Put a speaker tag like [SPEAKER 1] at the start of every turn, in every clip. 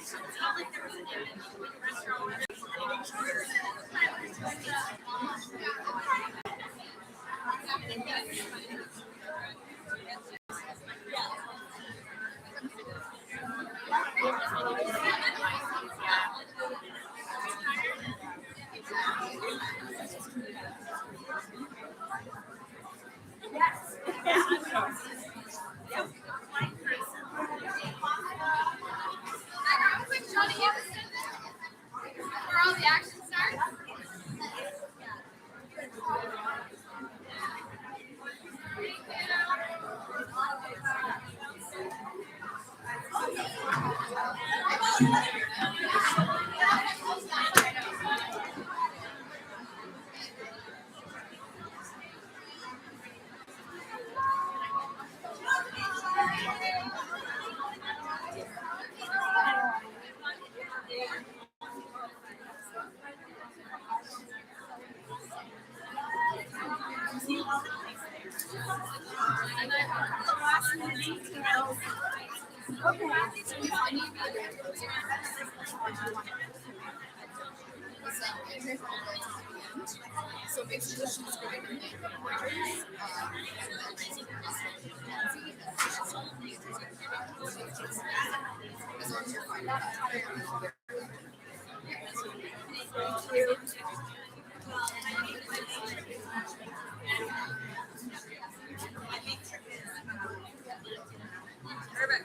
[SPEAKER 1] Where all the action starts?
[SPEAKER 2] So basically, she's going to make pointers. As long as you're fine. Perfect.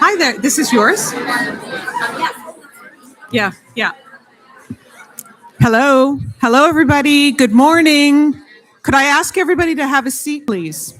[SPEAKER 3] Hi there, this is yours? Yeah. Hello, everybody. Good morning. Could I ask everybody to have a seat, please?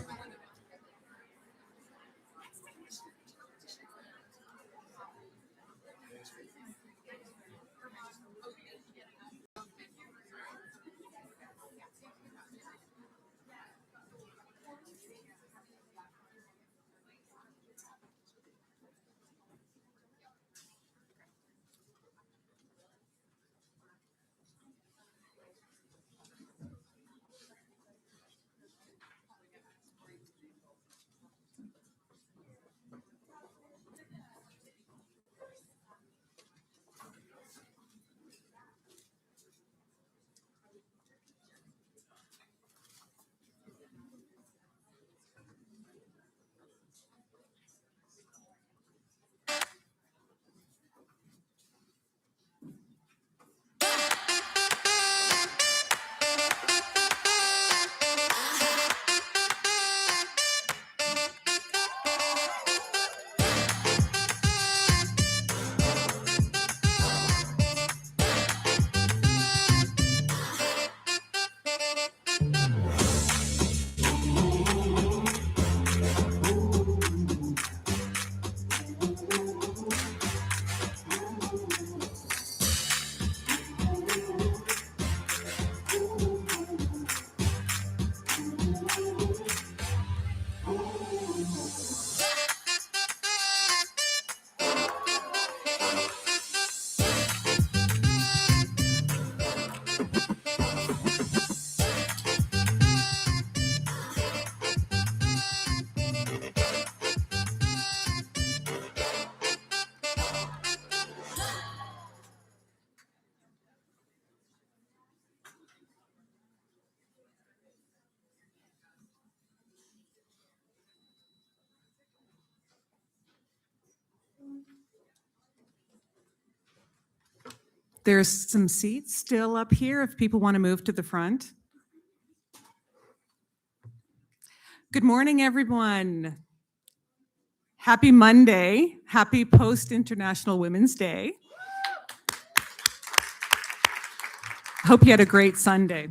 [SPEAKER 3] There's some seats still up here if people want to move to the front. Good morning, everyone. Happy Monday. Happy post-International Women's Day. Hope you had a great Sunday.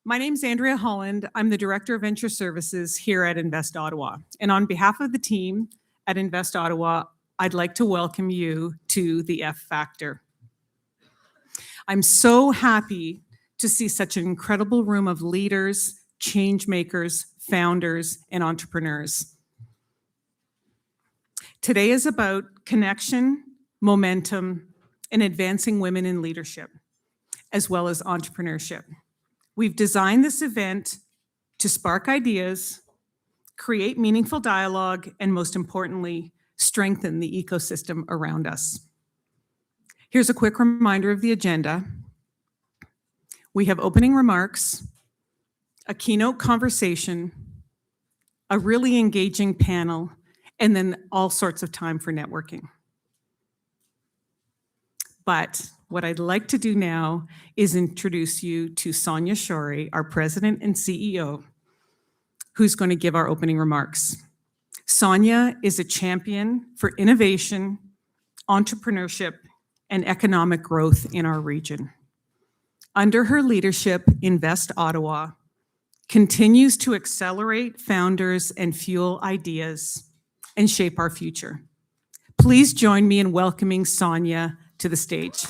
[SPEAKER 3] My name's Andrea Holland. I'm the Director of Venture Services here at Invest Ottawa. And on behalf of the team at Invest Ottawa, I'd like to welcome you to the F Factor. I'm so happy to see such an incredible room of leaders, change makers, founders, and entrepreneurs. Today is about connection, momentum, and advancing women in leadership, as well as entrepreneurship. We've designed this event to spark ideas, create meaningful dialogue, and most importantly, strengthen the ecosystem around us. Here's a quick reminder of the agenda. We have opening remarks, a keynote conversation, a really engaging panel, and then all sorts of time for networking. But what I'd like to do now is introduce you to Sonia Shorey, our President and CEO, who's going to give our opening remarks. Sonia is a champion for innovation, entrepreneurship, and economic growth in our region. Under her leadership, Invest Ottawa continues to accelerate founders and fuel ideas and shape our future. Please join me in welcoming Sonia to the stage.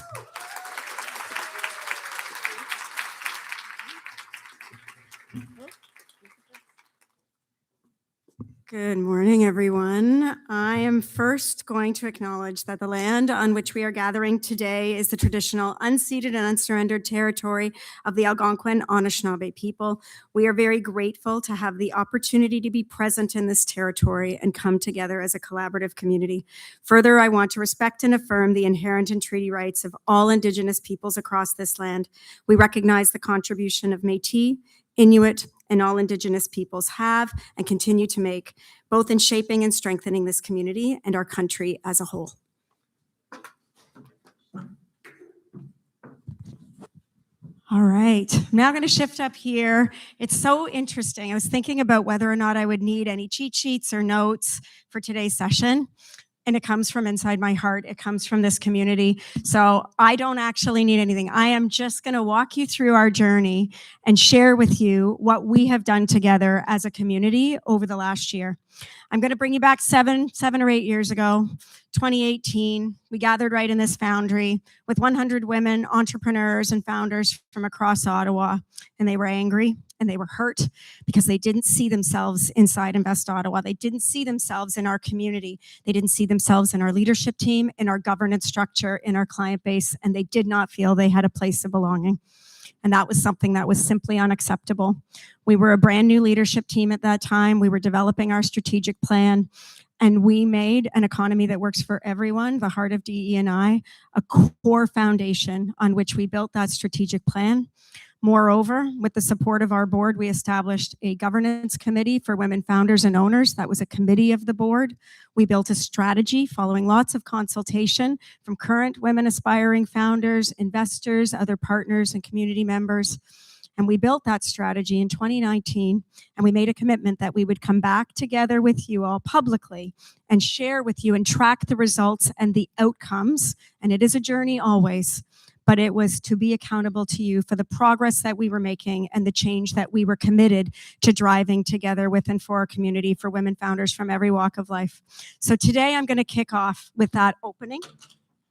[SPEAKER 4] Good morning, everyone. I am first going to acknowledge that the land on which we are gathering today is the traditional unceded and unsurrendered territory of the Algonquin Anishinaabe people. We are very grateful to have the opportunity to be present in this territory and come together as a collaborative community. Further, I want to respect and affirm the inherent and treaty rights of all Indigenous peoples across this land. We recognize the contribution of Métis, Inuit, and all Indigenous peoples have and continue to make, both in shaping and strengthening this community and our country as a whole. All right, I'm now going to shift up here. It's so interesting. I was thinking about whether or not I would need any cheat sheets or notes for today's session. And it comes from inside my heart. It comes from this community. So I don't actually need anything. I am just going to walk you through our journey and share with you what we have done together as a community over the last year. I'm going to bring you back seven or 8 years ago, 2018. We gathered right in this foundry with 100 women, entrepreneurs and founders from across Ottawa. And they were angry and they were hurt because they didn't see themselves inside Invest Ottawa. They didn't see themselves in our community. They didn't see themselves in our leadership team, in our governance structure, in our client base, and they did not feel they had a place of belonging. And that was something that was simply unacceptable. We were a brand new leadership team at that time. We were developing our strategic plan, and we made an economy that works for everyone, the heart of DE&I, a core foundation on which we built that strategic plan. Moreover, with the support of our board, we established a governance committee for women founders and owners. That was a committee of the board. We built a strategy following lots of consultation from current women aspiring founders, investors, other partners, and community members. And we built that strategy in 2019, and we made a commitment that we would come back together with you all publicly and share with you and track the results and the outcomes. And it is a journey always, but it was to be accountable to you for the progress that we were making and the change that we were committed to driving together with and for our community, for women founders from every walk of life. So today I'm going to kick off with that opening.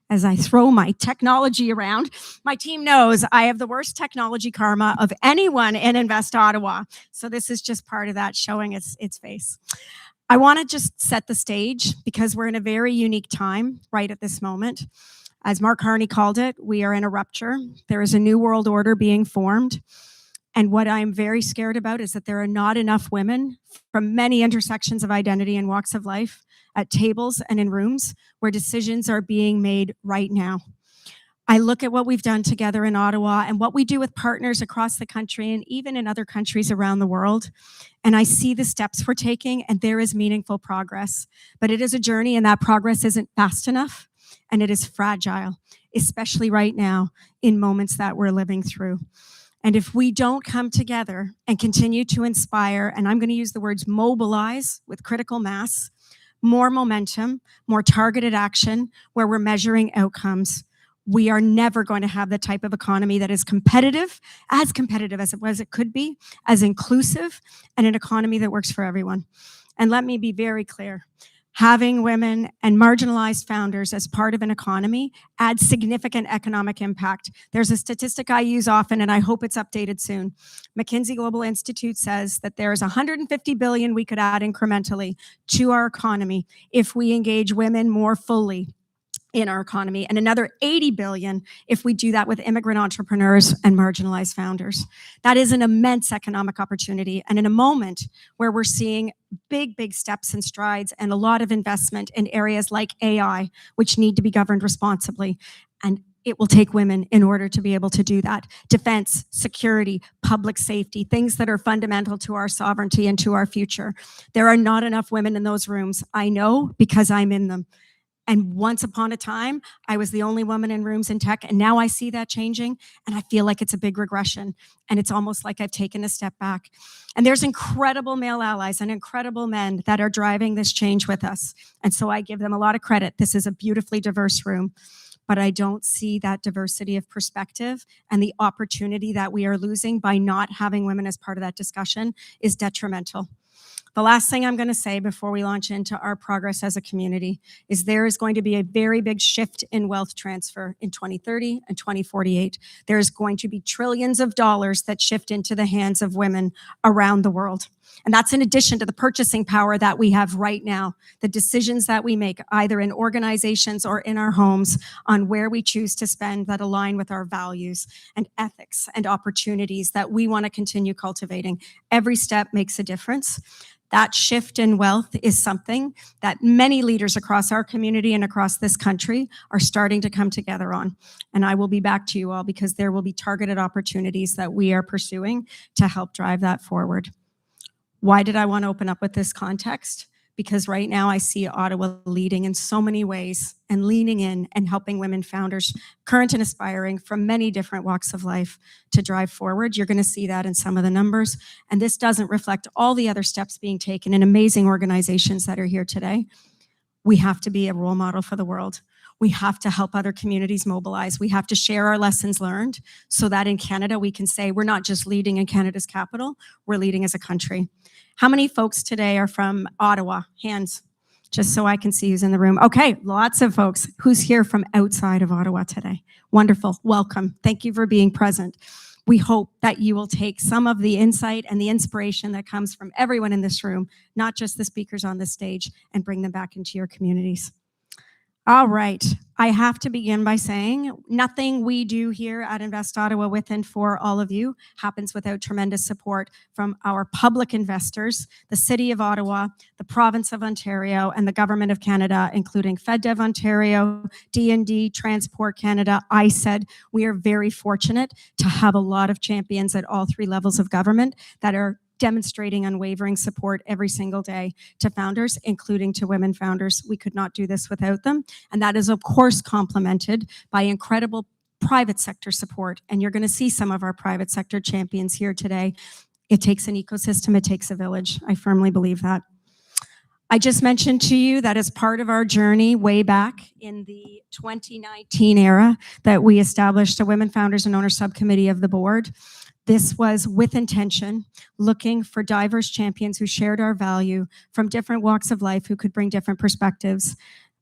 [SPEAKER 4] As I throw my technology around, my team knows I have the worst technology karma of anyone in Invest Ottawa. So this is just part of that, showing its face. I want to just set the stage because we're in a very unique time right at this moment. As Mark Harney called it, we are in a rupture. There is a new world order being formed. And what I'm very scared about is that there are not enough women from many intersections of identity and walks of life at tables and in rooms where decisions are being made right now. I look at what we've done together in Ottawa and what we do with partners across the country and even in other countries around the world. And I see the steps we're taking, and there is meaningful progress. But it is a journey, and that progress isn't fast enough, and it is fragile, especially right now in moments that we're living through. And if we don't come together and continue to inspire, and I'm going to use the words mobilize with critical mass, more momentum, more targeted action, where we're measuring outcomes, we are never going to have the type of economy that is competitive as it could be, as inclusive, and an economy that works for everyone. And let me be very clear. Having women and marginalized founders as part of an economy adds significant economic impact. There's a statistic I use often, and I hope it's updated soon. McKinsey Global Institute says that there's 150 billion we could add incrementally to our economy if we engage women more fully in our economy, and another 80 billion if we do that with immigrant entrepreneurs and marginalized founders. That is an immense economic opportunity, and in a moment where we're seeing big steps and strides and a lot of investment in areas like AI, which need to be governed responsibly, and it will take women in order to be able to do that. Defense, security, public safety, things that are fundamental to our sovereignty and to our future. There are not enough women in those rooms. I know because I'm in them. And once upon a time, I was the only woman in rooms in tech, and now I see that changing, and I feel like it's a big regression, and it's almost like I've taken a step back. And there's incredible male allies and incredible men that are driving this change with us, and so I give them a lot of credit. This is a beautifully diverse room, but I don't see that diversity of perspective, and the opportunity that we are losing by not having women as part of that discussion is detrimental. The last thing I'm going to say before we launch into our progress as a community is there is going to be a very big shift in wealth transfer in 2030 and 2048. There is going to be trillions of dollars that shift into the hands of women around the world. And that's in addition to the purchasing power that we have right now, the decisions that we make either in organizations or in our homes on where we choose to spend that align with our values and ethics and opportunities that we want to continue cultivating. Every step makes a difference. That shift in wealth is something that many leaders across our community and across this country are starting to come together on. And I will be back to you all because there will be targeted opportunities that we are pursuing to help drive that forward. Why did I want to open up with this context? Because right now I see Ottawa leading in so many ways and leaning in and helping women founders, current and aspiring from many different walks of life to drive forward. You're going to see that in some of the numbers. And this doesn't reflect all the other steps being taken in amazing organizations that are here today. We have to be a role model for the world. We have to help other communities mobilize. We have to share our lessons learned so that in Canada we can say we're not just leading in Canada's capital, we're leading as a country. How many folks today are from Ottawa? Hands, just so I can see who's in the room. Okay, lots of folks. Who's here from outside of Ottawa today? Wonderful, welcome. Thank you for being present. We hope that you will take some of the insight and the inspiration that comes from everyone in this room, not just the speakers on this stage, and bring them back into your communities. All right, I have to begin by saying nothing we do here at Invest Ottawa with and for all of you happens without tremendous support from our public investors, the City of Ottawa, the Province of Ontario, and the Government of Canada, including FedDev Ontario, D&D, Transport Canada, ISED. We are very fortunate to have a lot of champions at all three levels of government that are demonstrating unwavering support every single day to founders, including to women founders. We could not do this without them. And that is, of course, complemented by incredible private sector support. And you're going to see some of our private sector champions here today. It takes an ecosystem, it takes a village. I firmly believe that. I just mentioned to you that as part of our journey way back in the 2019 era that we established a Women Founders and Owners Subcommittee of the board. This was with intention, looking for diverse champions who shared our value from different walks of life, who could bring different perspectives.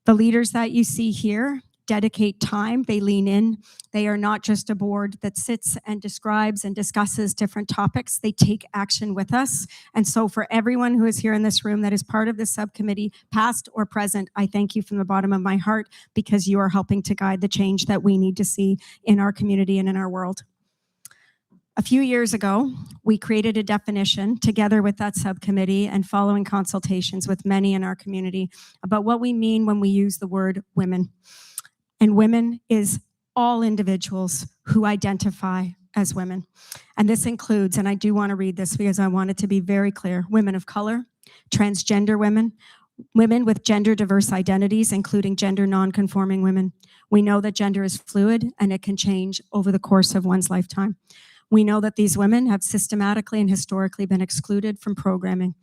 [SPEAKER 4] The leaders that you see here dedicate time, they lean in. They are not just a board that sits and describes and discusses different topics. They take action with us. And so for everyone who is here in this room that is part of this subcommittee, past or present, I thank you from the bottom of my heart because you are helping to guide the change that we need to see in our community and in our world. A few years ago, we created a definition together with that subcommittee and following consultations with many in our community about what we mean when we use the word women. And women is all individuals who identify as women. And this includes, and I do want to read this because I want it to be very clear, women of color, transgender women, women with gender diverse identities, including gender non-conforming women. We know that gender is fluid and it can change over the course of one's lifetime. We know that these women have systematically and historically been excluded from programming.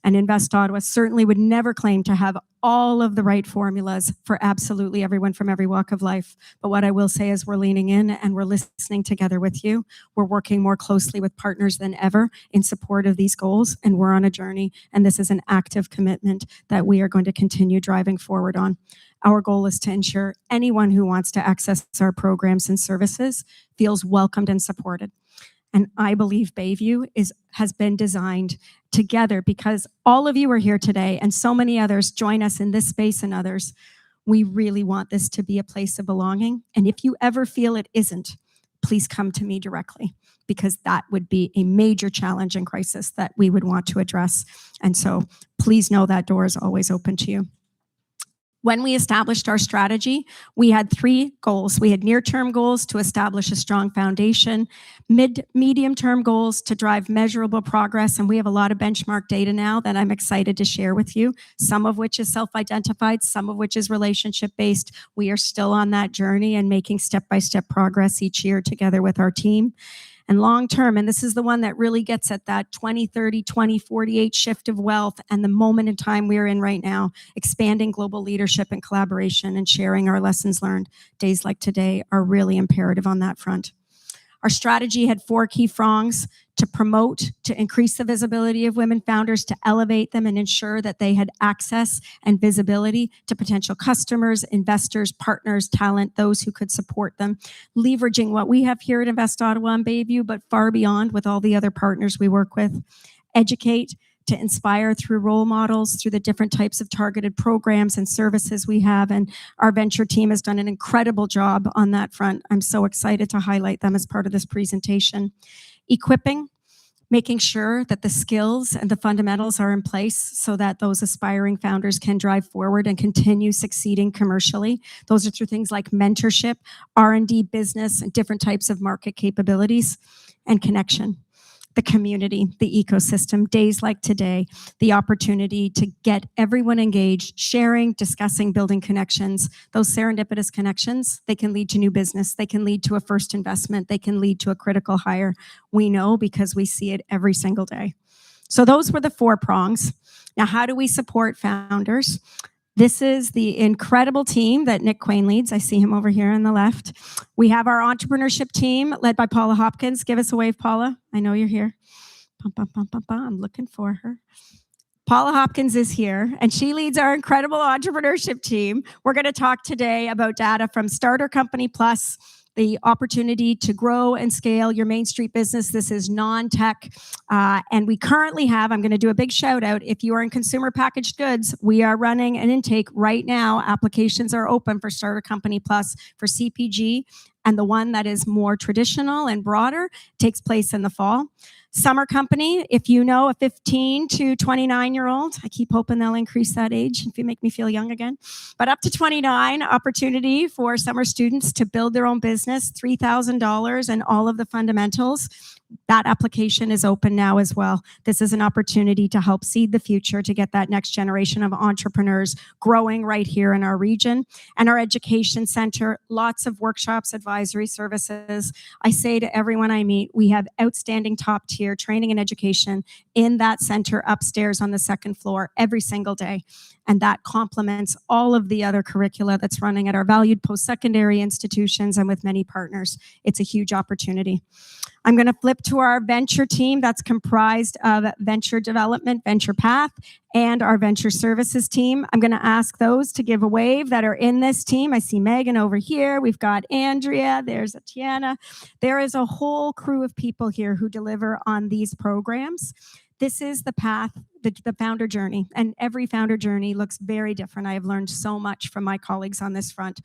[SPEAKER 4] And Invest Ottawa certainly would never claim to have all of the right formulas for absolutely everyone from every walk of life. But what I will say is we're leaning in and we're listening together with you. We're working more closely with partners than ever in support of these goals. And we're on a journey. And this is an active commitment that we are going to continue driving forward on. Our goal is to ensure anyone who wants to access our programs and services feels welcomed and supported. And I believe Bayview has been designed together because all of you are here today and so many others join us in this space and others. We really want this to be a place of belonging. And if you ever feel it isn't, please come to me directly because that would be a major challenge and crisis that we would want to address. And so please know that door is always open to you. When we established our strategy, we had 3 goals. We had near-term goals to establish a strong foundation, medium-term goals to drive measurable progress, and we have a lot of benchmark data now that I'm excited to share with you, some of which is self-identified, some of which is relationship-based. We are still on that journey and making step-by-step progress each year together with our team. And long-term, and this is the one that really gets at that 2030, 2048 shift of wealth and the moment in time we're in right now, expanding global leadership and collaboration and sharing our lessons learned. Days like today are really imperative on that front. Our strategy had 4 key prongs: to promote, to increase the visibility of women founders, to elevate them and ensure that they had access and visibility to potential customers, investors, partners, talent, those who could support them, leveraging what we have here at Invest Ottawa and Bayview, but far beyond with all the other partners we work with. Educate, to inspire through role models, through the different types of targeted programs and services we have. And our venture team has done an incredible job on that front. I'm so excited to highlight them as part of this presentation. Equipping, making sure that the skills and the fundamentals are in place so that those aspiring founders can drive forward and continue succeeding commercially. Those are through things like mentorship, R&D, business, and different types of market capabilities. And connection, the community, the ecosystem, days like today, the opportunity to get everyone engaged, sharing, discussing, building connections. Those serendipitous connections, they can lead to new business. They can lead to a first investment. They can lead to a critical hire. We know because we see it every single day. So those were the 4 prongs. Now, how do we support founders? This is the incredible team that Nick Quain leads. I see him over here on the left. We have our entrepreneurship team led by Paula Hopkins. Give us a wave, Paula. I know you're here. I'm looking for her. Paula Hopkins is here, and she leads our incredible entrepreneurship team. We're going to talk today about data from Starter Company Plus, the opportunity to grow and scale your Main Street business. This is non-tech. And we currently have, I'm going to do a big shout out. If you are in consumer packaged goods, we are running an intake right now. Applications are open for Starter Company Plus for CPG. And the one that is more traditional and broader takes place in the fall. Summer Company, if you know a 15 to 29-year-old, I keep hoping they'll increase that age if you make me feel young again, but up to 29, opportunity for summer students to build their own business, $3,000 and all of the fundamentals. That application is open now as well. This is an opportunity to help seed the future, to get that next generation of entrepreneurs growing right here in our region. And our education center, lots of workshops, advisory services. I say to everyone I meet, we have outstanding top tier training and education in that center upstairs on the 2nd floor every single day. And that complements all of the other curricula that's running at our valued post-secondary institutions and with many partners. It's a huge opportunity. I'm going to flip to our venture team that's comprised of venture development, venture path, and our venture services team. I'm going to ask those to give a wave that are in this team. I see Megan over here. We've got Andrea. There's Atiana. There is a whole crew of people here who deliver on these programs. This is the path, the founder journey, and every founder journey looks very different. I have learned so much from my colleagues on this front.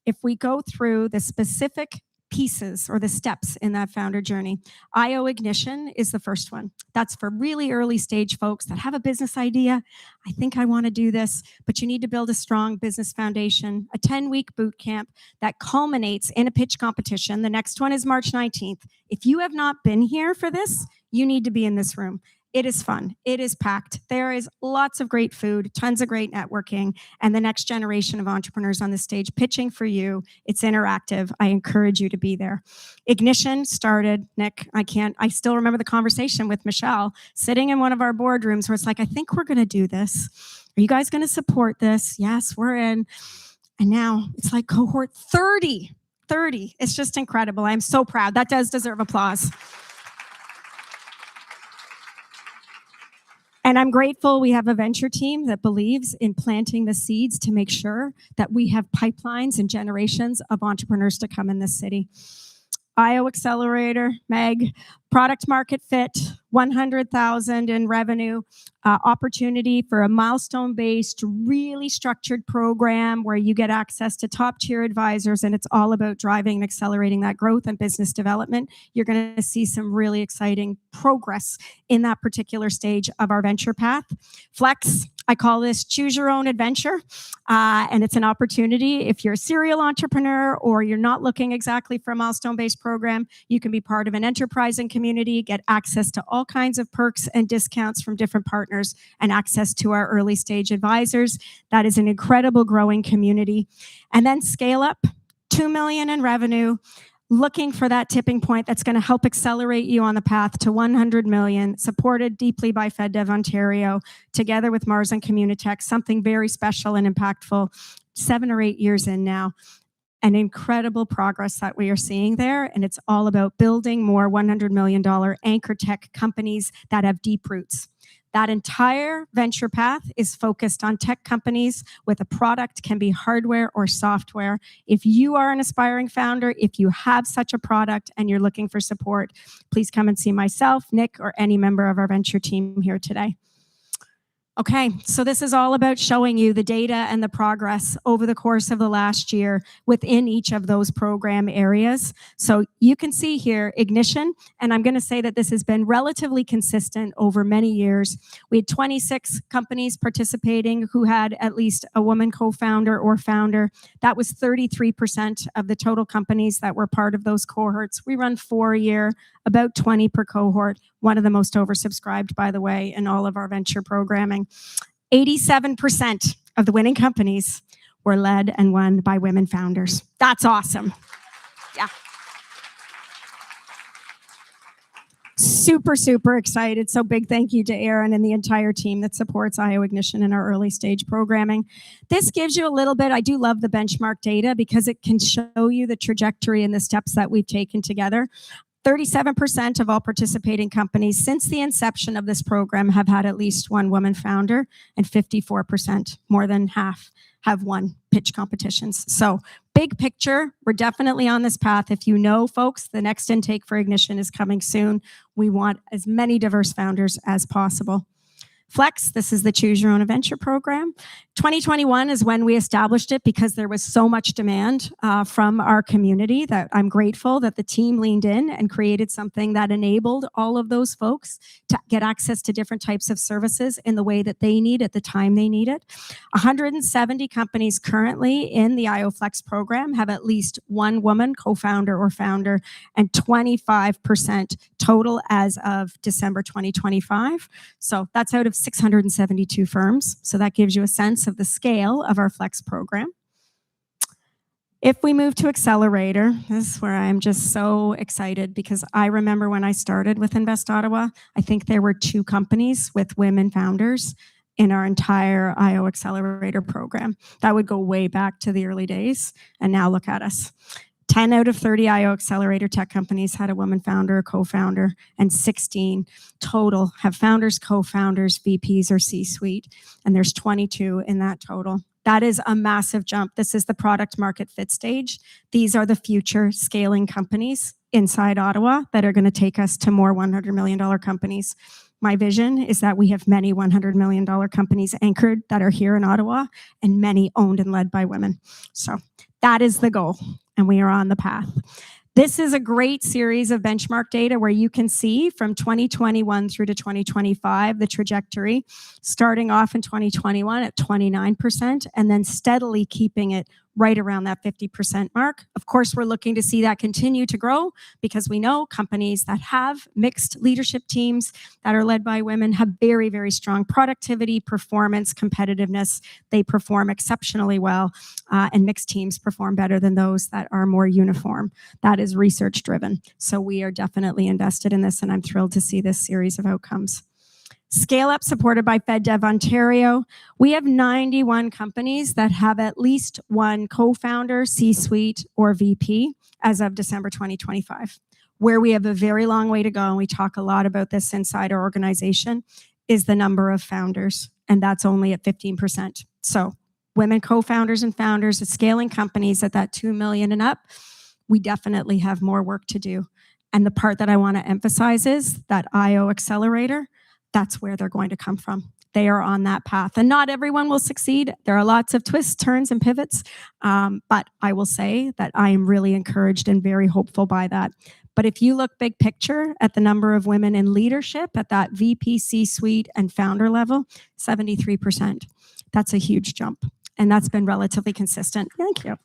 [SPEAKER 4] If we go through the specific pieces or the steps in that founder journey, IO Ignition is the first one. That's for really early stage folks that have a business idea. I think I want to do this, but you need to build a strong business foundation, a 10-week boot camp that culminates in a pitch competition. The next one is March 19th. If you have not been here for this, you need to be in this room. It is fun. It is packed. There is lots of great food, tons of great networking, and the next generation of entrepreneurs on the stage pitching for you. It's interactive. I encourage you to be there. Ignition started, Nick, I still remember the conversation with Michelle sitting in one of our boardrooms where it's like, I think we're going to do this. Are you guys going to support this? Yes, we're in. And now it's like cohort 30. It's just incredible. I'm so proud. That does deserve applause. And I'm grateful we have a venture team that believes in planting the seeds to make sure that we have pipelines and generations of entrepreneurs to come in this city. IO Accelerator, Meg, product market fit, 100,000 in revenue, opportunity for a milestone-based, really structured program where you get access to top-tier advisors, and it's all about driving and accelerating that growth and business development. You're going to see some really exciting progress in that particular stage of our venture path. Flex, I call this choose your own adventure, and it's an opportunity. If you're a serial entrepreneur or you're not looking exactly for a milestone-based program, you can be part of an enterprising community, get access to all kinds of perks and discounts from different partners, and access to our early stage advisors. That is an incredible growing community. And then scale up, 2 million in revenue, looking for that tipping point that's going to help accelerate you on the path to 100 million, supported deeply by FedDev Ontario, together with Mars and Communitech, something very special and impactful, 7 or 8 years in now. and incredible progress that we are seeing there. And it's all about building more $100 million anchor tech companies that have deep roots. That entire venture path is focused on tech companies with a product, can be hardware or software. If you are an aspiring founder, if you have such a product and you're looking for support, please come and see myself, Nick, or any member of our venture team here today. Okay, so this is all about showing you the data and the progress over the course of the last year within each of those program areas. So you can see here Ignition, and I'm going to say that this has been relatively consistent over many years. We had 26 companies participating who had at least a woman co-founder or founder. That was 33% of the total companies that were part of those cohorts. We run 4 a year, about 20 per cohort, one of the most oversubscribed, by the way, in all of our venture programming. 87% of the winning companies were led and won by women founders. That's awesome. Yeah. Super, super excited. So big thank you to Aaron and the entire team that supports IO Ignition in our early stage programming. This gives you a little bit, I do love the benchmark data because it can show you the trajectory and the steps that we've taken together. 37% of all participating companies since the inception of this program have had at least one woman founder, and 54%, more than half, have won pitch competitions. So big picture, we're definitely on this path. If you know, folks, the next intake for Ignition is coming soon. We want as many diverse founders as possible. Flex, this is the Choose Your Own Adventure program. 2021 is when we established it because there was so much demand from our community that I'm grateful that the team leaned in and created something that enabled all of those folks to get access to different types of services in the way that they need at the time they need it. 170 companies currently in the IO Flex program have at least one woman co-founder or founder, and 25% total as of December 2025. So that's out of 672 firms. So that gives you a sense of the scale of our Flex program. If we move to Accelerator, this is where I'm just so excited because I remember when I started with Invest Ottawa, I think there were 2 companies with women founders in our entire IO Accelerator program. That would go way back to the early days. And now look at us. 10 out of 30 IO Accelerator tech companies had a woman founder or co-founder, and 16 total have founders, co-founders, VPs, or C-suite, and there's 22 in that total. That is a massive jump. This is the product market fit stage. These are the future scaling companies inside Ottawa that are going to take us to more $100 million companies. My vision is that we have many $100 million companies anchored that are here in Ottawa and many owned and led by women. So that is the goal, and we are on the path. This is a great series of benchmark data where you can see from 2021 through to 2025, the trajectory, starting off in 2021 at 29% and then steadily keeping it right around that 50% mark. Of course, we're looking to see that continue to grow because we know companies that have mixed leadership teams that are led by women have very, very strong productivity, performance, competitiveness. They perform exceptionally well, and mixed teams perform better than those that are more uniform. That is research driven. So we are definitely invested in this, and I'm thrilled to see this series of outcomes. Scale Up, supported by FedDev Ontario. We have 91 companies that have at least one co-founder, C-suite, or VP as of December 2025. Where we have a very long way to go, and we talk a lot about this inside our organization, is the number of founders, and that's only at 15%. So women co-founders and founders of scaling companies at that 2 million and up, we definitely have more work to do. And the part that I want to emphasize is that IO Accelerator, that's where they're going to come from. They are on that path. And not everyone will succeed. There are lots of twists, turns, and pivots. But I will say that I am really encouraged and very hopeful by that. But if you look big picture at the number of women in leadership at that VP, C-suite, and founder level, 73%. That's a huge jump. And that's been relatively consistent. Thank you.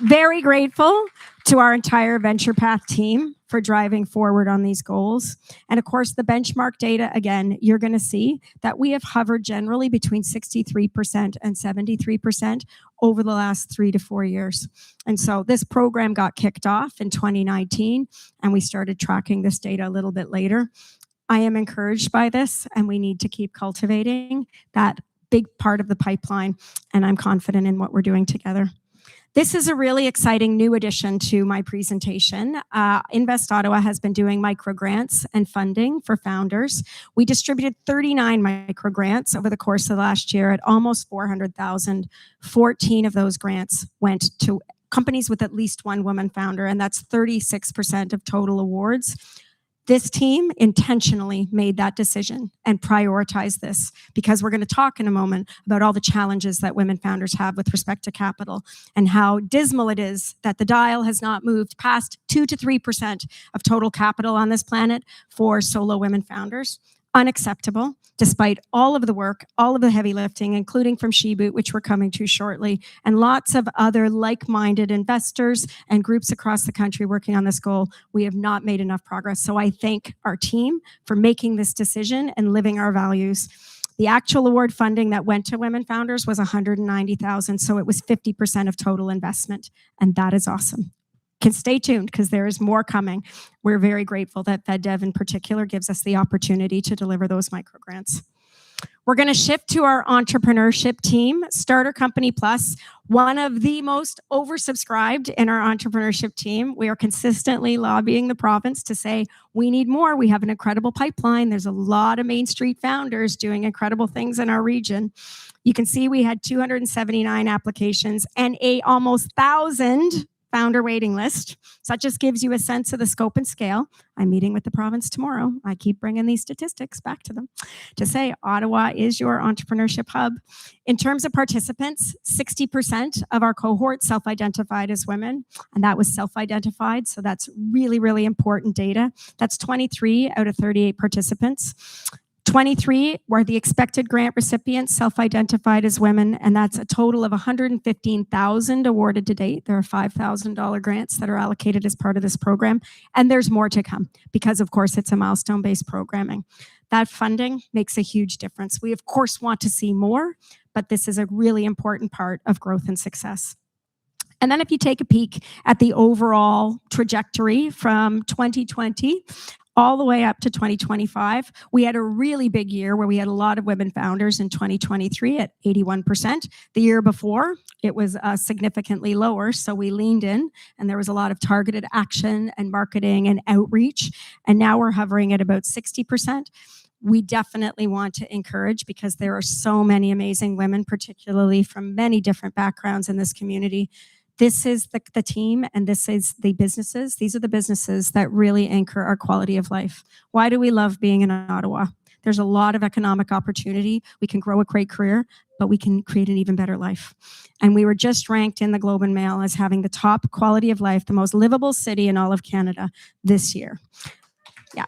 [SPEAKER 4] Very grateful to our entire Venture Path team for driving forward on these goals. And of course, the benchmark data, again, you're going to see that we have hovered generally between 63% and 73% over the last 3 to 4 years. And so this program got kicked off in 2019, and we started tracking this data a little bit later. I am encouraged by this, and we need to keep cultivating that big part of the pipeline, and I'm confident in what we're doing together. This is a really exciting new addition to my presentation. Invest Ottawa has been doing microgrants and funding for founders. We distributed 39 microgrants over the course of the last year at almost 400,000. 14 of those grants went to companies with at least one woman founder, and that's 36% of total awards. This team intentionally made that decision and prioritized this because we're going to talk in a moment about all the challenges that women founders have with respect to capital and how dismal it is that the dial has not moved past 2 to 3% of total capital on this planet for solo women founders. Unacceptable, despite all of the work, all of the heavy lifting, including from SheBoot, which we're coming to shortly, and lots of other like-minded investors and groups across the country working on this goal. We have not made enough progress. So I thank our team for making this decision and living our values. The actual award funding that went to women founders was $190,000, so it was 50% of total investment, and that is awesome. Can stay tuned because there is more coming. We're very grateful that FedDev in particular gives us the opportunity to deliver those microgrants. We're going to shift to our entrepreneurship team, Starter Company Plus, one of the most oversubscribed in our entrepreneurship team. We are consistently lobbying the province to say, we need more. We have an incredible pipeline. There's a lot of Main Street founders doing incredible things in our region. You can see we had 279 applications and a almost 1,000 founder waiting list. So that just gives you a sense of the scope and scale. I'm meeting with the province tomorrow. I keep bringing these statistics back to them to say Ottawa is your entrepreneurship hub. In terms of participants, 60% of our cohort self-identified as women, and that was self-identified. So that's really, really important data. That's 23 out of 38 participants. 23 were the expected grant recipients self-identified as women, and that's a total of $115,000 awarded to date. There are $5,000 grants that are allocated as part of this program, and there's more to come because, of course, it's a milestone-based programming. That funding makes a huge difference. We, of course, want to see more, but this is a really important part of growth and success. And then if you take a peek at the overall trajectory from 2020 all the way up to 2025, we had a really big year where we had a lot of women founders in 2023 at 81%. The year before, it was significantly lower, so we leaned in, and there was a lot of targeted action and marketing and outreach, and now we're hovering at about 60%. We definitely want to encourage because there are so many amazing women, particularly from many different backgrounds in this community. This is the team, and this is the businesses. These are the businesses that really anchor our quality of life. Why do we love being in Ottawa? There's a lot of economic opportunity. We can grow a great career, but we can create an even better life. And we were just ranked in the Globe and Mail as having the top quality of life, the most livable city in all of Canada this year. Yeah.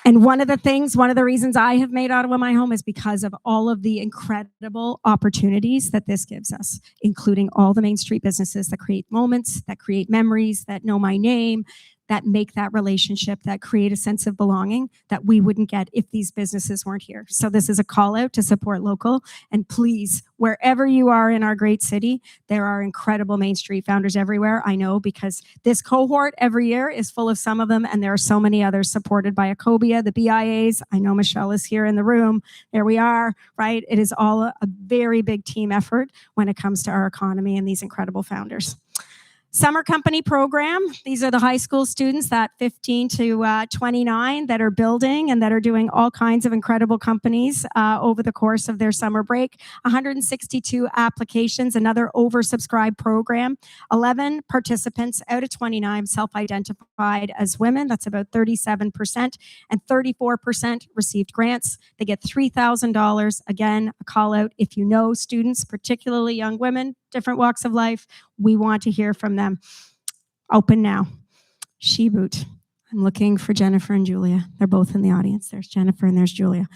[SPEAKER 4] And one of the reasons I have made Ottawa my home is because of all of the incredible opportunities that this gives us, including all the Main Street businesses that create moments, that create memories, that know my name, that make that relationship, that create a sense of belonging that we wouldn't get if these businesses weren't here. So this is a call out to support local. And please, wherever you are in our great city, there are incredible Main Street founders everywhere. I know because this cohort every year is full of some of them, and there are so many others supported by Ecobia, the BIAs. I know Michelle is here in the room. There we are, right? It is all a very big team effort when it comes to our economy and these incredible founders. Summer Company Program. These are the high school students, that 15 to 29, that are building and that are doing all kinds of incredible companies over the course of their summer break. 162 applications, another oversubscribed program. 11 participants out of 29 self-identified as women. That's about 37%. And 34% received grants. They get $3,000. Again, a call out if you know students, particularly young women, different walks of life. We want to hear from them. Open now. SheBoot. I'm looking for Jennifer and Julia. They're both in the audience. There's Jennifer and there's Julia.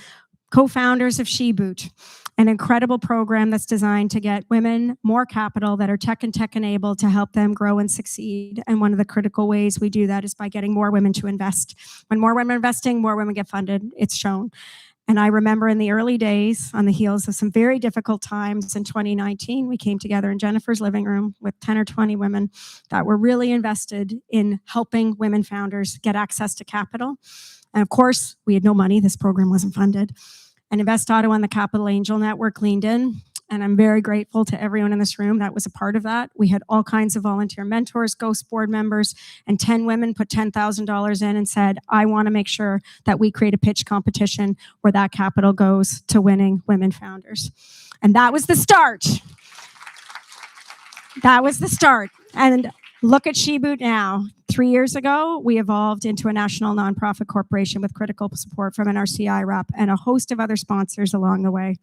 [SPEAKER 4] Co-founders of SheBoot, an incredible program that's designed to get women more capital that are tech enabled to help them grow and succeed. And one of the critical ways we do that is by getting more women to invest. When more women are investing, more women get funded. It's shown. And I remember in the early days, on the heels of some very difficult times in 2019, we came together in Jennifer's living room with 10 or 20 women that were really invested in helping women founders get access to capital. And of course, we had no money. This program wasn't funded. And Invest Ottawa and the Capital Angel Network leaned in. and I'm very grateful to everyone in this room that was a part of that. We had all kinds of volunteer mentors, ghost board members, and 10 women put $10,000 in and said, I want to make sure that we create a pitch competition where that capital goes to winning women founders. And that was the start. That was the start. And look at SheBoot now. 3 years ago, we evolved into a national nonprofit corporation with critical support from NRCI rep and a host of other sponsors along the way.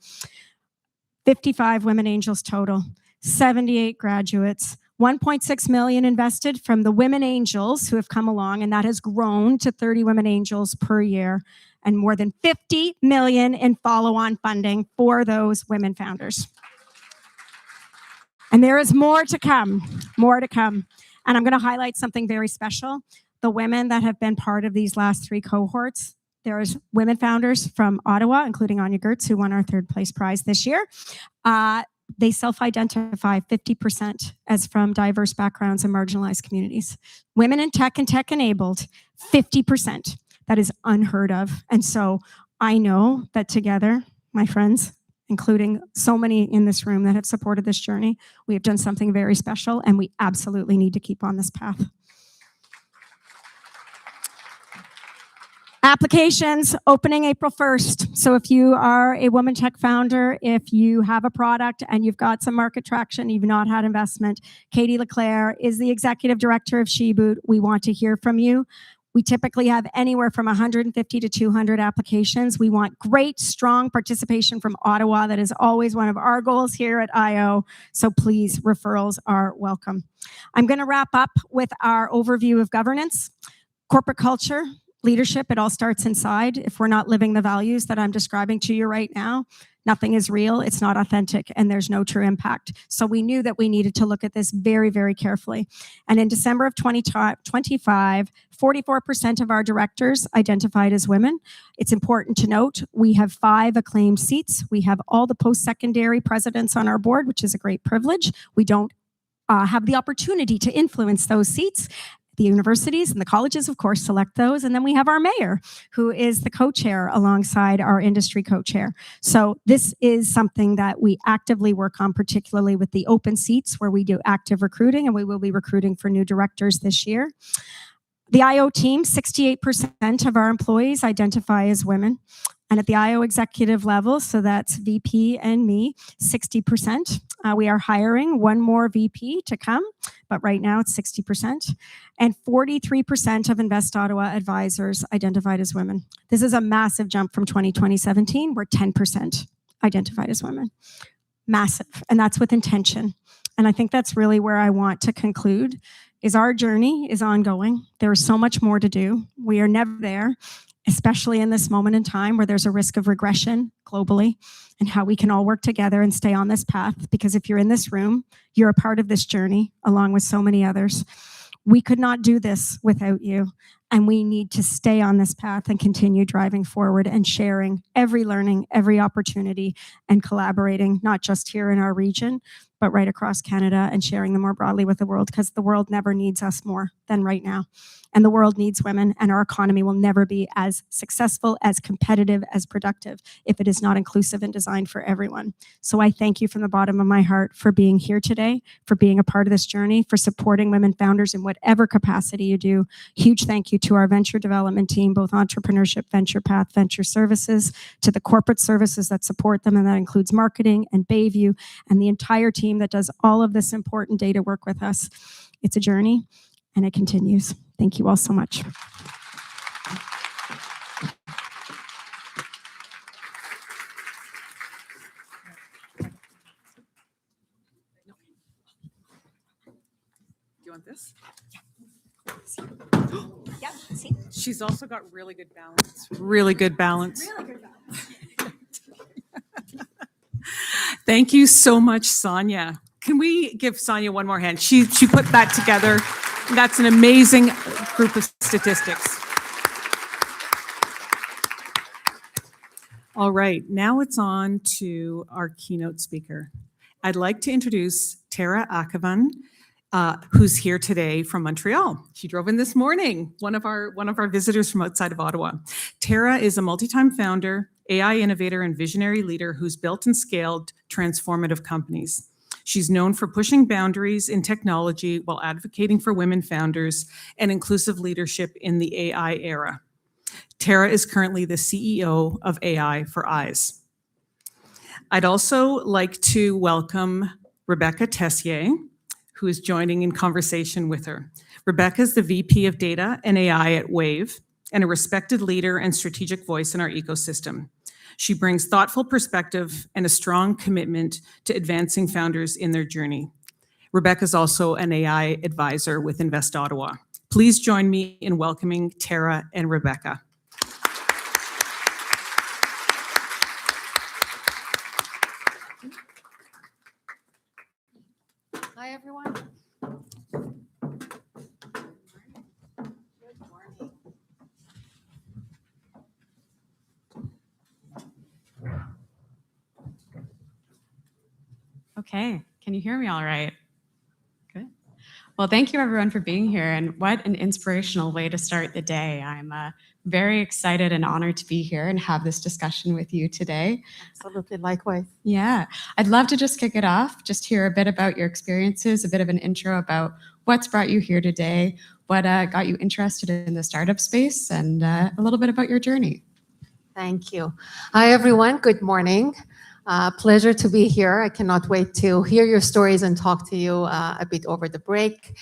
[SPEAKER 4] 55 women angels total, 78 graduates, 1.6 million invested from the women angels who have come along, and that has grown to 30 women angels per year, and more than 50 million in follow-on funding for those women founders. And there is more to come, more to come. And I'm going to highlight something very special. The women that have been part of these last 3 cohorts, there's women founders from Ottawa, including Anya Gertz, who won our 3rd place prize this year. They self-identify 50% as from diverse backgrounds and marginalized communities. Women in tech and tech-enabled, 50%. That is unheard of. And so I know that together, my friends, including so many in this room that have supported this journey, we have done something very special, and we absolutely need to keep on this path. Applications opening April 1st. So if you are a woman tech founder, if you have a product and you've got some market traction, you've not had investment, Katie Leclerc is the executive director of SheBoot. We want to hear from you. We typically have anywhere from 150 to 200 applications. We want great, strong participation from Ottawa. That is always one of our goals here at IO. So please, referrals are welcome. I'm going to wrap up with our overview of governance, corporate culture, leadership. It all starts inside. If we're not living the values that I'm describing to you right now, nothing is real, it's not authentic, and there's no true impact. So we knew that we needed to look at this very, very carefully. And in December of 2025, 44% of our directors identified as women. It's important to note, we have 5 acclaimed seats. We have all the post-secondary presidents on our board, which is a great privilege. We don't have the opportunity to influence those seats. The universities and the colleges, of course, select those. And then we have our mayor, who is the co-chair alongside our industry co-chair. So this is something that we actively work on, particularly with the open seats where we do active recruiting, and we will be recruiting for new directors this year. The IO team, 68% of our employees identify as women. And at the IO executive level, so that's VP and me, 60%. We are hiring one more VP to come, but right now it's 60%. And 43% of Invest Ottawa advisors identified as women. This is a massive jump from 2017, where 10% identified as women. Massive, and that's with intention. And I think that's really where I want to conclude, is our journey is ongoing. There is so much more to do. We are never there, especially in this moment in time where there's a risk of regression globally, and how we can all work together and stay on this path. Because if you're in this room, you're a part of this journey along with so many others. We could not do this without you. And we need to stay on this path and continue driving forward and sharing every learning, every opportunity, and collaborating, not just here in our region, but right across Canada, and sharing them more broadly with the world, because the world never needs us more than right now. And the world needs women, and our economy will never be as successful, as competitive, as productive if it is not inclusive and designed for everyone. So I thank you from the bottom of my heart for being here today, for being a part of this journey, for supporting women founders in whatever capacity you do. Huge thank you to our venture development team, both entrepreneurship, venture path, venture services, to the corporate services that support them, and that includes marketing and Bayview and the entire team that does all of this important data work with us. It's a journey, and it continues. Thank you all so much.
[SPEAKER 3] Do you want this?
[SPEAKER 4] Yeah, see?
[SPEAKER 3] She's also got really good balance. Really good balance.
[SPEAKER 4] Really good balance.
[SPEAKER 3] Thank you so much, Sonia. Can we give Sonia one more hand? She put that together. That's an amazing group of statistics. All right, now it's on to our keynote speaker. I'd like to introduce Tara Akavan. who's here today from Montreal. She drove in this morning, one of our visitors from outside of Ottawa. Tara is a multi-time founder, AI innovator, and visionary leader who's built and scaled transformative companies. She's known for pushing boundaries in technology while advocating for women founders and inclusive leadership in the AI era. Tara is currently the CEO of AI for Eyes. I'd also like to welcome Rebecca Tessier, who is joining in conversation with her. Rebecca is the VP of Data and AI at Wave and a respected leader and strategic voice in our ecosystem. She brings thoughtful perspective and a strong commitment to advancing founders in their journey. Rebecca is also an AI advisor with Invest Ottawa. Please join me in welcoming Tara and Rebecca.
[SPEAKER 5] Hi, everyone.
[SPEAKER 6] Okay, can you hear me all right? Good. Well, thank you everyone for being here, and what an inspirational way to start the day. I'm very excited and honored to be here and have this discussion with you today.
[SPEAKER 5] Absolutely, likewise.
[SPEAKER 6] Yeah, I'd love to just kick it off, just hear a bit about your experiences, a bit of an intro about what's brought you here today, what got you interested in the startup space, and a little bit about your journey.
[SPEAKER 5] Thank you. Hi, everyone. Good morning. Pleasure to be here. I cannot wait to hear your stories and talk to you a bit over the break.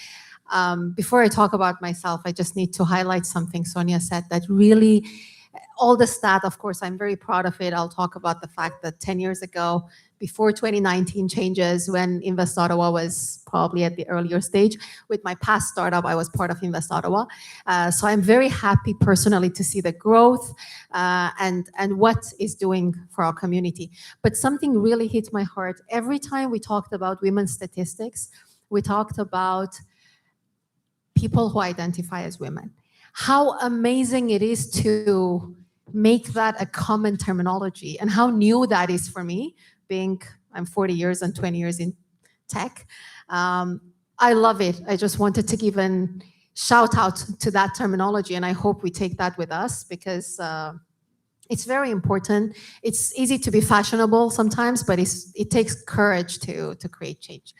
[SPEAKER 5] Before I talk about myself, I just need to highlight something Sonia said that really, all the stat, of course, I'm very proud of it. I'll talk about the fact that 10 years ago, before 2019 changes, when Invest Ottawa was probably at the earlier stage, with my past startup, I was part of Invest Ottawa. So I'm very happy personally to see the growth and what is doing for our community. But something really hit my heart. Every time we talked about women's statistics, we talked about people who identify as women. How amazing it is to make that a common terminology, and how new that is for me, being I'm 40 years and 20 years in tech. I love it. I just wanted to give a shout out to that terminology, and I hope we take that with us, because it's very important. It's easy to be fashionable sometimes, but it takes courage to create change.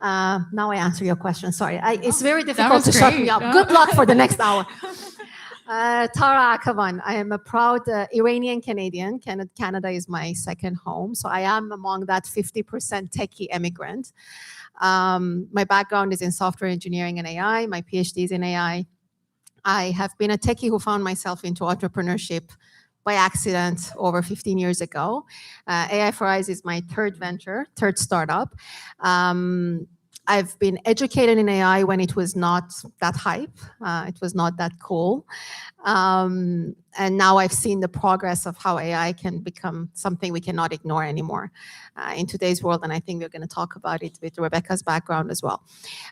[SPEAKER 5] Now I answer your question. Sorry, it's very difficult to shut me up. Good luck for the next hour. Tara Akavan. I am a proud Iranian Canadian. Canada is my second home, so I am among that 50% techie immigrant. My background is in software engineering and AI. My PhD is in AI. I have been a techie who found myself into entrepreneurship by accident over 15 years ago. AI for Eyes is my third venture, third startup. I've been educated in AI when it was not that hype. It was not that cool. And now I've seen the progress of how AI can become something we cannot ignore anymore in today's world. And I think we're going to talk about it with Rebecca's background as well.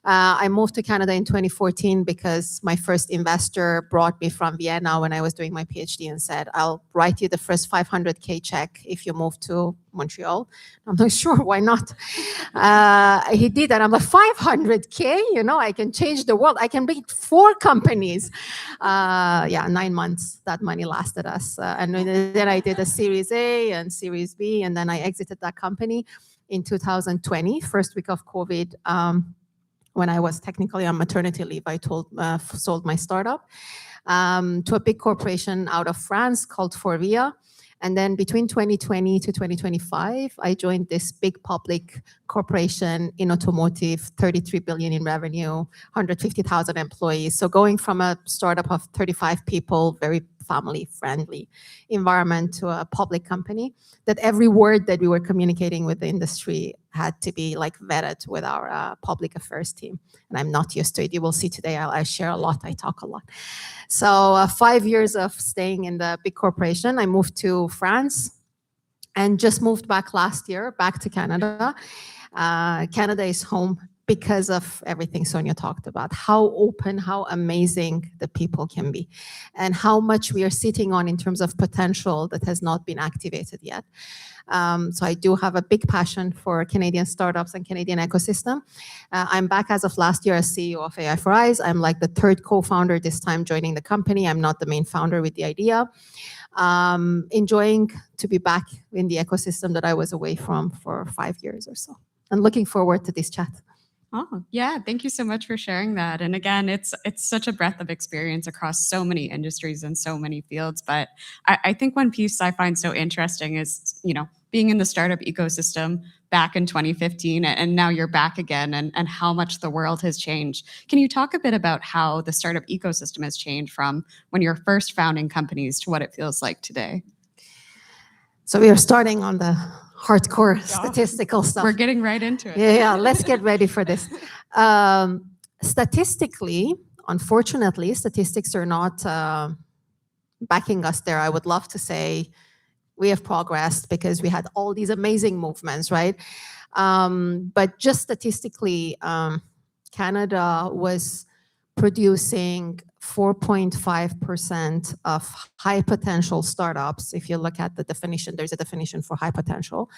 [SPEAKER 5] I moved to Canada in 2014 because my first investor brought me from Vienna when I was doing my PhD and said, I'll write you the first 500K check if you move to Montreal. I'm not sure, why not? He did, and I'm like, 500K? You know, I can change the world. I can build 4 companies. Yeah, 9 months that money lasted us. And then I did a Series A and Series B, and then I exited that company in 2020, first week of COVID. When I was technically on maternity leave, I sold my startup to a big corporation out of France called Forvia. And then between 2020 to 2025, I joined this big public corporation in automotive, 33 billion in revenue, 150,000 employees. So going from a startup of 35 people, very family-friendly environment, to a public company, that every word that we were communicating with the industry had to be like vetted with our public affairs team. And I'm not used to it. You will see today I share a lot, I talk a lot. So 5 years of staying in the big corporation, I moved to France and just moved back last year, back to Canada. Canada is home because of everything Sonia talked about, how open, how amazing the people can be, and how much we are sitting on in terms of potential that has not been activated yet. So I do have a big passion for Canadian startups and Canadian ecosystem. I'm back as of last year as CEO of AI for Eyes. I'm like the third co-founder this time joining the company. I'm not the main founder with the idea. Enjoying to be back in the ecosystem that I was away from for 5 years or so. And looking forward to this chat.
[SPEAKER 6] Oh, yeah. Thank you so much for sharing that. And again, it's such a breadth of experience across so many industries and so many fields. But I think one piece I find so interesting is, being in the startup ecosystem back in 2015, and now you're back again, and how much the world has changed. Can you talk a bit about how the startup ecosystem has changed from when you're first founding companies to what it feels like today?
[SPEAKER 5] So we are starting on the hardcore statistical stuff.
[SPEAKER 6] We're getting right into it.
[SPEAKER 5] Yeah, let's get ready for this. Statistically, unfortunately, statistics are not backing us there. I would love to say we have progressed because we had all these amazing movements, right? But just statistically, Canada was producing 4.5% of high potential startups. If you look at the definition, there's a definition for high potential.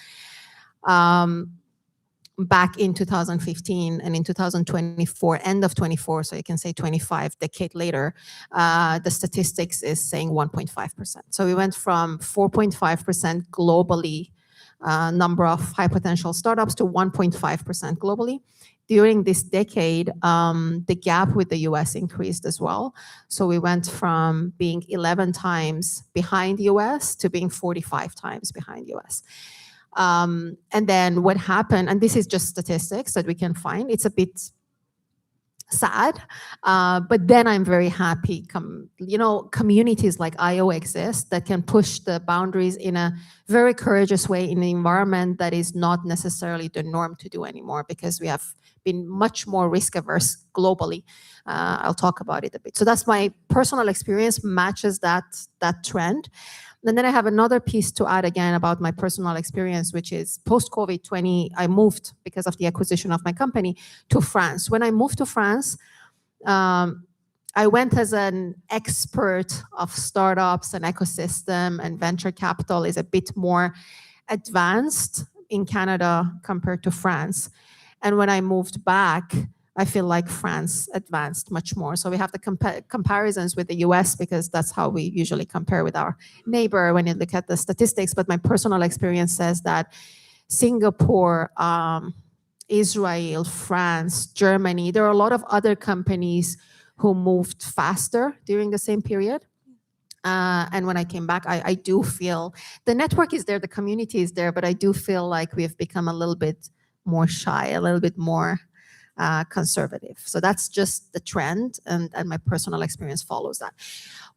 [SPEAKER 5] Back in 2015 and in 2024, end of 24, so you can say 25, decade later, the statistics is saying 1.5%. So we went from 4.5% globally number of high potential startups to 1.5% globally. During this decade, the gap with the US increased as well. So we went from being 11 times behind US to being 45 times behind US. And then what happened, and this is just statistics that we can find, it's a bit sad, but then I'm very happy, communities like IO exist that can push the boundaries in a very courageous way in an environment that is not necessarily the norm to do anymore, because we have been much more risk averse globally. I'll talk about it a bit. So that's my personal experience, matches that trend. And then I have another piece to add again about my personal experience, which is post-COVID-20, I moved because of the acquisition of my company to France. When I moved to France, I went as an expert of startups and ecosystem, and venture capital is a bit more advanced in Canada compared to France. And when I moved back, I feel like France advanced much more. So we have the comparisons with the US because that's how we usually compare with our neighbor when you look at the statistics. But my personal experience says that Singapore, Israel, France, Germany, there are a lot of other companies who moved faster during the same period. And when I came back, I do feel the network is there, the community is there, but I do feel like we've become a little bit more shy, a little bit more conservative. So that's just the trend, and my personal experience follows that,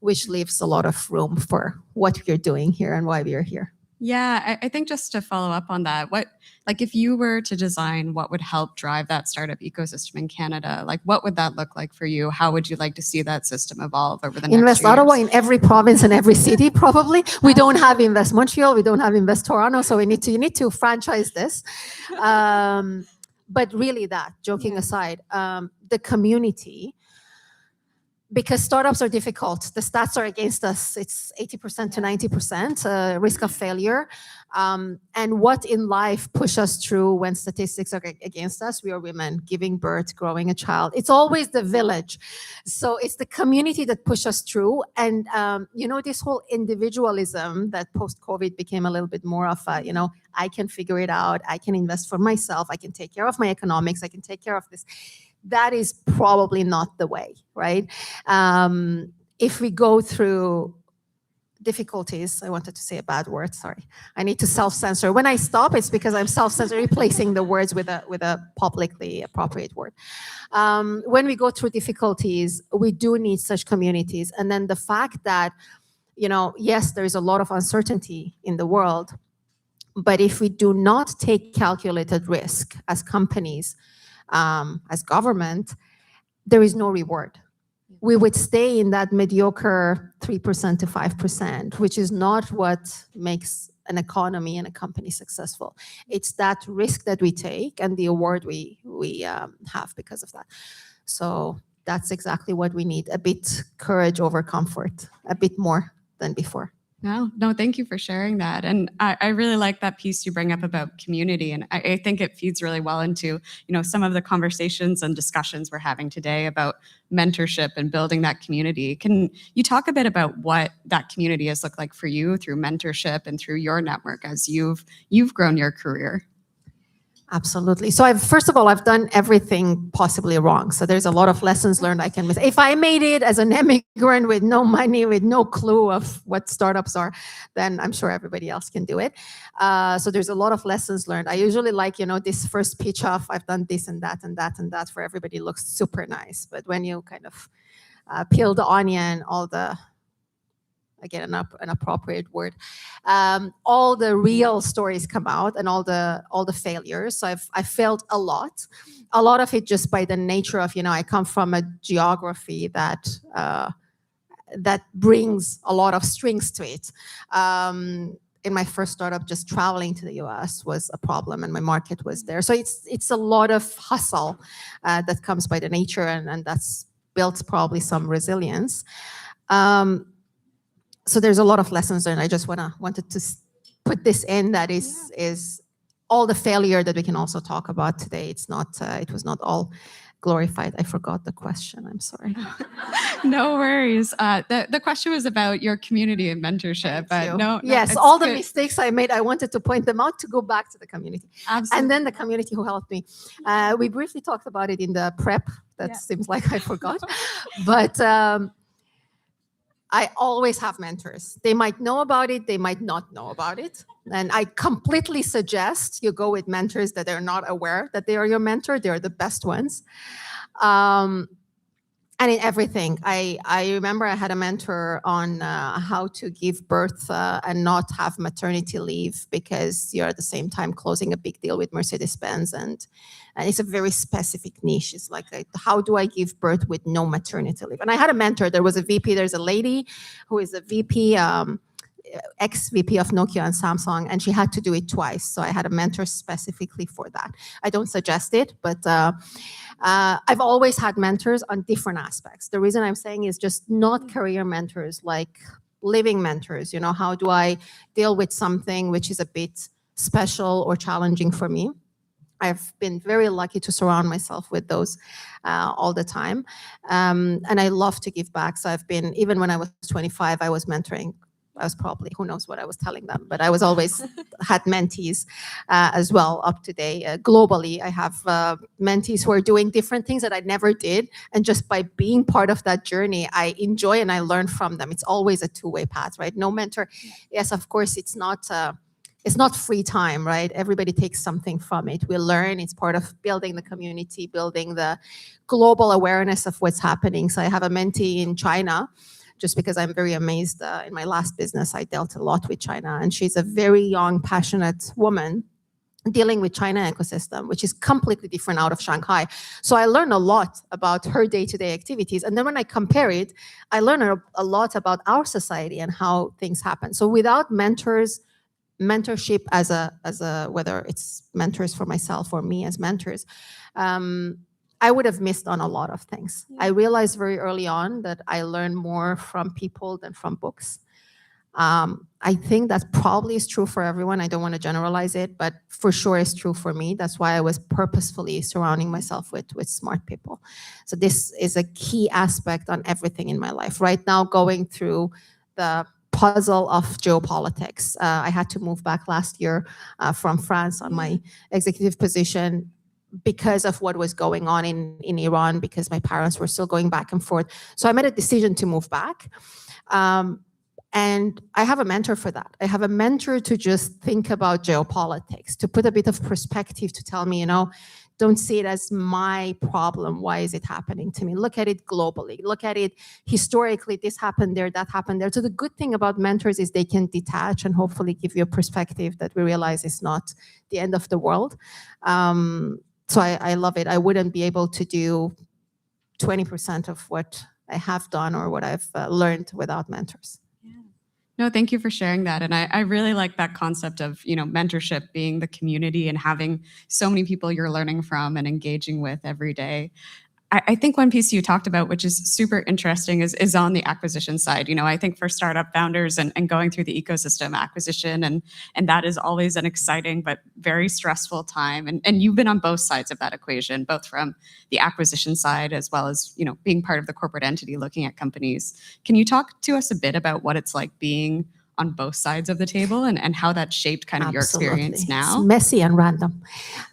[SPEAKER 5] which leaves a lot of room for what we're doing here and why we are here.
[SPEAKER 6] Yeah, I think just to follow up on that, if you were to design what would help drive that startup ecosystem in Canada, what would that look like for you? How would you like to see that system evolve over the next
[SPEAKER 5] Invest
[SPEAKER 6] few years?
[SPEAKER 5] Ottawa in every province and every city, probably. We don't have Invest Montreal, we don't have Invest Toronto, so you need to franchise this. But really joking aside, the community, because startups are difficult. The stats are against us. It's 80% to 90% risk of failure. And what in life push us through when statistics are against us? We are women giving birth, growing a child. It's always the village. So it's the community that push us through. And, this whole individualism that post-COVID became a little bit more of a, I can figure it out. I can invest for myself. I can take care of my economics. I can take care of this. That is probably not the way, right? If we go through difficulties, I wanted to say a bad word, sorry. I need to self-censor. When I stop, it's because I'm self-censoring, replacing the words with a publicly appropriate word. When we go through difficulties, we do need such communities. And then the fact that, yes, there is a lot of uncertainty in the world, but if we do not take calculated risk as companies, as government, there is no reward. we would stay in that mediocre 3% to 5%, which is not what makes an economy and a company successful. It's that risk that we take and the award we have because of that. So that's exactly what we need, a bit courage over comfort, a bit more than before.
[SPEAKER 6] No, thank you for sharing that. And I really like that piece you bring up about community. And I think it feeds really well into, some of the conversations and discussions we're having today about mentorship and building that community. Can you talk a bit about what that community has looked like for you through mentorship and through your network as you've grown your career?
[SPEAKER 5] Absolutely. So first of all, I've done everything possibly wrong. So there's a lot of lessons learned I can miss. If I made it as an immigrant with no money, with no clue of what startups are, then I'm sure everybody else can do it. So there's a lot of lessons learned. I usually like, this first pitch off, I've done this and that and that and that for everybody looks super nice. But when you kind of peel the onion, all the, again, an appropriate word, all the real stories come out and all the failures. So I've failed a lot of it just by the nature of, I come from a geography that brings a lot of strings to it. In my first startup, just traveling to the US was a problem and my market was there. So it's a lot of hustle that comes by the nature and that's built probably some resilience. So there's a lot of lessons learned. I just wanted to put this in that is all the failure that we can also talk about today. It's not, it was not all glorified. I forgot the question. I'm sorry.
[SPEAKER 6] No worries. The question was about your community and mentorship. But no,
[SPEAKER 5] yes, all the mistakes I made, I wanted to point them out to go back to the community.
[SPEAKER 6] Absolutely.
[SPEAKER 5] And then the community who helped me. We briefly talked about it in the prep. That seems like I forgot. But I always have mentors. They might know about it, they might not know about it. And I completely suggest you go with mentors that are not aware that they are your mentor. They're the best ones. And in everything, I remember I had a mentor on how to give birth and not have maternity leave because you're at the same time closing a big deal with Mercedes-Benz and it's a very specific niche. It's like, how do I give birth with no maternity leave? And I had a mentor. There was a VP. There's a lady who is a VP, ex-VP of Nokia and Samsung, and she had to do it twice. So I had a mentor specifically for that. I don't suggest it, but I've always had mentors on different aspects. The reason I'm saying is just not career mentors, like living mentors. How do I deal with something which is a bit special or challenging for me? I've been very lucky to surround myself with those all the time. And I love to give back. So I've been, even when I was 25, I was mentoring. I was probably, who knows what I was telling them, but I was always had mentees as well up to date. Globally, I have mentees who are doing different things that I never did. And just by being part of that journey, I enjoy and I learn from them. It's always a two-way path, right? No mentor. Yes, of course, it's not free time, right? Everybody takes something from it. We learn. It's part of building the community, building the global awareness of what's happening. So I have a mentee in China, just because I'm very amazed. In my last business, I dealt a lot with China, and she's a very young, passionate woman dealing with China ecosystem, which is completely different out of Shanghai. So I learned a lot about her day-to-day activities. And then when I compare it, I learn a lot about our society and how things happen. So without mentors, mentorship as a whether it's mentors for myself or me as mentors, I would have missed on a lot of things. I realized very early on that I learn more from people than from books. I think that probably is true for everyone. I don't want to generalize it, but for sure it's true for me. That's why I was purposefully surrounding myself with smart people. So this is a key aspect on everything in my life. Right now, going through the puzzle of geopolitics. I had to move back last year from France on my executive position because of what was going on in Iran, because my parents were still going back and forth. So I made a decision to move back. And I have a mentor for that. I have a mentor to just think about geopolitics, to put a bit of perspective, to tell me, don't see it as my problem. Why is it happening to me? Look at it globally. Look at it historically. This happened there, that happened there. So the good thing about mentors is they can detach and hopefully give you a perspective that we realize is not the end of the world. So I love it. I wouldn't be able to do 20% of what I have done or what I've learned without mentors.
[SPEAKER 6] No, thank you for sharing that. And I really like that concept of, mentorship being the community and having so many people you're learning from and engaging with every day. I think one piece you talked about, which is super interesting, is on the acquisition side. I think for startup founders and going through the ecosystem acquisition, and that is always an exciting but very stressful time. And you've been on both sides of that equation, both from the acquisition side as well as, being part of the corporate entity looking at companies. Can you talk to us a bit about what it's like being on both sides of the table and how that shaped kind of your experience now?
[SPEAKER 5] It's messy and random.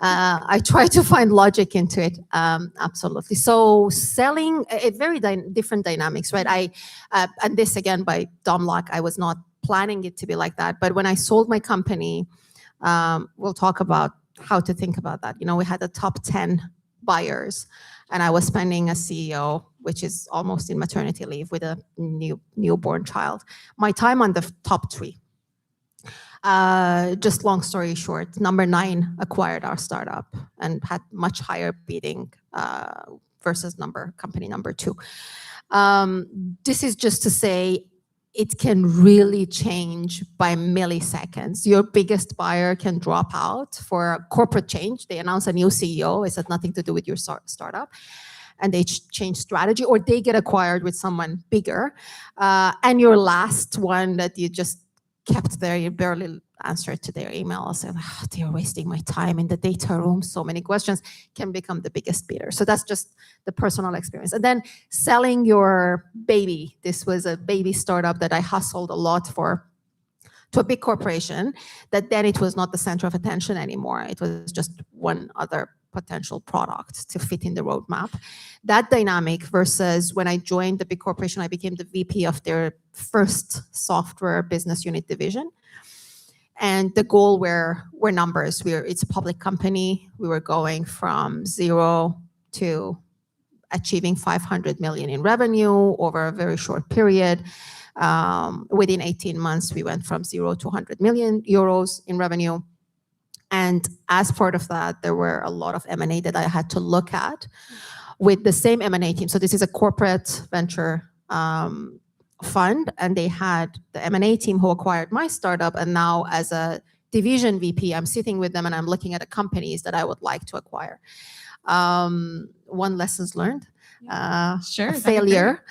[SPEAKER 5] I try to find logic into it. Absolutely. So selling, very different dynamics, right? And this again by dumb luck, I was not planning it to be like that. But when I sold my company, we'll talk about how to think about that. We had the top 10 buyers, and I was spending a CEO, which is almost in maternity leave with a newborn child, my time on the top 3. Just long story short, number 9 acquired our startup and had much higher bidding versus company number 2. This is just to say it can really change by milliseconds. Your biggest buyer can drop out for a corporate change. They announce a new CEO. It has nothing to do with your startup. And they change strategy, or they get acquired with someone bigger. And your last one that you just kept there, you barely answered to their email, saying, oh, they're wasting my time in the data room, so many questions, can become the biggest bidder. So that's just the personal experience. And then selling your baby. This was a baby startup that I hustled a lot for, to a big corporation, that then it was not the center of attention anymore. It was just one other potential product to fit in the roadmap. That dynamic versus when I joined the big corporation, I became the VP of their first software business unit division. And the goal were numbers. It's a public company. We were going from 0 to achieving 500 million in revenue over a very short period. Within 18 months, we went from 0 to 100 million euros in revenue. And as part of that, there were a lot of M&A that I had to look at with the same M&A team. So this is a corporate venture fund, and they had the M&A team who acquired my startup. And now as a division VP, I'm sitting with them and I'm looking at the companies that I would like to acquire. One lessons learned,
[SPEAKER 6] Sure,
[SPEAKER 5] failure,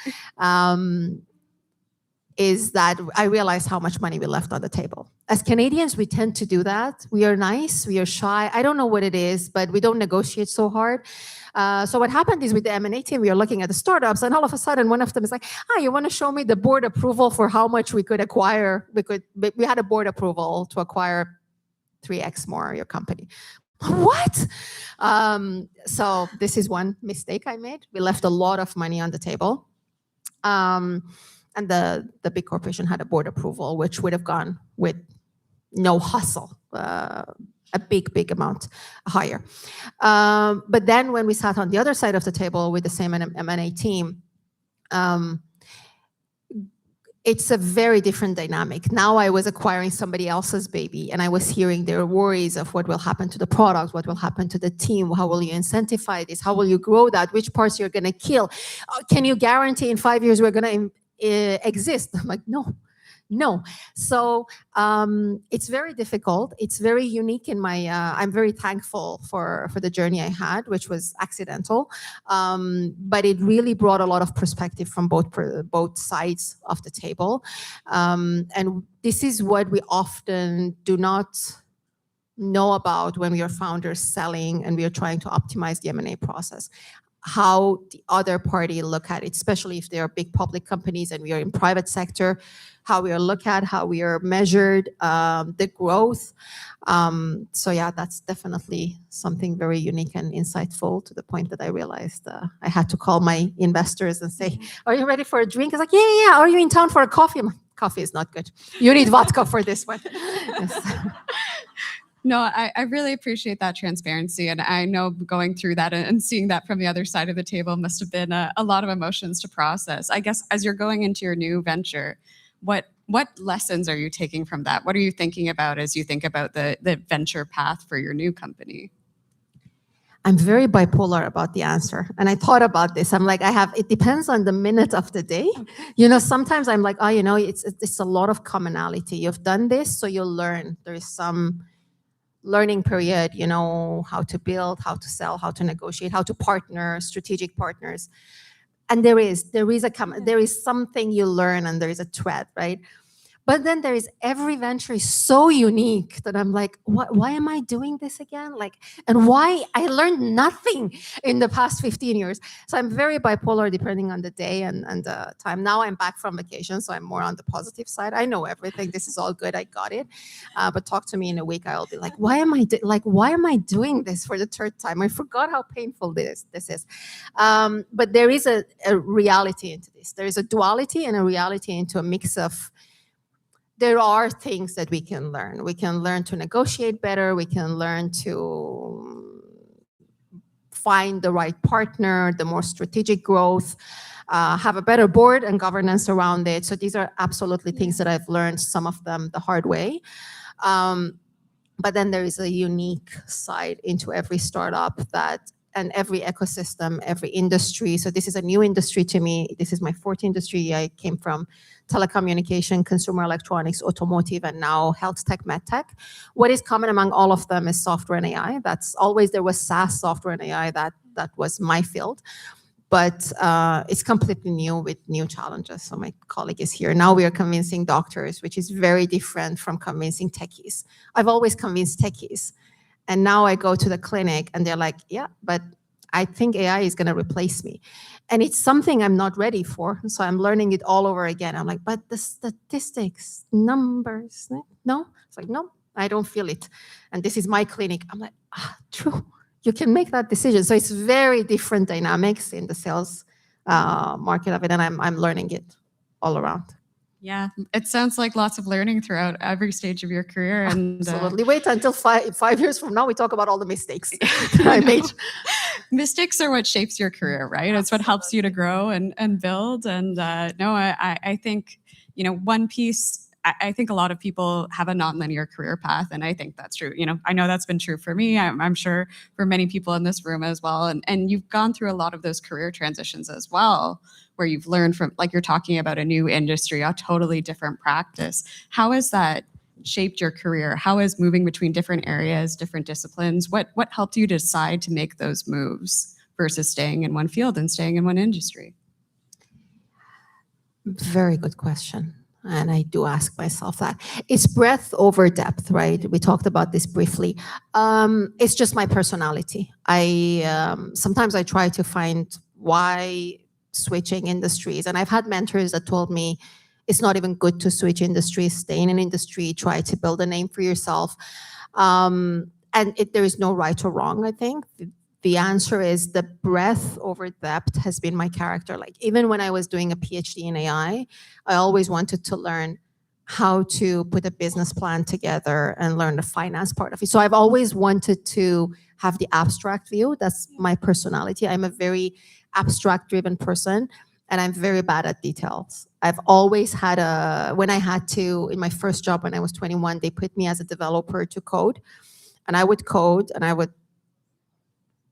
[SPEAKER 5] is that I realized how much money we left on the table. As Canadians, we tend to do that. We are nice, we are shy. I don't know what it is, but we don't negotiate so hard. So what happened is with the M&A team, we are looking at the startups, and all of a sudden, one of them is like, you want to show me the board approval for how much we could acquire? We had a board approval to acquire 3x more your company. What? So this is one mistake I made. We left a lot of money on the table. And the big corporation had a board approval, which would have gone with no hustle, a big amount higher. But then when we sat on the other side of the table with the same M&A team, it's a very different dynamic. Now I was acquiring somebody else's baby, and I was hearing their worries of what will happen to the product, what will happen to the team, how will you incentivize this, how will you grow that, which parts you're going to kill. Can you guarantee in 5 years we're going to exist? I'm like, no. So it's very difficult. It's very unique in my, I'm very thankful for the journey I had, which was accidental. But it really brought a lot of perspective from both sides of the table. And this is what we often do not know about when we are founders selling and we are trying to optimize the M&A process. How the other party look at it, especially if they are big public companies and we are in private sector, how we are looked at, how we are measured, the growth. So yeah, that's definitely something very unique and insightful, to the point that I realized I had to call my investors and say, are you ready for a drink? I was like, yeah. Are you in town for a coffee? I'm like, coffee is not good. You need vodka for this one. Yes.
[SPEAKER 6] No, I really appreciate that transparency. And I know going through that and seeing that from the other side of the table must have been a lot of emotions to process. I guess as you're going into your new venture, what lessons are you taking from that? What are you thinking about as you think about the venture path for your new company?
[SPEAKER 5] I'm very bipolar about the answer. And I thought about this. I'm like, it depends on the minute of the day. Sometimes I'm like, it's a lot of commonality. You've done this, so you'll learn. There is some learning period, how to build, how to sell, how to negotiate, how to partner, strategic partners. And there is something you learn, and there is a thread, right? But then there is every venture is so unique that I'm like, why am I doing this again? And why I learned nothing in the past 15 years. So I'm very bipolar depending on the day and the time. Now I'm back from vacation, so I'm more on the positive side. I know everything. This is all good. I got it. But talk to me in a week. I'll be like, why am I doing this for the third time? I forgot how painful this is. But there is a reality into this. There is a duality and a reality into a mix of. There are things that we can learn. We can learn to negotiate better. We can learn to find the right partner, the more strategic growth, have a better board and governance around it. So these are absolutely things that I've learned, some of them the hard way. But then there is a unique side into every startup and every ecosystem, every industry. So this is a new industry to me. This is my fourth industry. I came from telecommunication, consumer electronics, automotive, and now health tech, med tech. What is common among all of them is software and AI. There was SaaS, software and AI. That was my field. But it's completely new with new challenges. So my colleague is here. Now we are convincing doctors, which is very different from convincing techies. I've always convinced techies. And now I go to the clinic and they're like, yeah, but I think AI is going to replace me. And it's something I'm not ready for. So I'm learning it all over again. I'm like, but the statistics, numbers, no? It's like, no, I don't feel it. And this is my clinic. I'm like, true. You can make that decision. So it's very different dynamics in the sales market of it. And I'm learning it all around.
[SPEAKER 6] Yeah, it sounds like lots of learning throughout every stage of your career. And
[SPEAKER 5] absolutely. Wait until 5 years from now, we talk about all the mistakes that I made.
[SPEAKER 6] Mistakes are what shapes your career, right? It's what helps you to grow and build. And I think, one piece, I think a lot of people have a non-linear career path. And I think that's true. I know that's been true for me. I'm sure for many people in this room as well. And you've gone through a lot of those career transitions as well, where you've learned from, like you're talking about a new industry, a totally different practice. How has that shaped your career? How is moving between different areas, different disciplines? What helped you decide to make those moves versus staying in one field and staying in one industry?
[SPEAKER 5] Very good question. And I do ask myself that. It's breadth over depth, right? We talked about this briefly. It's just my personality. Sometimes I try to find why switching industries. And I've had mentors that told me it's not even good to switch industries, stay in an industry, try to build a name for yourself. And there is no right or wrong, I think. The answer is the breadth over depth has been my character. Like even when I was doing a PhD in AI, I always wanted to learn how to put a business plan together and learn the finance part of it. So I've always wanted to have the abstract view. That's my personality. I'm a very abstract driven person and I'm very bad at details. I've always had in my first job when I was 21, they put me as a developer to code and I would code and I would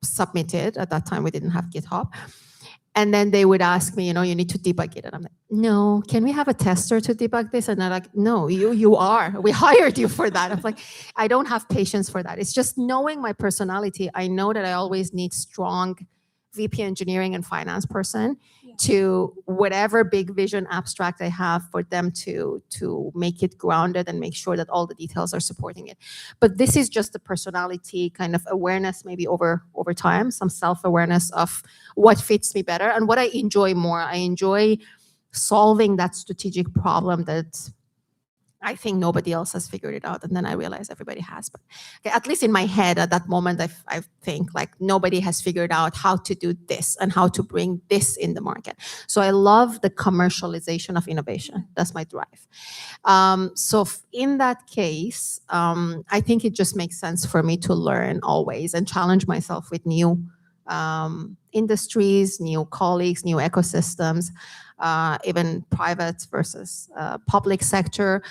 [SPEAKER 5] submit it. At that time, we didn't have GitHub. And then they would ask me, you need to debug it. And I'm like, no, can we have a tester to debug this? And they're like, no, you are. We hired you for that. I'm like, I don't have patience for that. It's just knowing my personality. I know that I always need strong VP engineering and finance person to whatever big vision abstract I have for them to make it grounded and make sure that all the details are supporting it. But this is just the personality kind of awareness maybe over time, some self-awareness of what fits me better and what I enjoy more. I enjoy solving that strategic problem that I think nobody else has figured it out. And then I realize everybody has. But okay, at least in my head at that moment, I think like nobody has figured out how to do this and how to bring this in the market. So I love the commercialization of innovation. That's my drive. So in that case, I think it just makes sense for me to learn always and challenge myself with new industries, new colleagues, new ecosystems, even private versus public sector,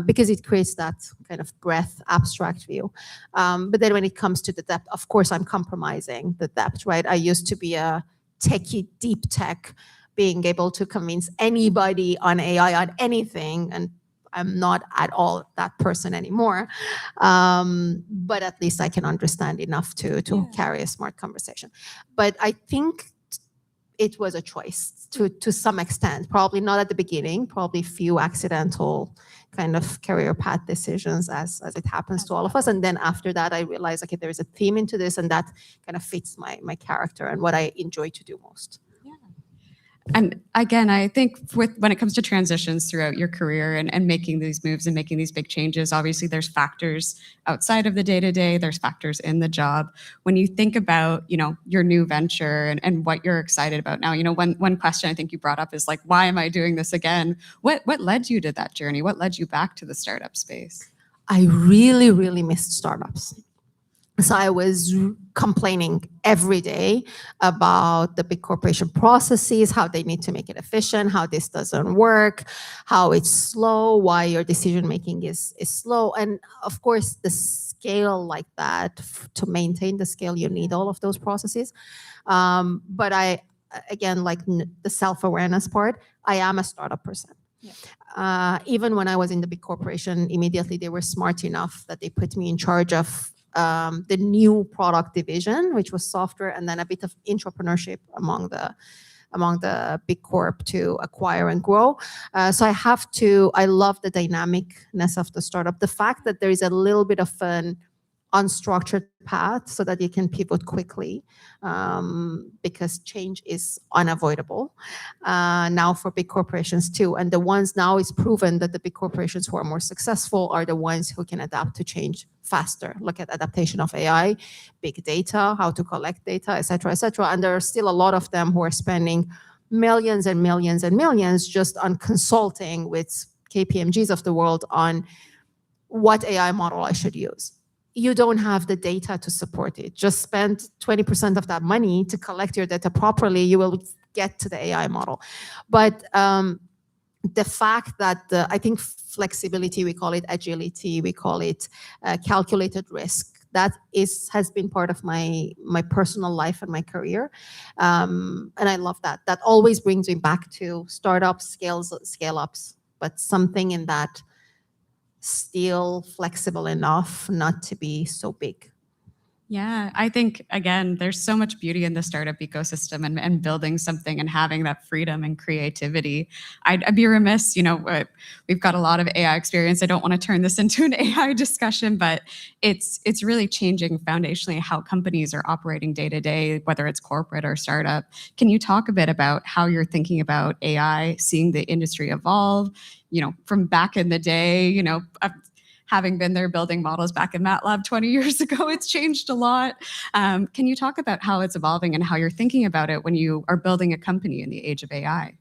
[SPEAKER 5] because it creates that kind of breadth, abstract view. But then when it comes to the depth, of course, I'm compromising the depth, right? I used to be a techie, deep tech, being able to convince anybody on AI on anything, and I'm not at all that person anymore. But at least I can understand enough to carry a smart conversation. But I think it was a choice to some extent, probably not at the beginning, probably few accidental kind of career path decisions as it happens to all of us. And then after that, I realized, okay, there is a theme into this, and that kind of fits my character and what I enjoy to do most.
[SPEAKER 6] And again, I think when it comes to transitions throughout your career and making these moves and making these big changes, obviously there's factors outside of the day-to-day, there's factors in the job. When you think about, your new venture and what you're excited about now, one question I think you brought up is like, why am I doing this again? What led you to that journey? What led you back to the startup space?
[SPEAKER 5] I really, really missed startups. So I was complaining every day about the big corporation processes, how they need to make it efficient, how this doesn't work, how it's slow, why your decision making is slow. And of course, the scale like that, to maintain the scale, you need all of those processes. But I, again, like the self-awareness part, I am a startup person. Yeah. Even when I was in the big corporation, immediately they were smart enough that they put me in charge of the new product division, which was software, and then a bit of entrepreneurship among the big corp to acquire and grow. So I love the dynamicness of the startup. The fact that there is a little bit of an unstructured path so that you can pivot quickly, because change is unavoidable now for big corporations too. And the ones now is proven that the big corporations who are more successful are the ones who can adapt to change faster. Look at adaptation of AI, big data, how to collect data, et cetera, et cetera. And there are still a lot of them who are spending millions and millions and millions just on consulting with KPMGs of the world on what AI model I should use. You don't have the data to support it. Just spend 20% of that money to collect your data properly. You will get to the AI model. But the fact that I think flexibility, we call it agility, we call it calculated risk, that has been part of my personal life and my career. And I love that. That always brings me back to startups, scale-ups, but something in that still flexible enough not to be so big.
[SPEAKER 6] Yeah, I think, again, there's so much beauty in the startup ecosystem and building something and having that freedom and creativity. I'd be remiss, we've got a lot of AI experience. I don't want to turn this into an AI discussion, but it's really changing foundationally how companies are operating day to day, whether it's corporate or startup. Can you talk a bit about how you're thinking about AI, seeing the industry evolve, from back in the day, having been there building models back in MATLAB 20 years ago, it's changed a lot. Can you talk about how it's evolving and how you're thinking about it when you are building a company in the age of AI?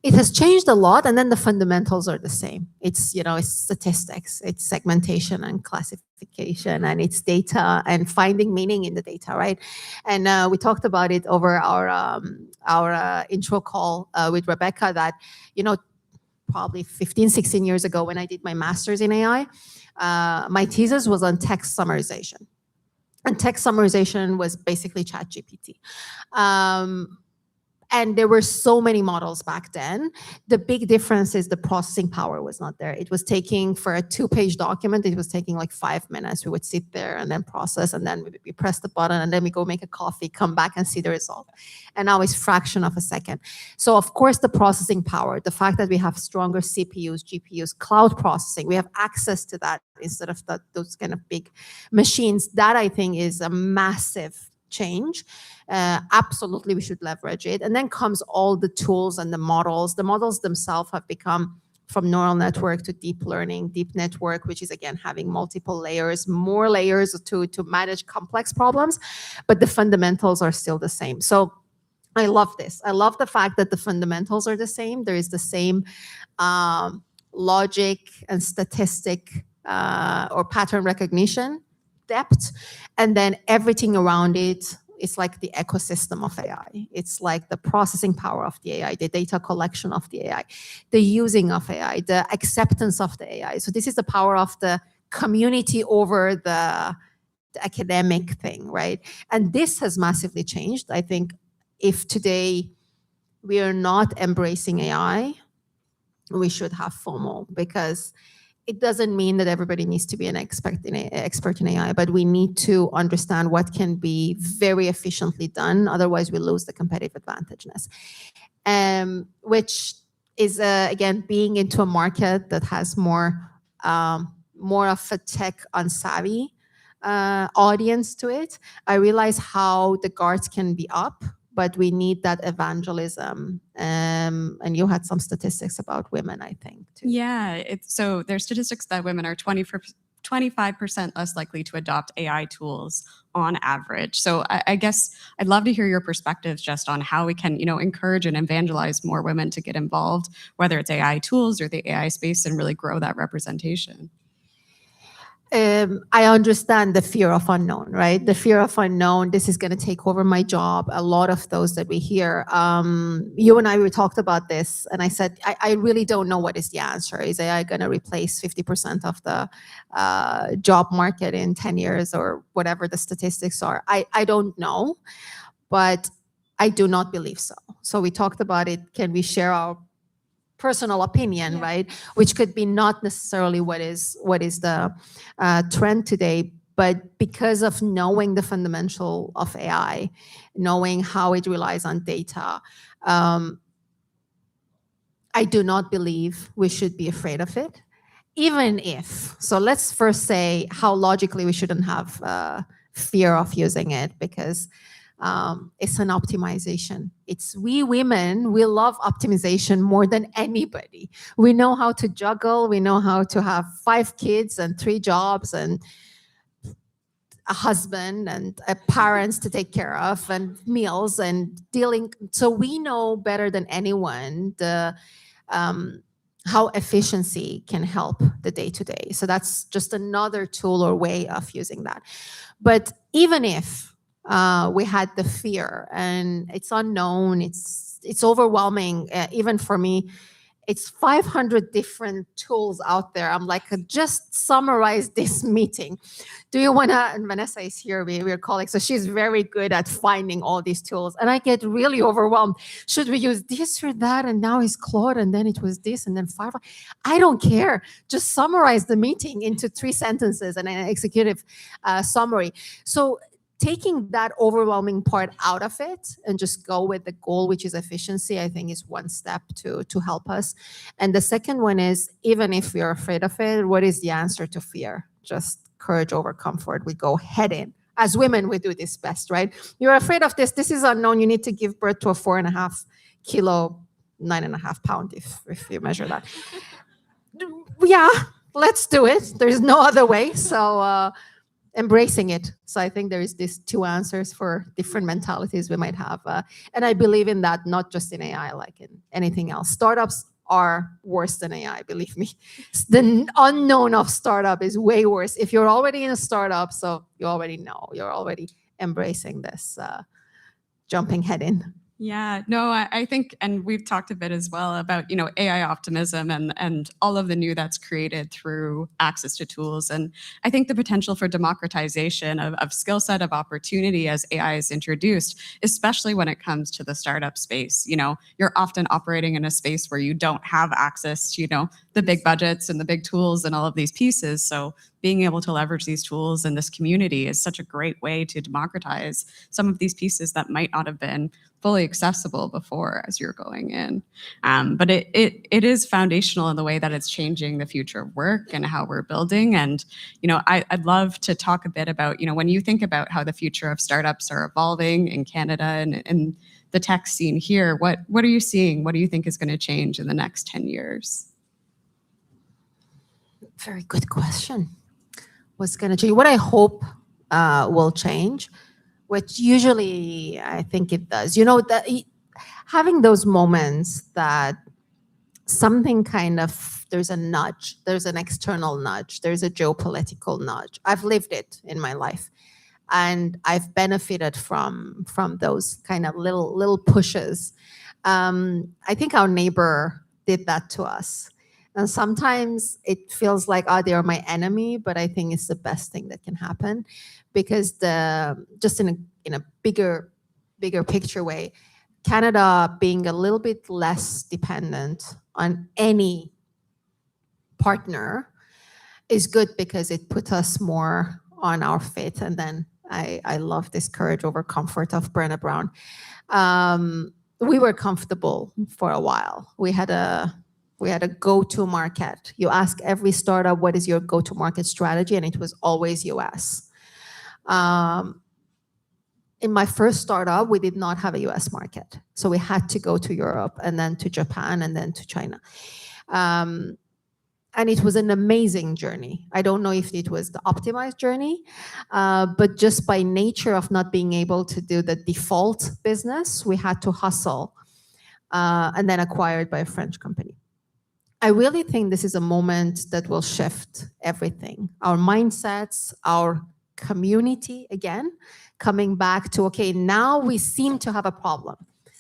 [SPEAKER 5] It has changed a lot, and then the fundamentals are the same. It's, it's statistics, it's segmentation and classification, and it's data and finding meaning in the data, right? And we talked about it over our intro call with Rebecca that, probably 15, 16 years ago when I did my master's in AI, my thesis was on text summarization. And text summarization was basically ChatGPT. And there were so many models back then. The big difference is the processing power was not there. It was taking, for a 2-page document, it was taking like 5 minutes. We would sit there and then process, and then we press the button, and then we go make a coffee, come back and see the result. And now it's fraction of a second. So of course, the processing power, the fact that we have stronger CPUs, GPUs, cloud processing, we have access to that instead of those kind of big machines, that I think is a massive change. Absolutely, we should leverage it. And then comes all the tools and the models. The models themselves have become from neural network to deep learning, deep network, which is again having multiple layers, more layers to manage complex problems, but the fundamentals are still the same. So I love this. I love the fact that the fundamentals are the same. There is the same logic and statistic or pattern recognition depth, and then everything around it, it's like the ecosystem of AI. It's like the processing power of the AI, the data collection of the AI, the using of AI, the acceptance of the AI. So this is the power of the community over the academic thing, right? And this has massively changed. I think if today we are not embracing AI, we should have FOMO, because it doesn't mean that everybody needs to be an expert in AI, but we need to understand what can be very efficiently done. Otherwise, we lose the competitive advantageness. Which is, again, being into a market that has more of a tech unsavvy audience to it. I realize how the guards can be up, but we need that evangelism. And you had some statistics about women, I think, too.
[SPEAKER 6] Yeah, so there's statistics that women are 25% less likely to adopt AI tools on average. So I guess I'd love to hear your perspectives just on how we can, encourage and evangelize more women to get involved, whether it's AI tools or the AI space, and really grow that representation.
[SPEAKER 5] I understand the fear of unknown, right? The fear of unknown, this is going to take over my job. A lot of those that we hear. You and I, we talked about this, and I said, I really don't know what is the answer. Is AI going to replace 50% of the job market in 10 years or whatever the statistics are? I don't know, but I do not believe so. So we talked about it. Can we share our personal opinion, right? Which could be not necessarily what is the trend today, but because of knowing the fundamental of AI, knowing how it relies on data, I do not believe we should be afraid of it, even if. So let's first say how logically we shouldn't have fear of using it, because it's an optimization. It's we women, we love optimization more than anybody. We know how to juggle. We know how to have 5 kids and 3 jobs and a husband and parents to take care of and meals and dealing. So we know better than anyone how efficiency can help the day-to-day. So that's just another tool or way of using that. But even if we had the fear and it's unknown, it's overwhelming, even for me. It's 500 different tools out there. I'm like, just summarize this meeting. Do you want to, and Vanessa is here, we're colleagues, so she's very good at finding all these tools. And I get really overwhelmed. Should we use this or that? And now it's Claude, and then it was this, and then Firefly. I don't care. Just summarize the meeting into 3 sentences and an executive summary. So taking that overwhelming part out of it and just go with the goal, which is efficiency, I think is one step to help us. And the second one is, even if we are afraid of it, what is the answer to fear? Just courage over comfort. We go head in. As women, we do this best, right? You're afraid of this. This is unknown. You need to give birth to a 4.5 kilo, 9.5 pound, if you measure that. Yeah, let's do it. There's no other way. So, embracing it. So I think there is these 2 answers for different mentalities we might have. And I believe in that, not just in AI, like in anything else. Startups are worse than AI, believe me. The unknown of startup is way worse. If you're already in a startup, so you already know, you're already embracing this, jumping head in.
[SPEAKER 6] Yeah, no, I think, and we've talked a bit as well about, AI optimism and all of the new that's created through access to tools. And I think the potential for democratization of skill set, of opportunity as AI is introduced, especially when it comes to the startup space. You're often operating in a space where you don't have access to, the big budgets and the big tools and all of these pieces. So being able to leverage these tools in this community is such a great way to democratize some of these pieces that might not have been fully accessible before as you're going in. But it is foundational in the way that it's changing the future of work and how we're building. And, I'd love to talk a bit about, when you think about how the future of startups are evolving in Canada and the tech scene here, what are you seeing? What do you think is going to change in the next 10 years?
[SPEAKER 5] Very good question. What's going to change? What I hope will change, which usually I think it does. Having those moments that something kind of, there's a nudge, there's an external nudge, there's a geopolitical nudge. I've lived it in my life. and I've benefited from those kind of little pushes. I think our neighbor did that to us. And sometimes it feels like, oh, they're my enemy, but I think it's the best thing that can happen, because just in a bigger picture way, Canada being a little bit less dependent on any partner is good, because it put us more on our feet. And then I love this courage over comfort of Brené Brown. We were comfortable for a while. We had a go-to market. You ask every startup, what is your go-to market strategy? And it was always US. In my first startup, we did not have a US market. So we had to go to Europe, and then to Japan, and then to China. And it was an amazing journey. I don't know if it was the optimized journey, but just by nature of not being able to do the default business, we had to hustle, and then acquired by a French company. I really think this is a moment that will shift everything. Our mindsets, our community, again, coming back to, okay, now we seem to have a problem.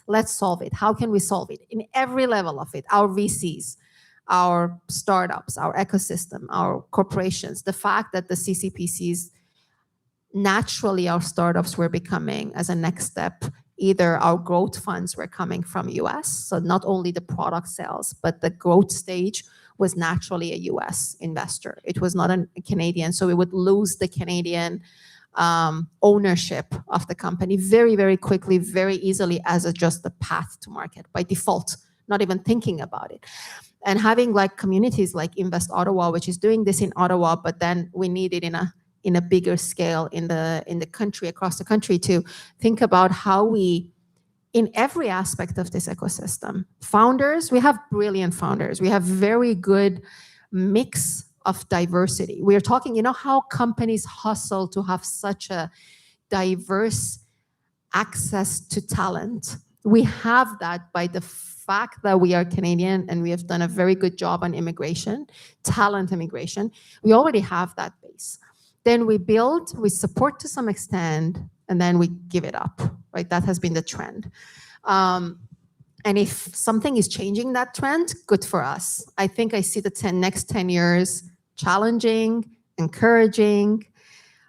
[SPEAKER 5] Let's solve it. How can we solve it? In every level of it, our VCs, our startups, our ecosystem, our corporations, the fact that the CCPCs, naturally our startups were becoming, as a next step, either our growth funds were coming from US, so not only the product sales, but the growth stage was naturally a US investor. It was not a Canadian, so we would lose the Canadian ownership of the company very, very quickly, very easily, as just a path to market by default, not even thinking about it. And having like communities like Invest Ottawa, which is doing this in Ottawa, but then we need it in a bigger scale in the country, across the country, to think about how we, in every aspect of this ecosystem, founders, we have brilliant founders. We have very good mix of diversity. We are talking, you know how companies hustle to have such a diverse access to talent. We have that by the fact that we are Canadian, and we have done a very good job on immigration, talent immigration. We already have that base. Then we build, we support to some extent, and then we give it up, right? That has been the trend. And if something is changing that trend, good for us. I think I see the next 10 years challenging, encouraging,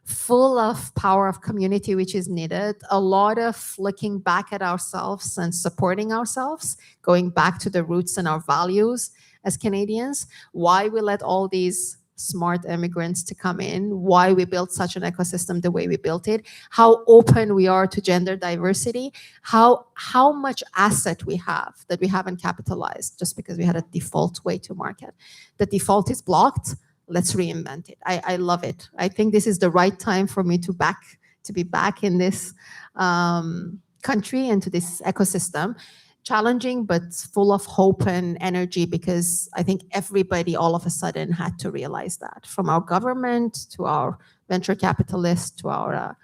[SPEAKER 5] full of power of community, which is needed. A lot of looking back at ourselves and supporting ourselves, going back to the roots and our values as Canadians, why we let all these smart immigrants to come in, why we built such an ecosystem the way we built it, how open we are to gender diversity, how much asset we have that we haven't capitalized just because we had a default way to market. The default is blocked. Let's reinvent it. I love it. I think this is the right time for me to be back in this country and to this ecosystem. Challenging, but full of hope and energy, because I think everybody all of a sudden had to realize that, from our government to our venture capitalists to our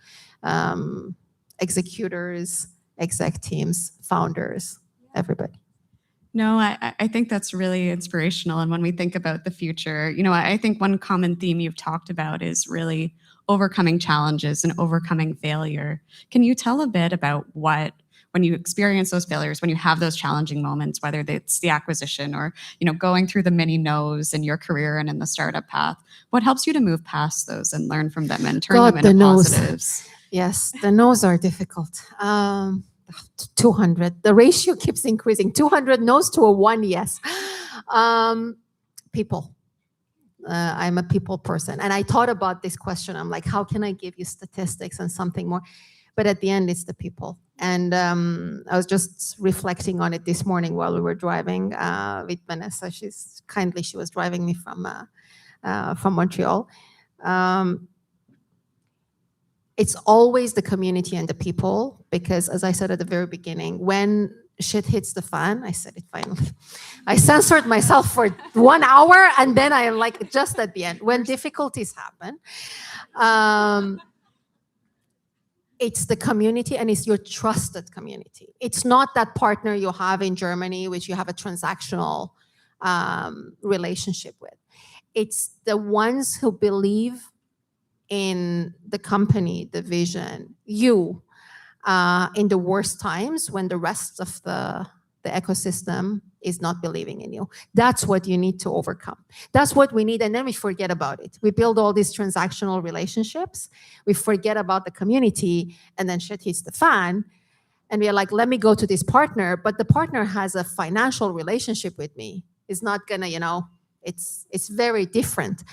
[SPEAKER 5] executors, exec teams, founders, everybody.
[SPEAKER 6] No, I think that's really inspirational. And when we think about the future, you know, I think one common theme you've talked about is really overcoming challenges and overcoming failure. Can you tell a bit about when you experience those failures, when you have those challenging moments, whether it's the acquisition or, you know, going through the many no's in your career and in the startup path, what helps you to move past those and learn from them and turn them into positives?
[SPEAKER 5] Yes, the no's are difficult. 200. The ratio keeps increasing. 200 no's to a 1 yes. People. I'm a people person. And I thought about this question. I'm like, how can I give you statistics and something more? But at the end, it's the people. And I was just reflecting on it this morning while we were driving with Vanessa. She was driving me from Montreal. It's always the community and the people, because as I said at the very beginning, when shit hits the fan, I said it finally. I censored myself for 1 hour, and then I like just at the end, when difficulties happen, it's the community, and it's your trusted community. It's not that partner you have in Germany, which you have a transactional relationship with. It's the ones who believe in the company, the vision, you, in the worst times when the rest of the ecosystem is not believing in you. That's what you need to overcome. That's what we need, and then we forget about it. We build all these transactional relationships, we forget about the community, and then shit hits the fan, and we are like, let me go to this partner, but the partner has a financial relationship with me. It's not gonna, it's very different.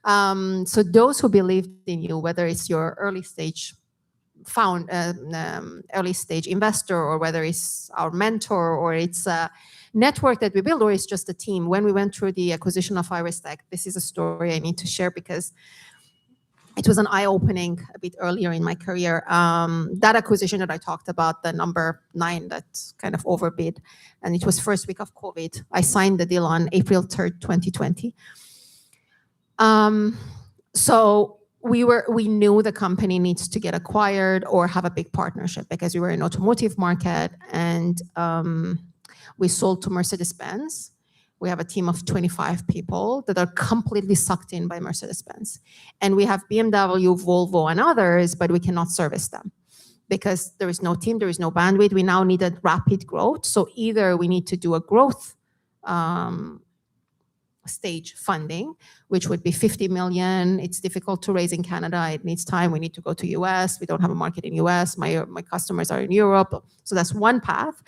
[SPEAKER 5] So those who believed in you, whether it's your early stage early stage investor, or whether it's our mentor, or it's a network that we build, or it's just a team. When we went through the acquisition of Iris Tech, this is a story I need to share because it was an eye-opening a bit earlier in my career. That acquisition that I talked about, the number 9 that kind of overbid, and it was first week of COVID. I signed the deal on April 3rd, 2020. So we knew the company needs to get acquired or have a big partnership because we were in automotive market, and we sold to Mercedes-Benz. We have a team of 25 people that are completely sucked in by Mercedes-Benz. And we have BMW, Volvo, and others, but we cannot service them because there is no team, there is no bandwidth. We now needed rapid growth. So either we need to do a growth stage funding, which would be 50 million. It's difficult to raise in Canada. It needs time. We need to go to US. We don't have a market in US. My customers are in Europe. So that's one path.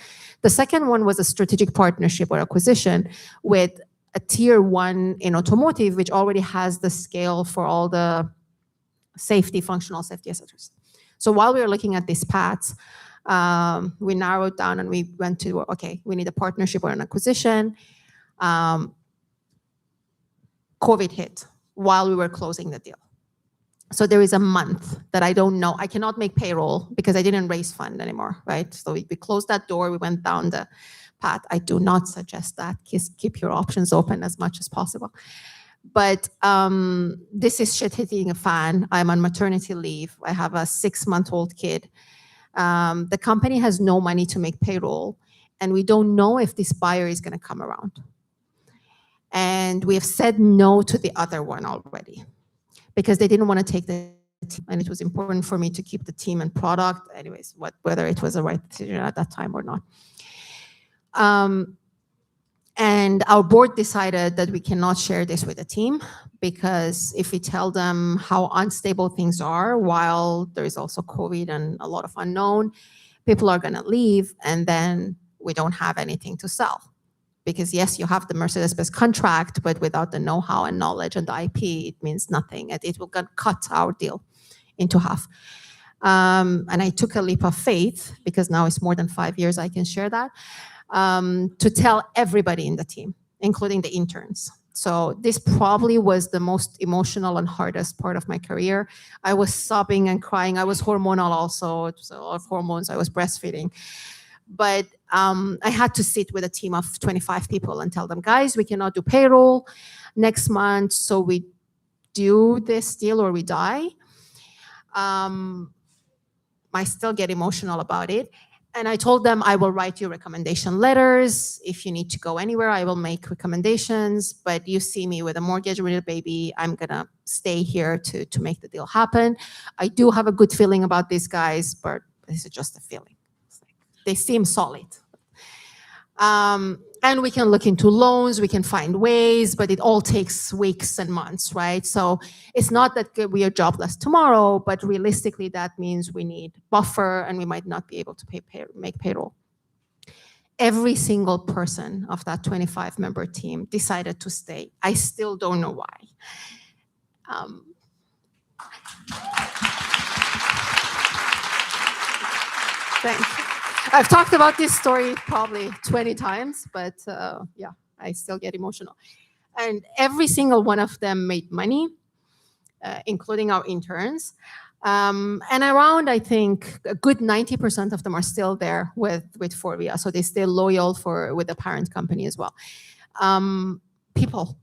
[SPEAKER 5] The second one was a strategic partnership or acquisition with a tier 1 in automotive, which already has the scale for all the safety, functional safety, etc. So while we were looking at these paths, we narrowed down and we went to, okay, we need a partnership or an acquisition. COVID hit while we were closing the deal. So there is a month that I don't know. I cannot make payroll because I didn't raise fund anymore, right? So we closed that door. We went down the path. I do not suggest that. Keep your options open as much as possible. But this is shit hitting a fan. I'm on maternity leave. I have a 6-month-old kid. The company has no money to make payroll, and we don't know if this buyer is going to come around. And we have said no to the other one already because they didn't want to take the team. And it was important for me to keep the team and product. Anyways, whether it was the right decision at that time or not. And our board decided that we cannot share this with the team because if we tell them how unstable things are, while there is also COVID and a lot of unknown, people are going to leave and then we don't have anything to sell. Because yes, you have the Mercedes-Benz contract, but without the know-how and knowledge and the IP, it means nothing. It will cut our deal into half. And I took a leap of faith, because now it's more than 5 years I can share that, to tell everybody in the team, including the interns. So this probably was the most emotional and hardest part of my career. I was sobbing and crying. I was hormonal also, it was a lot of hormones. I was breastfeeding. But I had to sit with a team of 25 people and tell them, guys, we cannot do payroll next month, so we do this deal or we die. I still get emotional about it. And I told them, I will write you recommendation letters. If you need to go anywhere, I will make recommendations. But you see me with a mortgage with a baby, I'm going to stay here to make the deal happen. I do have a good feeling about these guys, but this is just a feeling. They seem solid. And we can look into loans, we can find ways, but it all takes weeks and months, right? So it's not that we are jobless tomorrow, but realistically that means we need buffer and we might not be able to make payroll. Every single person of that 25-member team decided to stay. I still don't know why. Thank you. I've talked about this story probably 20 times, but yeah, I still get emotional. And every single one of them made money, including our interns. And around, I think, a good 90% of them are still there with Forvia. So they stay loyal with the parent company as well. People,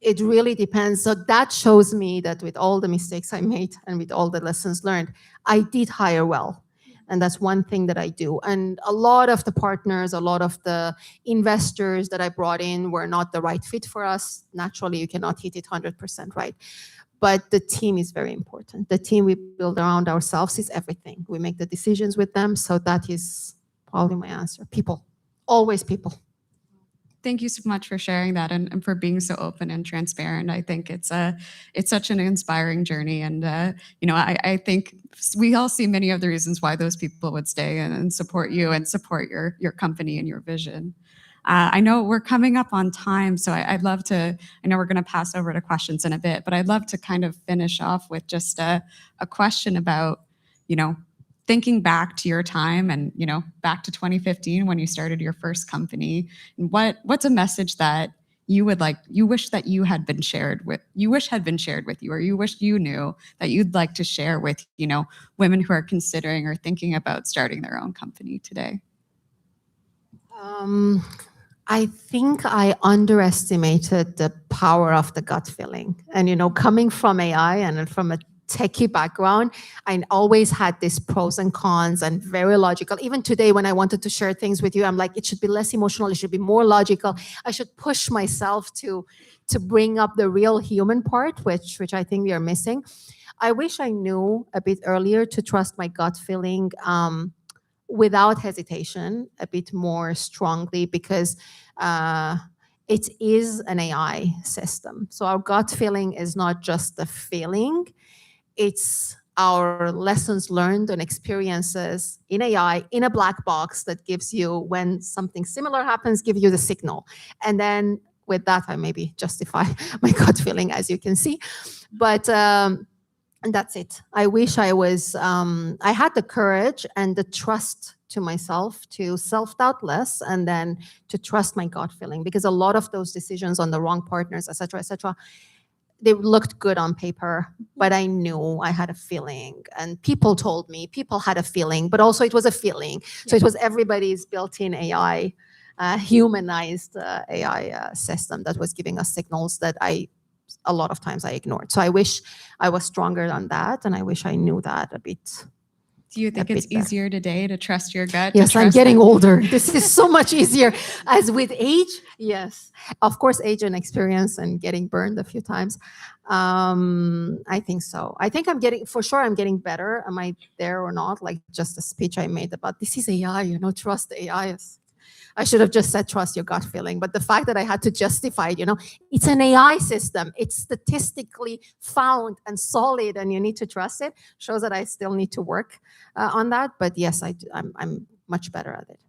[SPEAKER 5] it really depends. So that shows me that with all the mistakes I made and with all the lessons learned, I did hire well. And that's one thing that I do. And a lot of the partners, a lot of the investors that I brought in were not the right fit for us. Naturally, you cannot hit it 100% right. But the team is very important. The team we build around ourselves is everything. We make the decisions with them. So that is probably my answer. People, always people.
[SPEAKER 6] Thank you so much for sharing that and for being so open and transparent. I think it's such an inspiring journey, and I think we all see many of the reasons why those people would stay and support you and support your company and your vision. I know we're coming up on time, so I'd love to. I know we're going to pass over to questions in a bit, but I'd love to kind of finish off with just a question about, thinking back to your time and, back to 2015 when you started your first company. What's a message that you wish that had been shared with you, or you wish you knew that you'd like to share with, women who are considering or thinking about starting their own company today?
[SPEAKER 5] I think I underestimated the power of the gut feeling. And, coming from AI and from a techie background, I always had these pros and cons and very logical. Even today, when I wanted to share things with you, I'm like, it should be less emotional. It should be more logical. I should push myself to bring up the real human part, which I think we are missing. I wish I knew a bit earlier to trust my gut feeling without hesitation, a bit more strongly, because it is an AI system. So our gut feeling is not just a feeling. It's our lessons learned and experiences in AI, in a black box that gives you, when something similar happens, give you the signal. And then with that, I maybe justify my gut feeling, as you can see. But and that's it. I wish I was, I had the courage and the trust to myself to self-doubt less, and then to trust my gut feeling, because a lot of those decisions on the wrong partners, et cetera, they looked good on paper, but I knew I had a feeling, and people told me people had a feeling, but also it was a feeling. So it was everybody's built-in AI, humanized AI system that was giving us signals that a lot of times I ignored. So I wish I was stronger on that, and I wish I knew that a bit.
[SPEAKER 6] Do you think it's easier today to trust your gut?
[SPEAKER 5] Yes, I'm getting older. This is so much easier. As with age, yes. Of course, age and experience and getting burned a few times. I think so. I think I'm getting better. Am I there or not? Like just a speech I made about this is AI, trust AI. I should have just said, trust your gut feeling. But the fact that I had to justify it, it's an AI system. It's statistically found and solid, and you need to trust it, shows that I still need to work on that. But yes, I'm much better at it.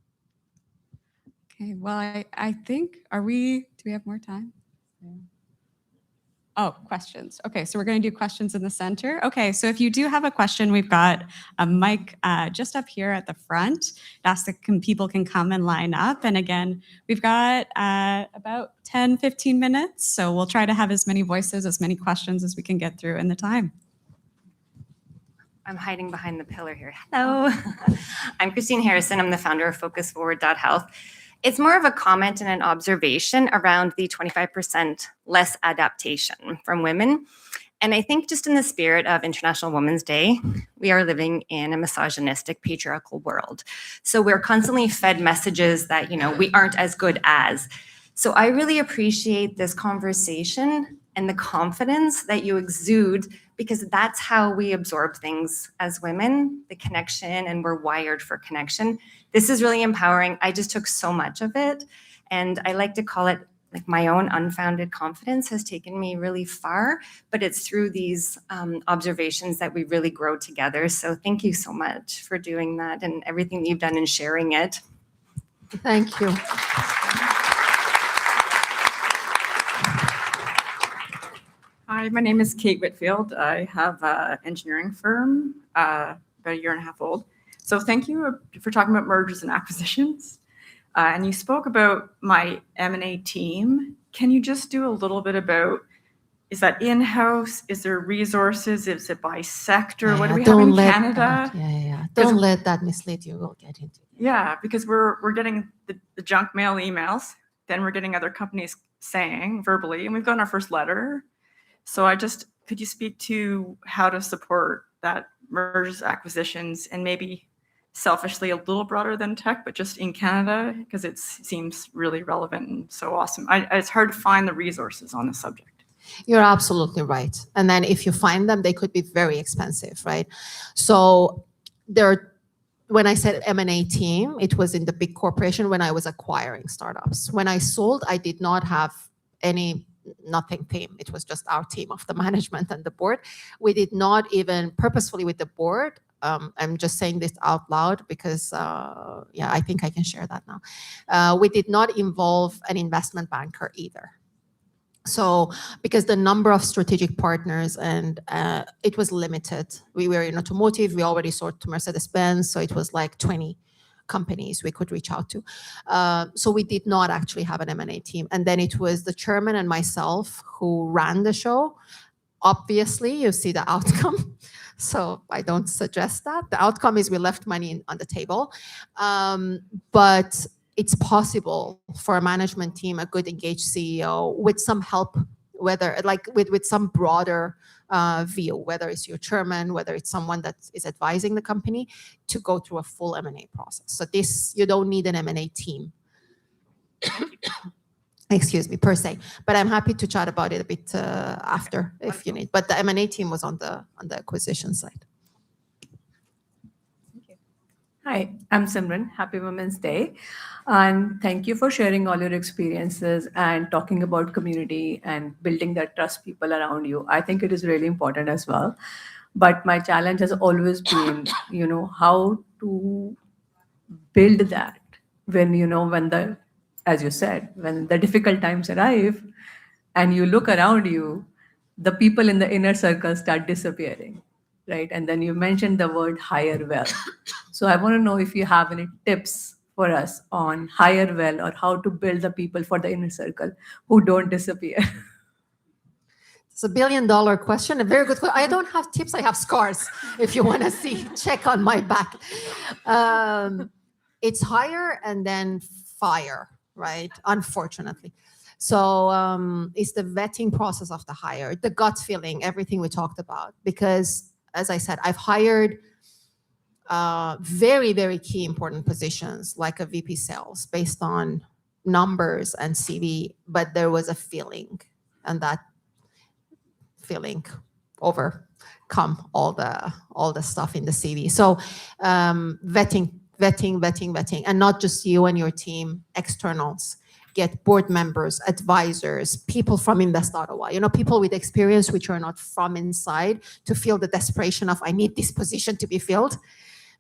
[SPEAKER 6] Okay, well, I think, do we have more time? Oh, questions. Okay, so we're going to do questions in the center. Okay, so if you do have a question, we've got a mic just up here at the front. Ask that people can come and line up. And again, we've got about 10, 15 minutes. So we'll try to have as many voices, as many questions as we can get through in the time.
[SPEAKER 1] I'm hiding behind the pillar here. Hello. I'm Christine Harrison. I'm the founder of FocusForward.health. It's more of a comment and an observation around the 25% less adaptation from women. And I think just in the spirit of International Women's Day, we are living in a misogynistic, patriarchal world. So we're constantly fed messages that, we aren't as good as. So I really appreciate this conversation and the confidence that you exude, because that's how we absorb things as women, the connection, and we're wired for connection. This is really empowering. I just took so much of it, and I like to call it like my own unfounded confidence has taken me really far, but it's through these observations that we really grow together. So thank you so much for doing that and everything that you've done and sharing it.
[SPEAKER 5] Thank you.
[SPEAKER 7] Hi, my name is Kate Whitfield. I have an engineering firm, about a year and a half old. So thank you for talking about mergers and acquisitions. And you spoke about my M&A team. Can you just do a little bit about, is that in-house? Is there resources? Is it by sector? What do we have in Canada?
[SPEAKER 5] Don't let that mislead you. We'll get into it.
[SPEAKER 7] Yeah, because we're getting the junk mail emails. Then we're getting other companies saying verbally, and we've gotten our first letter. So could you speak to how to support that mergers, acquisitions, and maybe selfishly a little broader than tech, but just in Canada, because it seems really relevant and so awesome. It's hard to find the resources on the subject.
[SPEAKER 5] You're absolutely right. And then if you find them, they could be very expensive, right? So there, when I said M&A team, it was in the big corporation when I was acquiring startups. When I sold, I did not have nothing team. It was just our team of the management and the board. We did not even purposefully with the board. I'm just saying this out loud because, yeah, I think I can share that now. We did not involve an investment banker either. So because the number of strategic partners and it was limited. We were in automotive, we already sold to Mercedes-Benz, so it was like 20 companies we could reach out to. So we did not actually have an M&A team. And then it was the chairman and myself who ran the show. Obviously, you see the outcome. So I don't suggest that. The outcome is we left money on the table. But it's possible for a management team, a good engaged CEO with some help, whether like with some broader view, whether it's your chairman, whether it's someone that is advising the company, to go through a full M&A process. So this, you don't need an M&A team. Excuse me, per se, but I'm happy to chat about it a bit after if you need. But the M&A team was on the acquisition side.
[SPEAKER 8] Hi, I'm Simran. Happy Women's Day. And thank you for sharing all your experiences and talking about community and building that trust people around you. I think it is really important as well. But my challenge has always been, how to build that when, when the, as you said, when the difficult times arrive and you look around you, the people in the inner circle start disappearing, right? And then you mentioned the word hire well. So I want to know if you have any tips for us on hire well or how to build the people for the inner circle who don't disappear.
[SPEAKER 5] It's a $1 billion question, a very good question. I don't have tips, I have scars. If you want to see, check on my back. It's hire and then fire, right? Unfortunately. So it's the vetting process of the hire, the gut feeling, everything we talked about. Because as I said, I've hired very, very key important positions like a VP sales based on numbers and CV, but there was a feeling, and that feeling overcome all the stuff in the CV. So vetting, and not just you and your team, externals. Get board members, advisors, people from Invest Ottawa, people with experience which are not from inside to feel the desperation of, I need this position to be filled.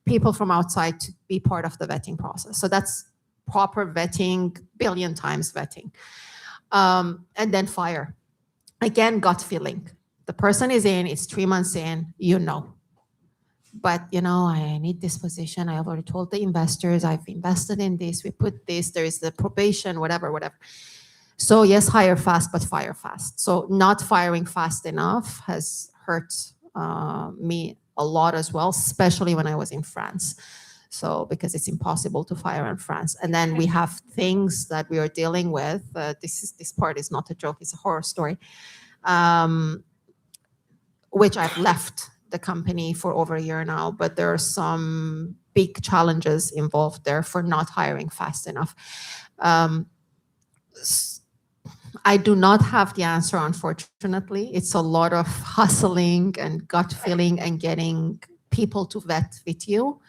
[SPEAKER 5] People from outside to be part of the vetting process. So that's proper vetting, billion times vetting. And then fire. Again, gut feeling. The person is in, it's 3 months in, But, I need this position. I have already told the investors, I've invested in this, we put this, there is the probation, whatever. So yes, hire fast, but fire fast. So not firing fast enough has hurt me a lot as well, especially when I was in France. So because it's impossible to fire in France. And then we have things that we are dealing with. This part is not a joke, it's a horror story, which I've left the company for over a year now, but there are some big challenges involved there for not hiring fast enough. I do not have the answer, unfortunately. It's a lot of hustling and gut feeling and getting people to vet with you.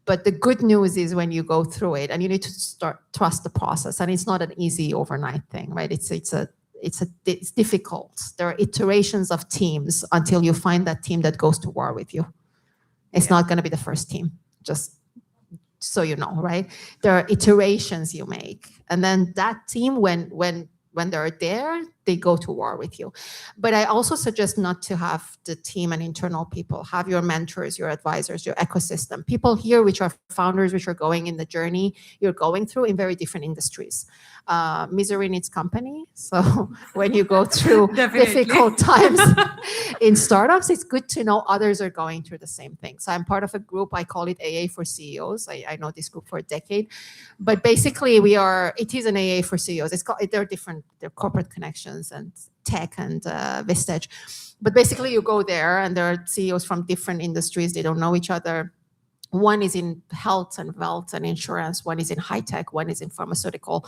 [SPEAKER 5] But the good news is when you go through it, and you need to trust the process, and it's not an easy overnight thing, right? It's difficult. There are iterations of teams until you find that team that goes to war with you. It's not going to be the first team, just so you know, right? There are iterations you make. And then that team, when they're there, they go to war with you. But I also suggest not to have the team and internal people. Have your mentors, your advisors, your ecosystem. People here which are founders, which are going in the journey you're going through in very different industries. Misery needs company. So when you go through difficult times in startups, it's good to know others are going through the same thing. So I'm part of a group, I call it AA for CEOs. I know this group for a decade. But basically it is an AA for CEOs. They're different, they're corporate connections and tech and Vistage. But basically you go there and there are CEOs from different industries. They don't know each other. One is in health and wealth and insurance. One is in high tech. One is in pharmaceutical.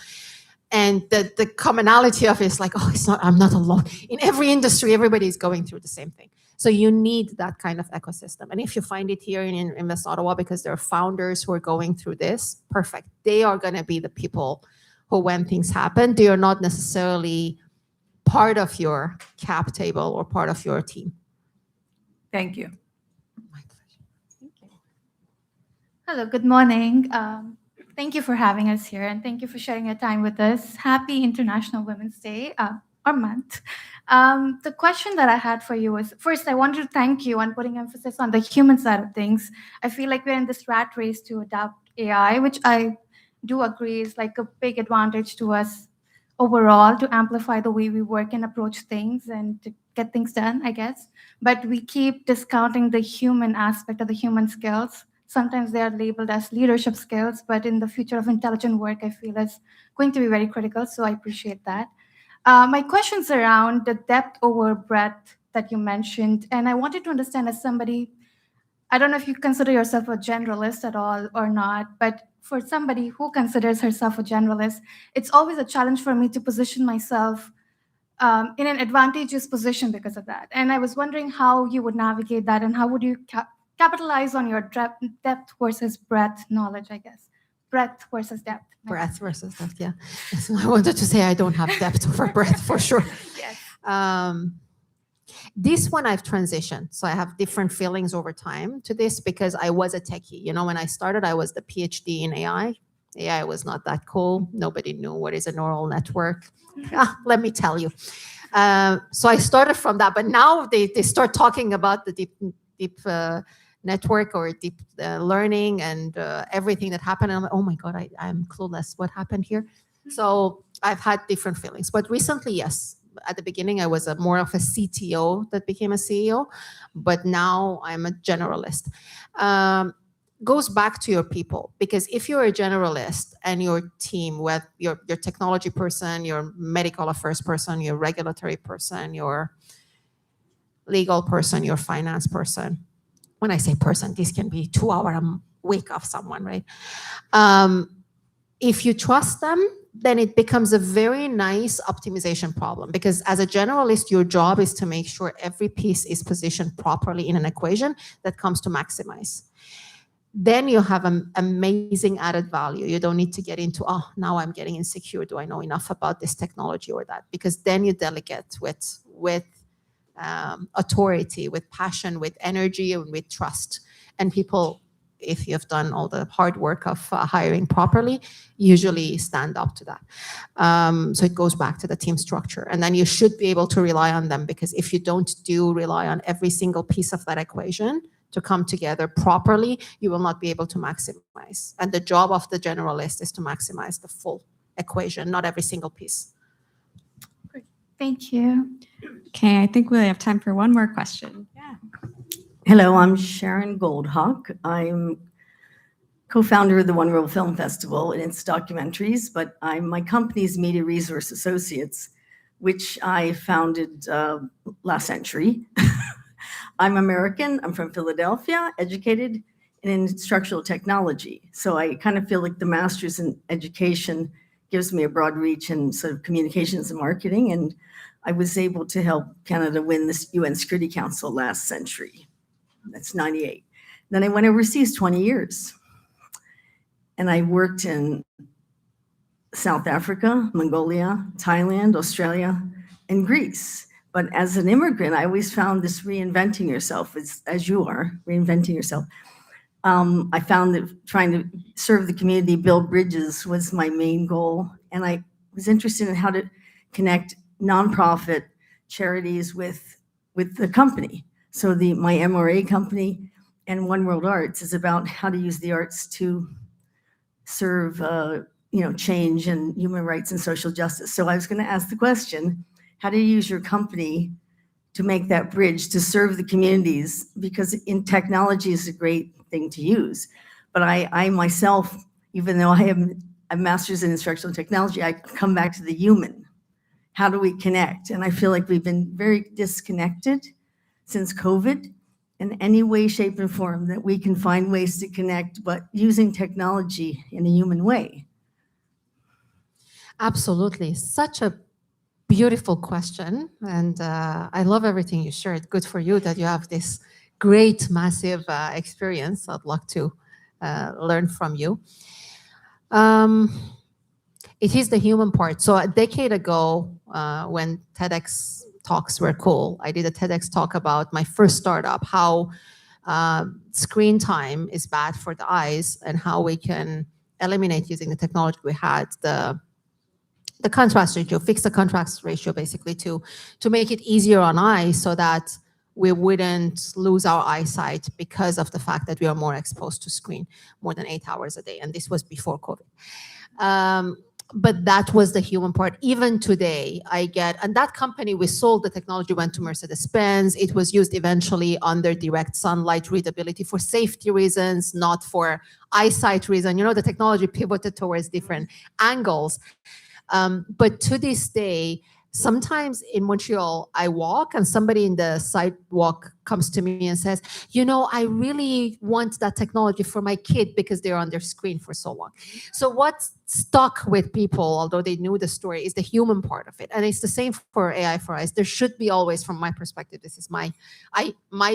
[SPEAKER 5] And the commonality of it is like, oh, I'm not alone. In every industry, everybody is going through the same thing. So you need that kind of ecosystem. And if you find it here in West Ottawa, because there are founders who are going through this, perfect. They are going to be the people who, when things happen, they are not necessarily part of your cap table or part of your team.
[SPEAKER 8] Thank you.
[SPEAKER 2] Hello, good morning. Thank you for having us here, and thank you for sharing your time with us. Happy International Women's Day, or month. The question that I had for you was, first, I wanted to thank you on putting emphasis on the human side of things. I feel like we're in this rat race to adopt AI, which I do agree is like a big advantage to us overall, to amplify the way we work and approach things and to get things done, I guess. But we keep discounting the human aspect of the human skills. Sometimes they are labeled as leadership skills, but in the future of intelligent work, I feel is going to be very critical. So I appreciate that. My question's around the depth over breadth that you mentioned. And I wanted to understand, as somebody, I don't know if you consider yourself a generalist at all or not, but for somebody who considers herself a generalist, it's always a challenge for me to position myself in an advantageous position because of that. And I was wondering how you would navigate that, and how would you capitalize on your depth versus breadth knowledge, I guess. Breadth versus depth.
[SPEAKER 5] Breadth versus depth, yeah. So I wanted to say I don't have depth over breadth for sure.
[SPEAKER 2] Yes.
[SPEAKER 5] This one I've transitioned. So I have different feelings over time to this because I was a techie. You know, when I started, I was the PhD in AI. AI was not that cool. Nobody knew what is a neural network. Let me tell you. So I started from that, but now they start talking about the deep network or deep learning and everything that happened. And I'm like, oh my God, I'm clueless. What happened here? So I've had different feelings. But recently, yes. At the beginning, I was more of a CTO that became a CEO, but now I'm a generalist. Goes back to your people, because if you're a generalist and your team, with your technology person, your medical affairs person, your regulatory person, your legal person, your finance person, when I say person, this can be 2 hour a week of someone, right? If you trust them, then it becomes a very nice optimization problem, because as a generalist, your job is to make sure every piece is positioned properly in an equation that comes to maximize. Then you have an amazing added value. You don't need to get into, oh, now I'm getting insecure. Do I know enough about this technology or that? Because then you delegate with authority, with passion, with energy, and with trust. And people, if you've done all the hard work of hiring properly, usually stand up to that. So it goes back to the team structure. And then you should be able to rely on them, because if you don't rely on every single piece of that equation to come together properly, you will not be able to maximize. And the job of the generalist is to maximize the full equation, not every single piece.
[SPEAKER 2] Thank you.
[SPEAKER 6] Okay, I think we have time for one more question. Yeah.
[SPEAKER 9] Hello, I'm Sharon Goldhawk. I'm co-founder of the One World Film Festival and its documentaries, but my company's Media Resource Associates, which I founded last century. I'm American, I'm from Philadelphia, educated in instructional technology. So I kind of feel like the master's in education gives me a broad reach in sort of communications and marketing, and I was able to help Canada win this UN Security Council last century. That's 98. Then I went overseas 20 years. And I worked in South Africa, Mongolia, Thailand, Australia, and Greece. But as an immigrant, I always found this reinventing yourself, as you are, reinventing yourself. I found that trying to serve the community, build bridges was my main goal. And I was interested in how to connect nonprofit charities with the company. So my MRA company and One World Arts is about how to use the arts to serve change and human rights and social justice. So I was going to ask the question, how do you use your company to make that bridge to serve the communities? Because in technology is a great thing to use. But I myself, even though I have a master's in instructional technology, I come back to the human. How do we connect? And I feel like we've been very disconnected since COVID, in any way, shape, and form that we can find ways to connect, but using technology in a human way.
[SPEAKER 5] Absolutely. Such a beautiful question. And I love everything you shared. Good for you that you have this great, massive experience. I'd like to learn from you. It is the human part. So a decade ago, when TEDx talks were cool, I did a TEDx talk about my first startup, how screen time is bad for the eyes and how we can eliminate using the technology we had, the contrast ratio, fix the contrast ratio basically to make it easier on eyes so that we wouldn't lose our eyesight because of the fact that we are more exposed to screen more than 8 hours a day. And this was before COVID. But that was the human part. Even today, and that company, we sold the technology, went to Mercedes-Benz. It was used eventually under direct sunlight readability for safety reasons, not for eyesight reason. You know, the technology pivoted towards different angles. But to this day, sometimes in Montreal, I walk and somebody in the sidewalk comes to me and says, you know, I really want that technology for my kid because they're on their screen for so long. So what's stuck with people, although they knew the story, is the human part of it. And it's the same for AI for eyes. There should be always, from my perspective, this is my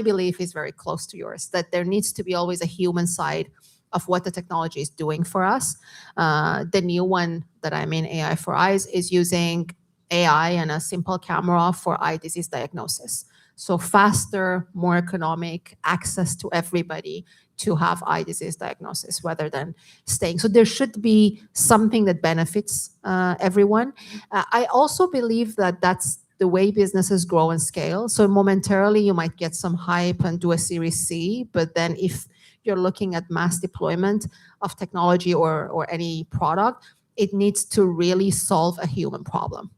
[SPEAKER 5] belief is very close to yours, that there needs to be always a human side of what the technology is doing for us. The new one that I'm in, AI for Eyes, is using AI and a simple camera for eye disease diagnosis. So faster, more economic access to everybody to have eye disease diagnosis rather than staying. So there should be something that benefits everyone. I also believe that that's the way businesses grow and scale. So momentarily you might get some hype and do a Series C, but then if you're looking at mass deployment of technology or any product, it needs to really solve a human problem.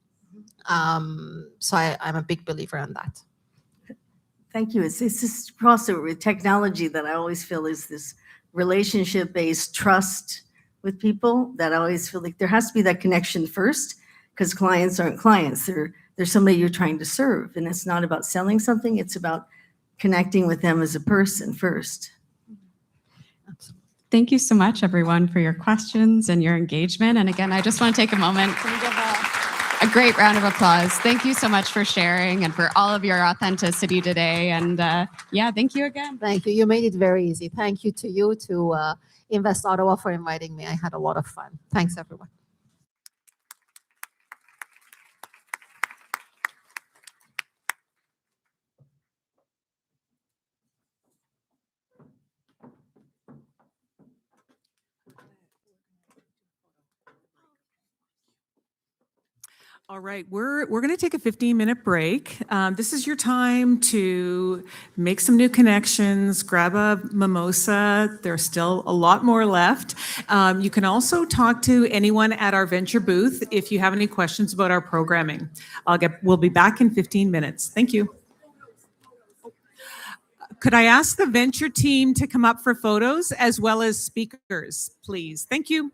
[SPEAKER 5] So I'm a big believer in that.
[SPEAKER 9] Thank you. It's this crossover with technology that I always feel is this relationship-based trust with people that I always feel like there has to be that connection first, because clients aren't clients. They're somebody you're trying to serve. And it's not about selling something. It's about connecting with them as a person first.
[SPEAKER 6] Thank you so much, everyone, for your questions and your engagement. And again, I just want to take a moment. Can we give a great round of applause? Thank you so much for sharing and for all of your authenticity today. And yeah, thank you again.
[SPEAKER 5] Thank you. You made it very easy. Thank you to you, to Invest Ottawa, for inviting me. I had a lot of fun. Thanks, everyone.
[SPEAKER 3] All right, we're going to take a 15-minute break. This is your time to make some new connections, grab a mimosa. There's still a lot more left. You can also talk to anyone at our venture booth if you have any questions about our programming. We'll be back in 15 minutes. Thank you. Could I ask the venture team to come up for photos as well as speakers, please? Thank you.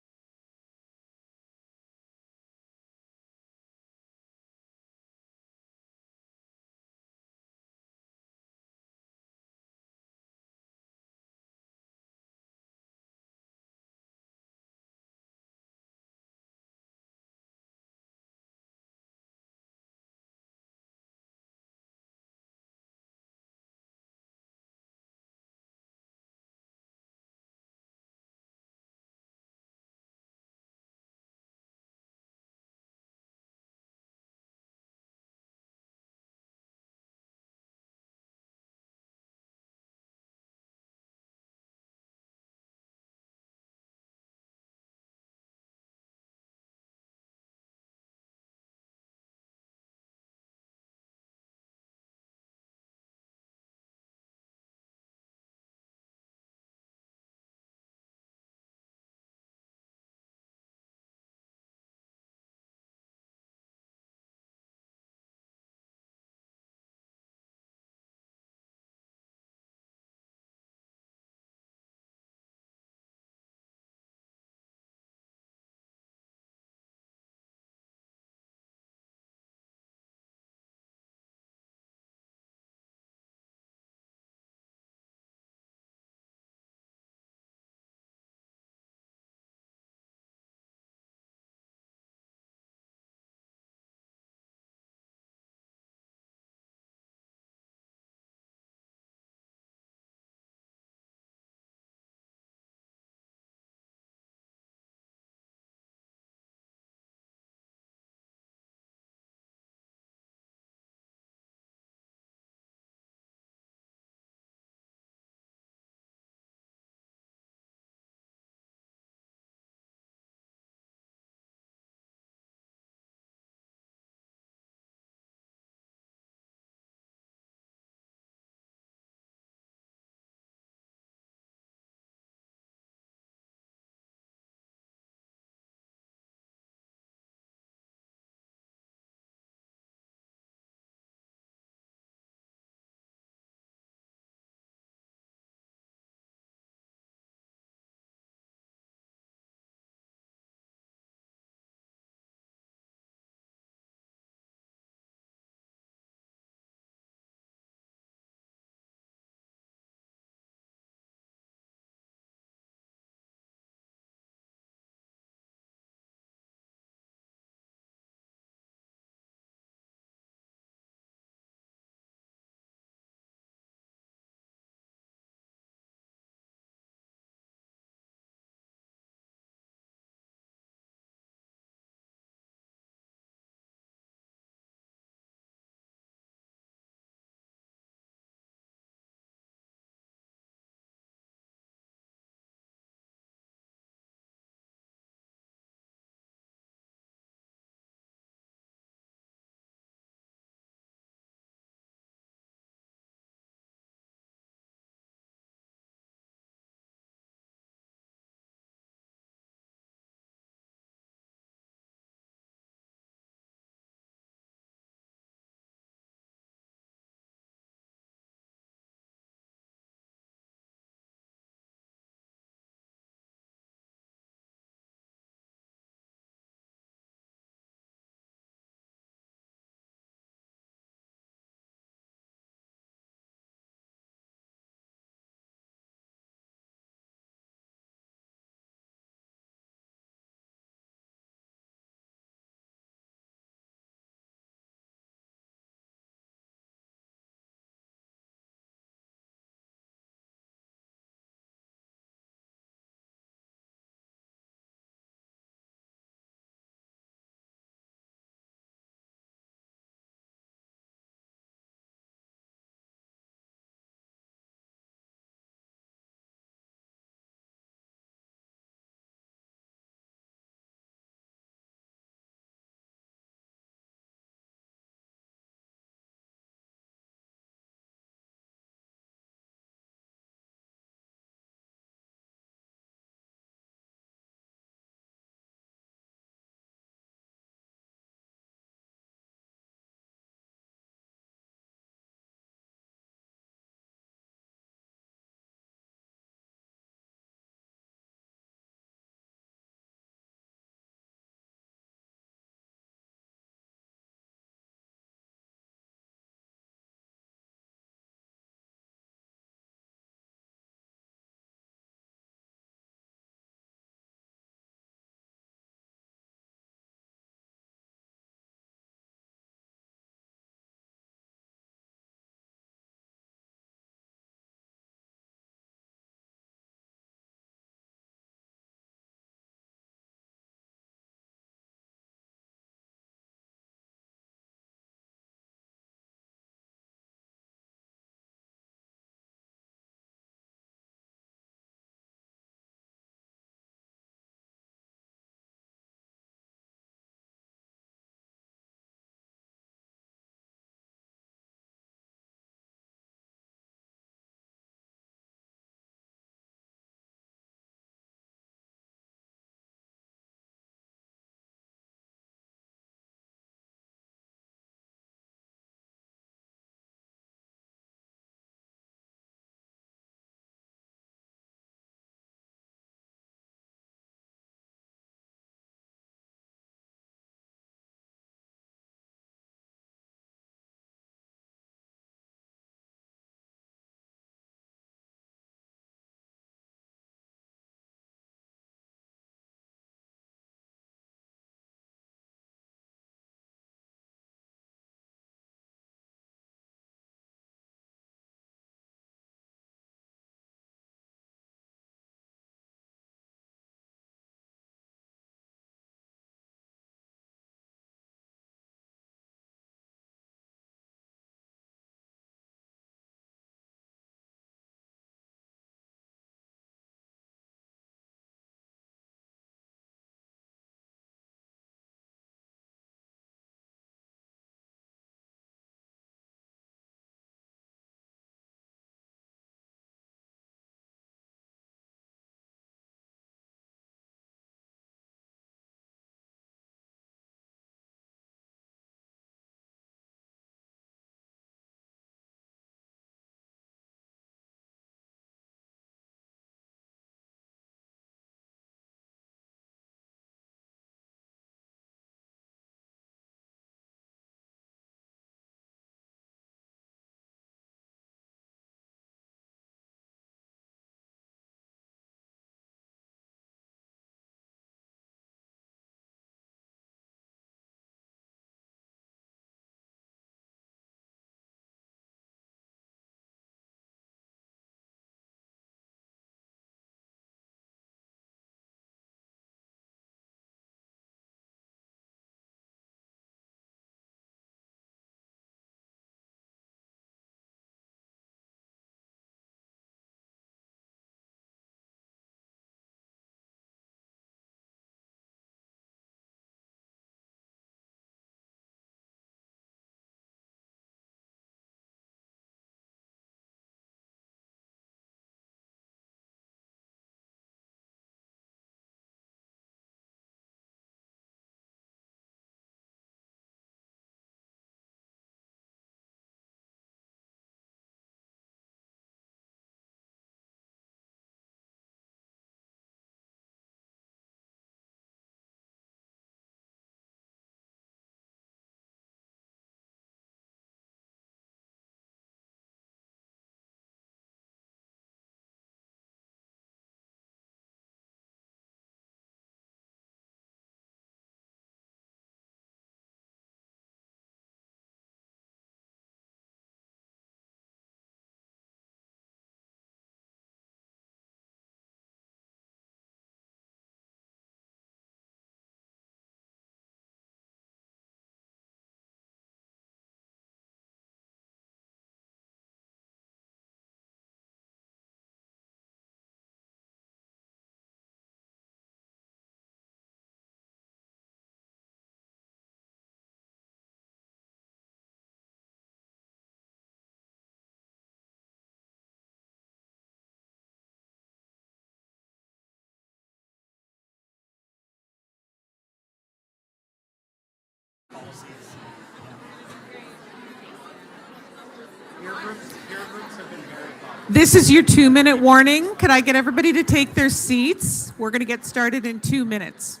[SPEAKER 3] This is your 2-minute warning. Could I get everybody to take their seats? We're going to get started in 2 minutes.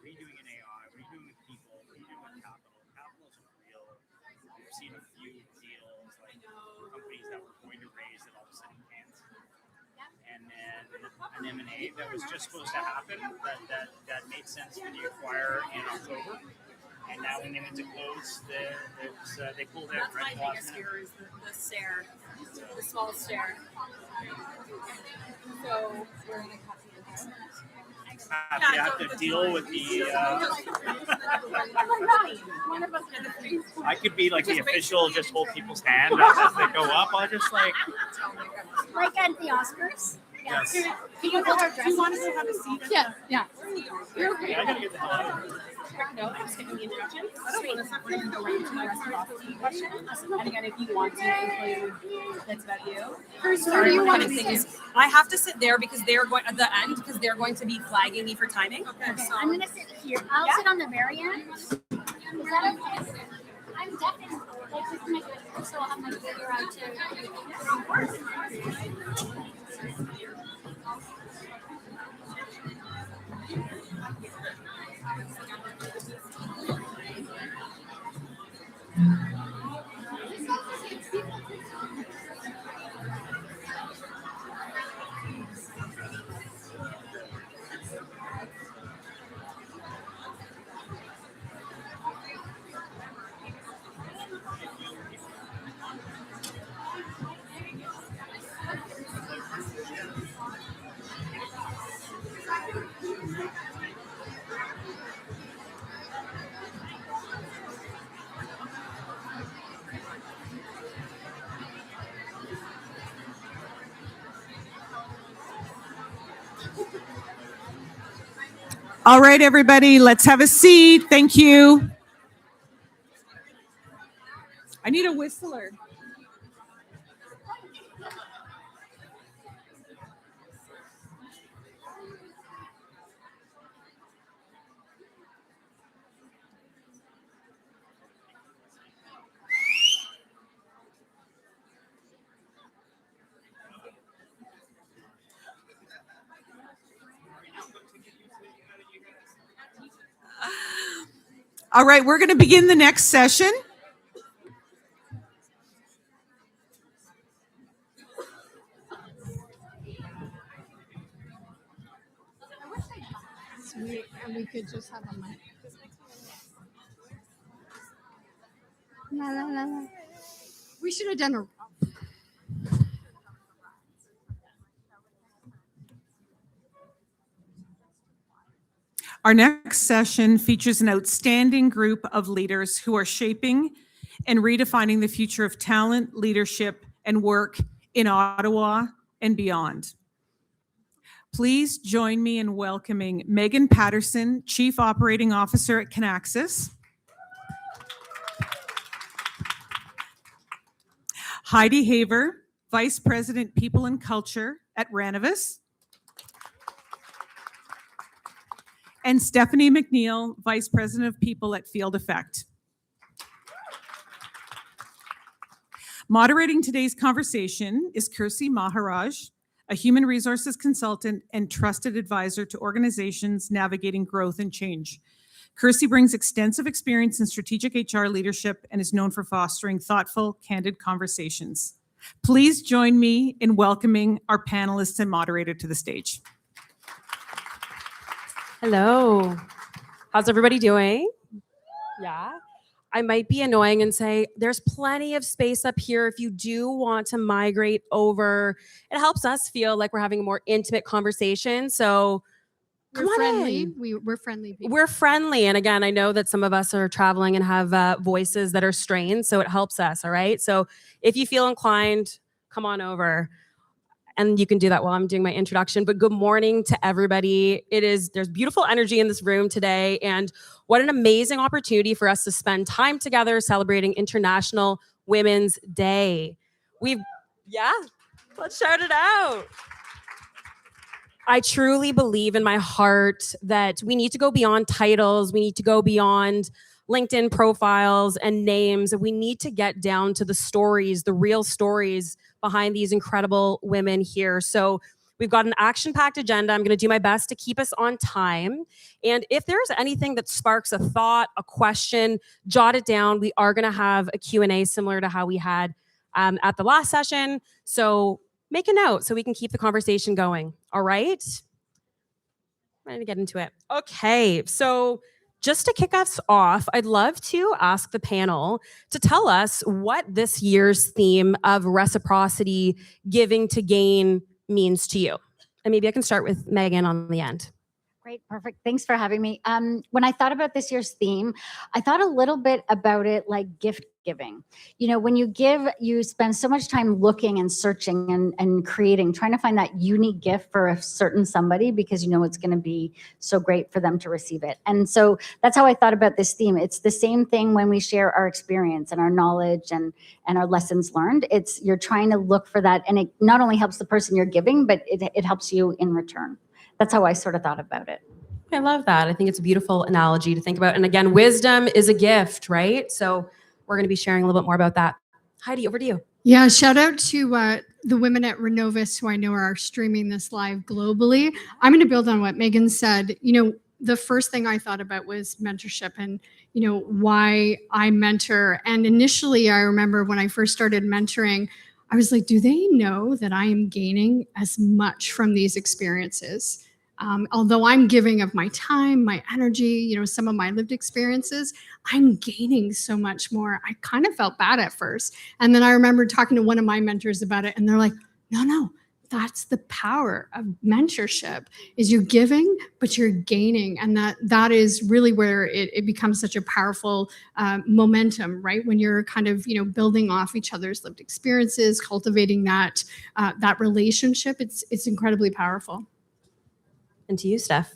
[SPEAKER 10] Redoing an AI, redoing with people, redoing with capital. Capital is real. We've seen a few deals like companies that were going to raise that all of a sudden can't. And then an M&A that was just supposed to happen that made sense when you acquire in October. And now when they went to close, they pulled out right at the last minute.
[SPEAKER 11] Here is the stair, the small stair. So we're in a copy
[SPEAKER 10] You have to deal with the. I could be like the official, just hold people's hand as they go up. I'll just like
[SPEAKER 11] at the Oscars.
[SPEAKER 10] yes.
[SPEAKER 11] Can you hold our dress? You want us to have a seat? Yeah. You're okay.
[SPEAKER 10] I gotta get the hell out of here.
[SPEAKER 11] No, I'm skipping the introduction. Sweet. We're going to go right into the reciprocity question. And again, if you want to include that's about you.
[SPEAKER 12] Who do you want to see? I have to sit there because they're going at the end because they're going to be flagging me for timing.
[SPEAKER 11] Okay, so I'm going to sit here. I'll sit on the very end. Is that okay? I'm definitely like this is my good, so I'll have my figure out too.
[SPEAKER 3] All right, everybody, let's have a seat. Thank you. I need a whistler. All right, we're going to begin the next session.
[SPEAKER 4] And we could just have a mic. La, la, la, la. We should have done a.
[SPEAKER 3] Our next session features an outstanding group of leaders who are shaping and redefining the future of talent, leadership, and work in Ottawa and beyond. Please join me in welcoming Megan Patterson, Chief Operating Officer at Kinaxis, Heidi Haver, Vice President, People and Culture at Ranovis, and Stephanie McNeil, Vice President of People at Field Effect. Moderating today's conversation is Kirsi Maharaj, a human resources consultant and trusted advisor to organizations navigating growth and change. Kirsi brings extensive experience in strategic HR leadership and is known for fostering thoughtful, candid conversations. Please join me in welcoming our panelists and moderator to the stage.
[SPEAKER 13] Hello. How's everybody doing? Yeah. I might be annoying and say there's plenty of space up here if you do want to migrate over. It helps us feel like we're having a more intimate conversation. So come on
[SPEAKER 14] friendly.
[SPEAKER 13] in.
[SPEAKER 14] We're friendly people.
[SPEAKER 13] We're friendly. And again, I know that some of us are traveling and have voices that are strained. So it helps us. All right. So if you feel inclined, come on over. And you can do that while I'm doing my introduction. But good morning to everybody. There's beautiful energy in this room today. And what an amazing opportunity for us to spend time together celebrating International Women's Day. Let's shout it out. I truly believe in my heart that we need to go beyond titles. We need to go beyond LinkedIn profiles and names. We need to get down to the stories, the real stories behind these incredible women here. So we've got an action-packed agenda. I'm going to do my best to keep us on time. And if there's anything that sparks a thought, a question, jot it down. We are going to have a Q&A similar to how we had at the last session. So make a note so we can keep the conversation going. All right? I'm ready to get into it. Okay, so just to kick us off, I'd love to ask the panel to tell us what this year's theme of reciprocity, giving to gain means to you. And maybe I can start with Megan on the end.
[SPEAKER 14] Great, perfect. Thanks for having me. When I thought about this year's theme, I thought a little bit about it like gift giving. You know, when you give, you spend so much time looking and searching and creating, trying to find that unique gift for a certain somebody because you know it's going to be so great for them to receive it. And so that's how I thought about this theme. It's the same thing when we share our experience and our knowledge and our lessons learned. It's you're trying to look for that, and it not only helps the person you're giving, but it helps you in return. That's how I sort of thought about it.
[SPEAKER 13] I love that. I think it's a beautiful analogy to think about. And again, wisdom is a gift, right? So we're going to be sharing a little bit more about that. Heidi, over to you.
[SPEAKER 15] Yeah, shout out to the women at Renovis who I know are streaming this live globally. I'm going to build on what Megan said. You know, the first thing I thought about was mentorship and, you know, why I mentor. And initially, I remember when I first started mentoring, I was like, do they know that I am gaining as much from these experiences? Although I'm giving of my time, my energy, you know, some of my lived experiences, I'm gaining so much more. I kind of felt bad at first. And then I remember talking to one of my mentors about it, and they're like, no, that's the power of mentorship is you're giving, but you're gaining. And that is really where it becomes such a powerful momentum, right? When you're kind of, you know, building off each other's lived experiences, cultivating that relationship, it's incredibly powerful.
[SPEAKER 13] And to you, Steph.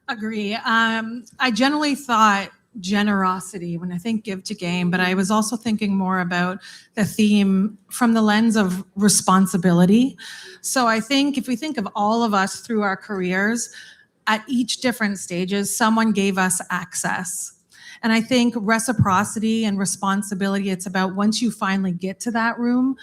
[SPEAKER 16] Agree. I generally thought generosity when I think give to gain, but I was also thinking more about the theme from the lens of responsibility. So I think if we think of all of us through our careers, at each different stages, someone gave us access. And I think reciprocity and responsibility, it's about once you finally get to that room,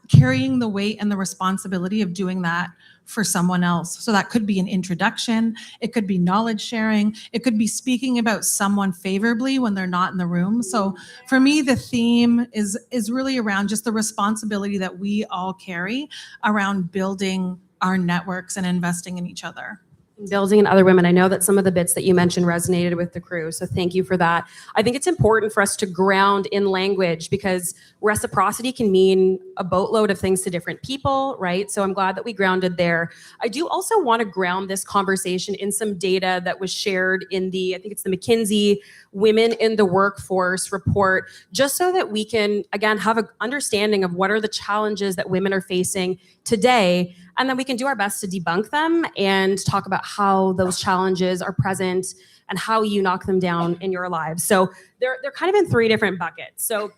[SPEAKER 16] carrying the weight and the responsibility of doing that for someone else. So that could be an introduction, it could be knowledge sharing, it could be speaking about someone favorably when they're not in the room. So for me, the theme is really around just the responsibility that we all carry around building our networks and investing in each other.
[SPEAKER 13] Building in other women. I know that some of the bits that you mentioned resonated with the crew, so thank you for that. I think it's important for us to ground in language because reciprocity can mean a boatload of things to different people, right? So I'm glad that we grounded there. I do also want to ground this conversation in some data that was shared in I think it's the McKinsey Women in the Workforce report, just so that we can, again, have an understanding of what are the challenges that women are facing today, and then we can do our best to debunk them and talk about how those challenges are present and how you knock them down in your lives. So they're kind of in three different buckets. So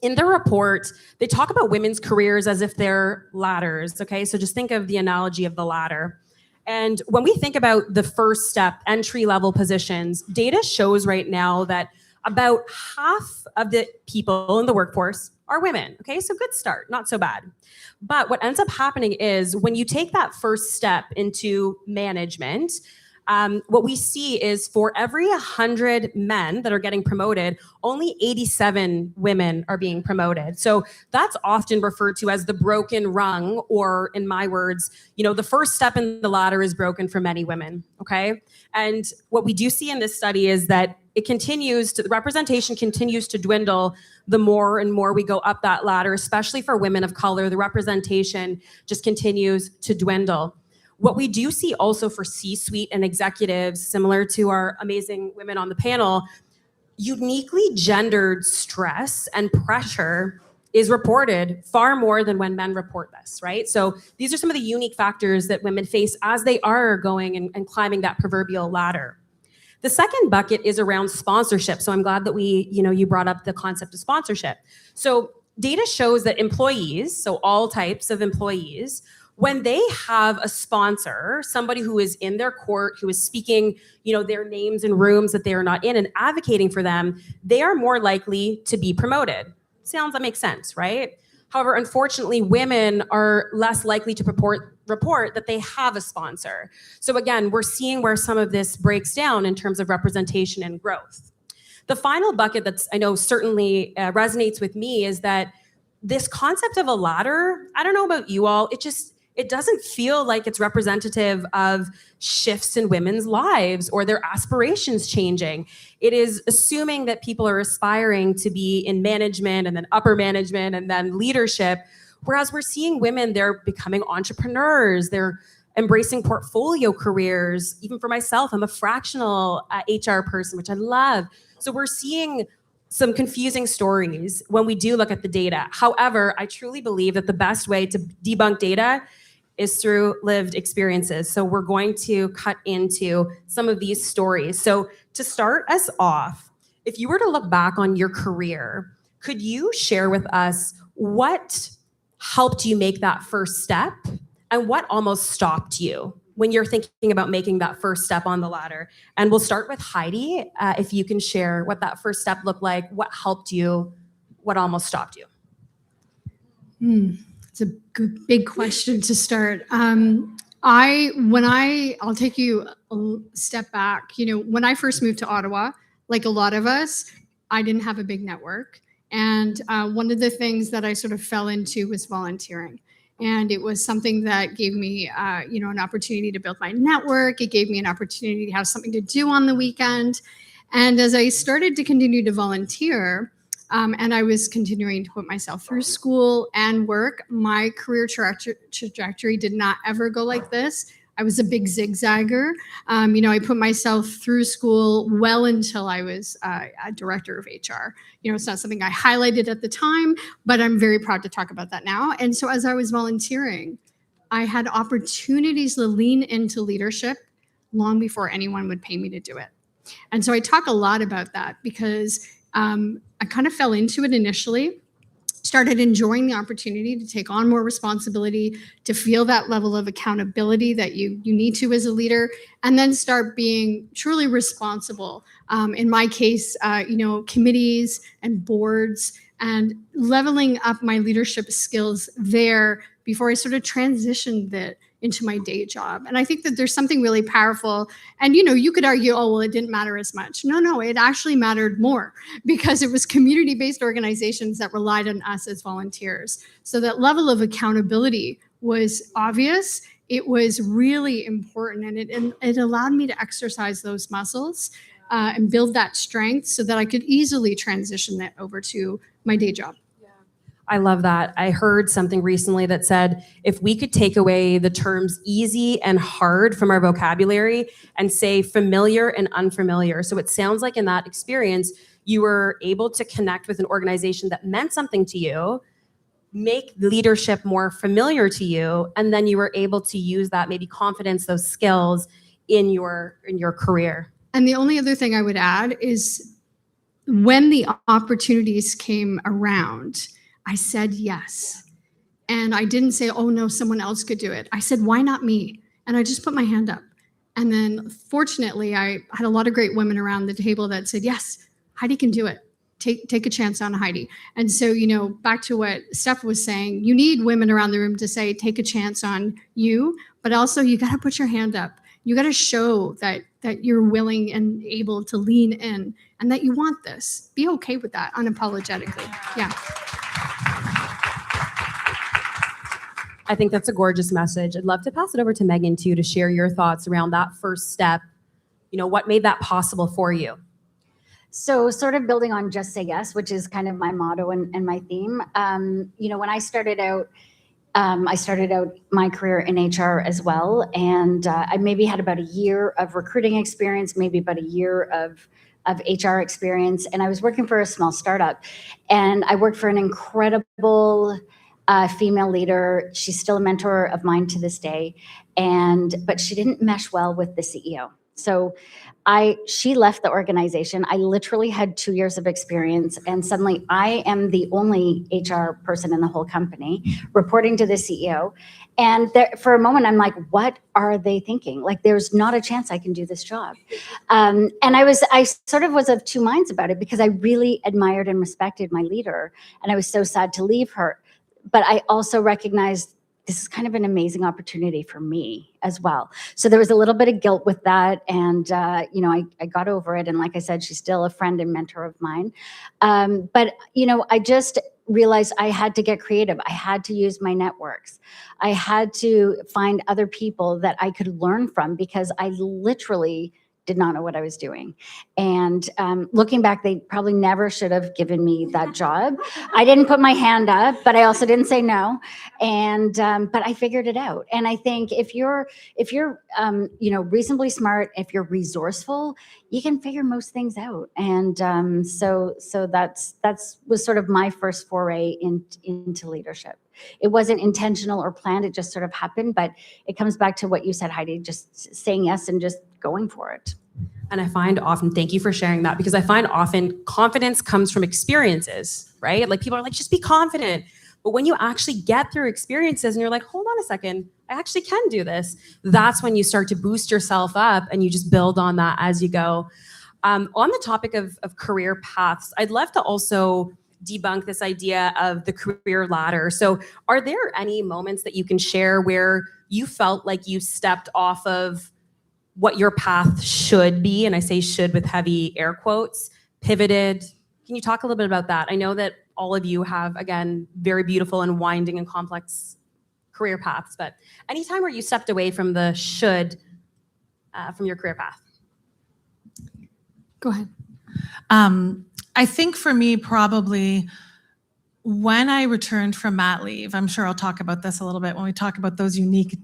[SPEAKER 13] in the report, they talk about women's careers as if they're ladders, okay? So just think of the analogy of the ladder. And when we think about the first step, entry-level positions, data shows right now that about half of the people in the workforce are women, okay? So good start, not so bad. But what ends up happening is when you take that first step into management, what we see is for every 100 men that are getting promoted, only 87 women are being promoted. So that's often referred to as the broken rung, or in my words, you know, the first step in the ladder is broken for many women, okay? And what we do see in this study is that the representation continues to dwindle the more and more we go up that ladder, especially for women of color. The representation just continues to dwindle. What we do see also for C-suite and executives, similar to our amazing women on the panel, uniquely gendered stress and pressure is reported far more than when men report this, right? So these are some of the unique factors that women face as they are going and climbing that proverbial ladder. The second bucket is around sponsorship. So I'm glad that you brought up the concept of sponsorship. So data shows that employees, so all types of employees, when they have a sponsor, somebody who is in their court, who is speaking, their names in rooms that they are not in and advocating for them, they are more likely to be promoted. That makes sense, right? However, unfortunately, women are less likely to report that they have a sponsor. So again, we're seeing where some of this breaks down in terms of representation and growth. The final bucket that's, I know, certainly resonates with me is that this concept of a ladder, I don't know about you all, it doesn't feel like it's representative of shifts in women's lives or their aspirations changing. It is assuming that people are aspiring to be in management and then upper management and then leadership, whereas we're seeing women, they're becoming entrepreneurs, they're embracing portfolio careers. Even for myself, I'm a fractional HR person, which I love. So we're seeing some confusing stories when we do look at the data. However, I truly believe that the best way to debunk data is through lived experiences. So we're going to cut into some of these stories. So to start us off, if you were to look back on your career, could you share with us what helped you make that first step and what almost stopped you when you're thinking about making that first step on the ladder? And we'll start with Heidi, if you can share what that first step looked like, what helped you, what almost stopped you.
[SPEAKER 15] It's a good, big question to start. I'll take you a step back. When I first moved to Ottawa, like a lot of us, I didn't have a big network. And one of the things that I sort of fell into was volunteering. And it was something that gave me, an opportunity to build my network. It gave me an opportunity to have something to do on the weekend. And as I started to continue to volunteer, and I was continuing to put myself through school and work, my career trajectory did not ever go like this. I was a big zigzagger. I put myself through school well until I was a director of HR. It's not something I highlighted at the time, but I'm very proud to talk about that now. And so as I was volunteering, I had opportunities to lean into leadership long before anyone would pay me to do it. And so I talk a lot about that because I kind of fell into it initially, started enjoying the opportunity to take on more responsibility, to feel that level of accountability that you need to as a leader, and then start being truly responsible. In my case, committees and boards, and leveling up my leadership skills there before I sort of transitioned it into my day job. And I think that there's something really powerful. And, you could argue, oh, well, it didn't matter as much. No, it actually mattered more because it was community-based organizations that relied on us as volunteers. So that level of accountability was obvious. It was really important. And it allowed me to exercise those muscles and build that strength so that I could easily transition that over to my day job.
[SPEAKER 13] I love that. I heard something recently that said, if we could take away the terms easy and hard from our vocabulary and say familiar and unfamiliar. So it sounds like in that experience, you were able to connect with an organization that meant something to you, make leadership more familiar to you, and then you were able to use that maybe confidence, those skills in your career.
[SPEAKER 15] And the only other thing I would add is when the opportunities came around, I said yes. And I didn't say, oh no, someone else could do it. I said, why not me? And I just put my hand up. And then fortunately, I had a lot of great women around the table that said, yes, Heidi can do it. Take a chance on Heidi. And so, back to what Steph was saying, you need women around the room to say, take a chance on you, but also you got to put your hand up. You got to show that you're willing and able to lean in and that you want this. Be okay with that unapologetically. Yeah.
[SPEAKER 13] I think that's a gorgeous message. I'd love to pass it over to Megan too, to share your thoughts around that first step. What made that possible for you?
[SPEAKER 14] So sort of building on Just Say Yes, which is kind of my motto and my theme. When I started out my career in HR as well. And I maybe had about a year of recruiting experience, maybe about a year of HR experience. And I was working for a small startup. And I worked for an incredible female leader. She's still a mentor of mine to this day. But she didn't mesh well with the CEO. So she left the organization. I literally had 2 years of experience, and suddenly I am the only HR person in the whole company, reporting to the CEO. And for a moment, I'm like, what are they thinking? Like, there's not a chance I can do this job. And I sort of was of two minds about it, because I really admired and respected my leader, and I was so sad to leave her. But I also recognized this is kind of an amazing opportunity for me as well. So there was a little bit of guilt with that. And, I got over it. And like I said, she's still a friend and mentor of mine. But I just realized I had to get creative. I had to use my networks. I had to find other people that I could learn from, because I literally did not know what I was doing. And looking back, they probably never should have given me that job. I didn't put my hand up, but I also didn't say no. And but I figured it out. And I think if you're reasonably smart, if you're resourceful, you can figure most things out. And so that's was sort of my first foray into leadership. It wasn't intentional or planned. It just sort of happened. But it comes back to what you said, Heidi, just saying yes and just going for it.
[SPEAKER 13] And I find often, thank you for sharing that, because I find often confidence comes from experiences, right? Like, people are like, just be confident. But when you actually get through experiences and you're like, hold on a second, I actually can do this, that's when you start to boost yourself up and you just build on that as you go. On the topic of career paths, I'd love to also debunk this idea of the career ladder. So are there any moments that you can share where you felt like you stepped off of what your path should be, and I say should with heavy air quotes, pivoted? Can you talk a little bit about that? I know that all of you have, again, very beautiful and winding and complex career paths, but any time where you stepped away from the should from your career path?
[SPEAKER 15] Go ahead. I think for me, probably when I returned from mat leave, I'm sure I'll talk about this a little bit when we talk about those unique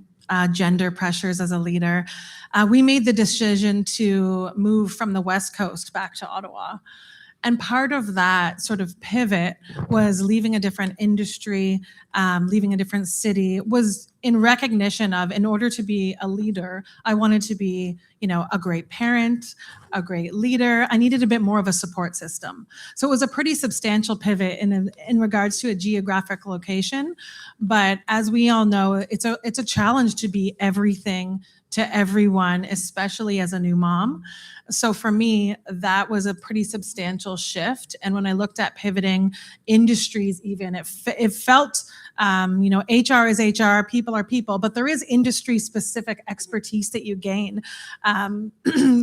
[SPEAKER 15] gender pressures as a leader, we made the decision to move from the West Coast back to Ottawa. And part of that sort of pivot was leaving a different industry, leaving a different city, was in recognition of, in order to be a leader, I wanted to be, a great parent, a great leader. I needed a bit more of a support system. So it was a pretty substantial pivot in regards to a geographic location. But as we all know, it's a challenge to be everything to everyone, especially as a new mom. So for me, that was a pretty substantial shift. And when I looked at pivoting industries, even it felt, HR is HR, people are people, but there is industry specific expertise that you gain.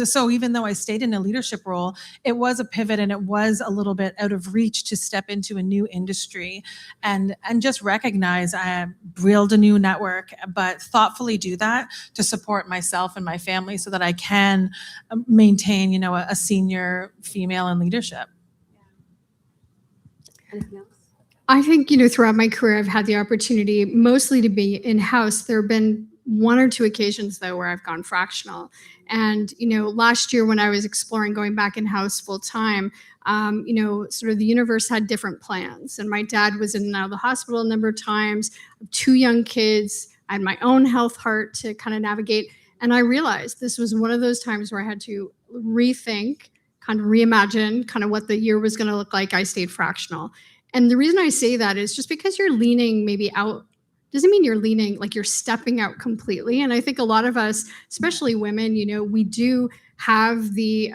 [SPEAKER 15] So even though I stayed in a leadership role, it was a pivot and it was a little bit out of reach to step into a new industry and just recognize I build a new network, but thoughtfully do that to support myself and my family so that I can maintain, a senior female in leadership.
[SPEAKER 13] Anything else?
[SPEAKER 15] I think, throughout my career, I've had the opportunity mostly to be in-house. There have been one or two occasions, though, where I've gone fractional. And, last year when I was exploring going back in-house full-time, sort of the universe had different plans. And my dad was in and out of the hospital a number of times, 2 young kids. I had my own health heart to kind of navigate. And I realized this was one of those times where I had to rethink, kind of reimagine kind of what the year was going to look like. I stayed fractional. And the reason I say that is just because you're leaning maybe out doesn't mean you're leaning, like you're stepping out completely. And I think a lot of us, especially women, we do have the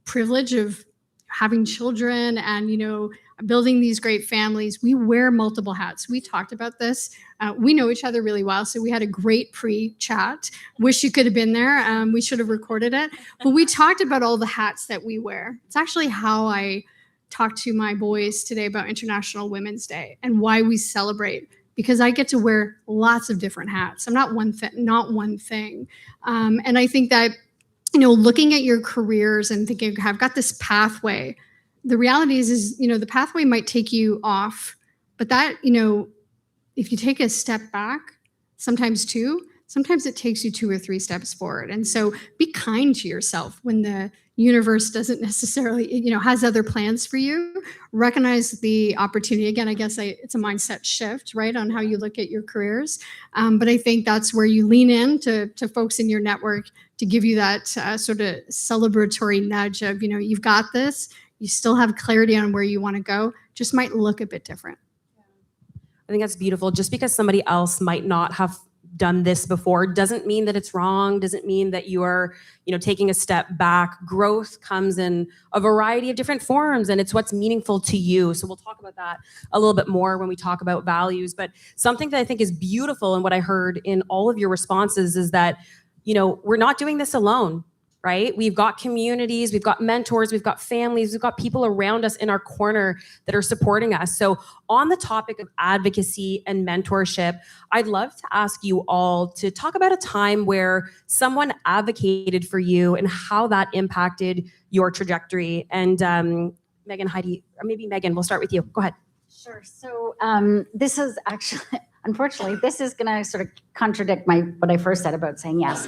[SPEAKER 15] privilege of having children and, building these great families. We wear multiple hats. We talked about this. We know each other really well. So we had a great pre-chat. Wish you could have been there. We should have recorded it. But we talked about all the hats that we wear. It's actually how I talked to my boys today about International Women's Day and why we celebrate, because I get to wear lots of different hats. I'm not one thing. And I think that, looking at your careers and thinking, I've got this pathway. The reality is, the pathway might take you off, but that, if you take a step back, sometimes it takes you 2 or 3 steps forward. And so be kind to yourself when the universe doesn't necessarily, has other plans for you. Recognize the opportunity. Again, I guess it's a mindset shift, right, on how you look at your careers. But I think that's where you lean in to folks in your network to give you that sort of celebratory nudge of, you've got this. You still have clarity on where you want to go. Just might look a bit different.
[SPEAKER 13] I think that's beautiful. Just because somebody else might not have done this before doesn't mean that it's wrong, doesn't mean that you are, taking a step back. Growth comes in a variety of different forms, and it's what's meaningful to you. So we'll talk about that a little bit more when we talk about values. But something that I think is beautiful and what I heard in all of your responses is that, we're not doing this alone. Right? We've got communities, we've got mentors, we've got families, we've got people around us in our corner that are supporting us. So on the topic of advocacy and mentorship, I'd love to ask you all to talk about a time where someone advocated for you and how that impacted your trajectory. And Megan, Heidi, or maybe Megan, we'll start with you. Go ahead.
[SPEAKER 14] Sure. So this is actually, unfortunately, this is going to sort of contradict what I first said about saying yes.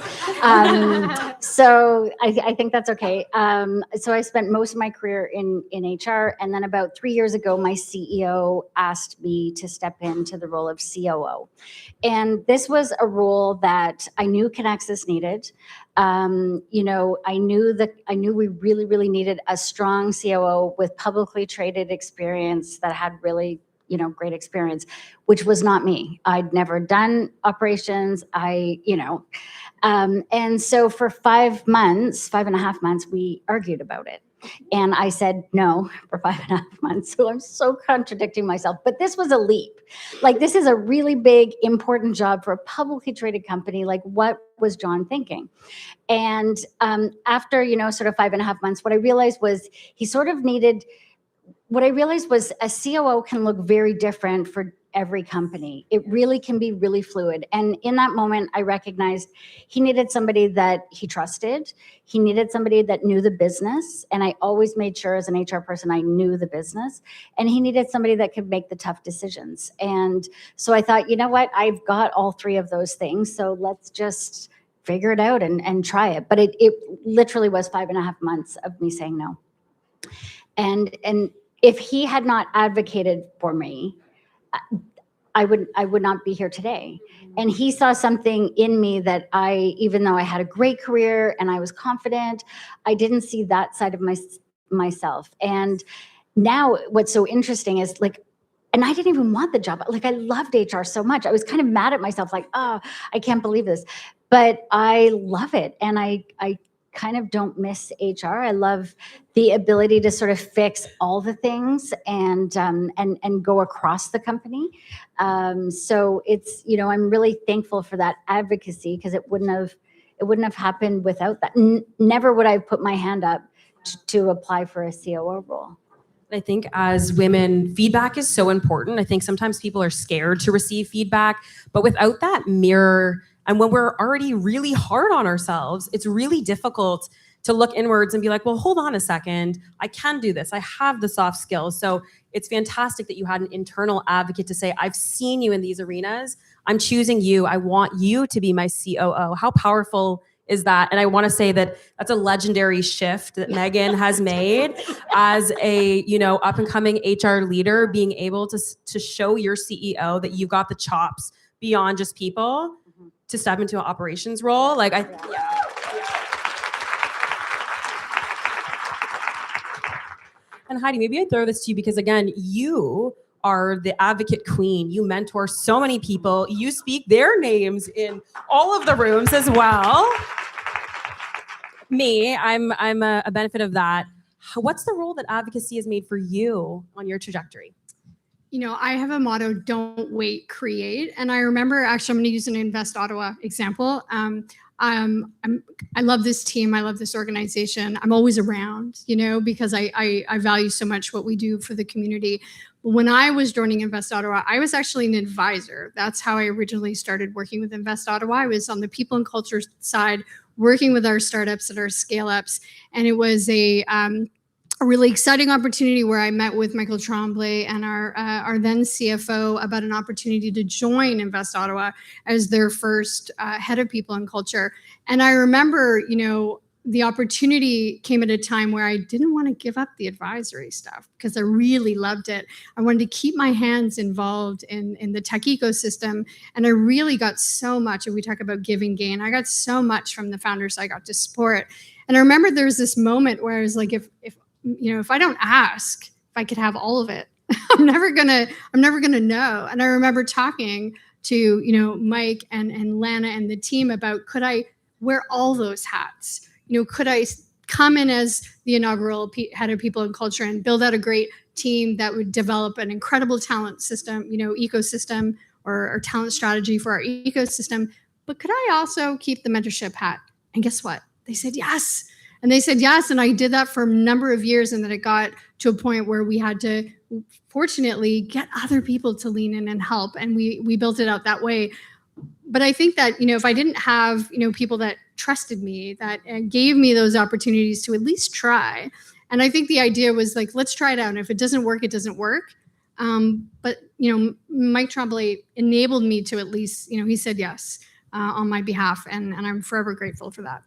[SPEAKER 14] So I think that's okay. So I spent most of my career in HR, and then about 3 years ago, my CEO asked me to step into the role of COO. And this was a role that I knew Connexus needed. I knew we really, really needed a strong COO with publicly traded experience that had really, great experience, which was not me. I'd never done operations. And so for 5.5 months, we argued about it. And I said no for 5.5 months. So I'm so contradicting myself. But this was a leap. Like, this is a really big, important job for a publicly traded company. Like, what was John thinking? And after, sort of 5.5 months, what I realized was a COO can look very different for every company. It really can be really fluid. And in that moment, I recognized he needed somebody that he trusted. He needed somebody that knew the business. And I always made sure as an HR person, I knew the business. And he needed somebody that could make the tough decisions. And so I thought, you know what? I've got all three of those things. So let's just figure it out and try it. But it literally was 5.5 months of me saying no. And if he had not advocated for me, I would not be here today. And he saw something in me that even though I had a great career and I was confident, I didn't see that side of myself. And now what's so interesting is and I didn't even want the job. Like, I loved HR so much. I was kind of mad at myself, like, oh, I can't believe this. But I love it. And I kind of don't miss HR. I love the ability to sort of fix all the things and go across the company. So it's, I'm really thankful for that advocacy, because it wouldn't have happened without that. Never would I have put my hand up to apply for a COO role.
[SPEAKER 13] I think as women, feedback is so important. I think sometimes people are scared to receive feedback, but without that mirror, and when we're already really hard on ourselves, it's really difficult to look inwards and be like, well, hold on a second. I can do this. I have the soft skills. So it's fantastic that you had an internal advocate to say, I've seen you in these arenas. I'm choosing you. I want you to be my COO. How powerful is that? And I want to say that that's a legendary shift that Megan has made as a, up and coming HR leader, being able to show your CEO that you've got the chops beyond just people to step into an operations role. And Heidi, maybe I'd throw this to you because, again, you are the advocate queen. You mentor so many people. You speak their names in all of the rooms as well. Me, I'm a benefit of that. What's the role that advocacy has made for you on your trajectory?
[SPEAKER 15] I have a motto: don't wait, create. And I remember, actually, I'm going to use an Invest Ottawa example. I love this team. I love this organization. I'm always around, because I value so much what we do for the community. When I was joining Invest Ottawa, I was actually an advisor. That's how I originally started working with Invest Ottawa. I was on the people and culture side, working with our startups and our scale-ups. And it was a really exciting opportunity where I met with Michael Tremblay and our then CFO about an opportunity to join Invest Ottawa as their first head of people and culture. And I remember, the opportunity came at a time where I didn't want to give up the advisory stuff because I really loved it. I wanted to keep my hands involved in the tech ecosystem. And I really got so much, if we talk about giving gain, I got so much from the founders I got to support. And I remember there was this moment where I was like, if I don't ask if I could have all of it, I'm never gonna know. And I remember talking to, Mike and Lana and the team about, could I wear all those hats? Could I come in as the inaugural head of people and culture and build out a great team that would develop an incredible talent system, ecosystem or talent strategy for our ecosystem? But could I also keep the mentorship hat? And guess what? They said yes. And they said yes. And I did that for a number of years. And then it got to a point where we had to, fortunately, get other people to lean in and help. And we built it out that way. But I think that, if I didn't have, people that trusted me, that gave me those opportunities to at least try. And I think the idea was like, let's try it out. And if it doesn't work, it doesn't work. But, Mike Tremblay enabled me to at least, he said yes on my behalf. And I'm forever grateful for that.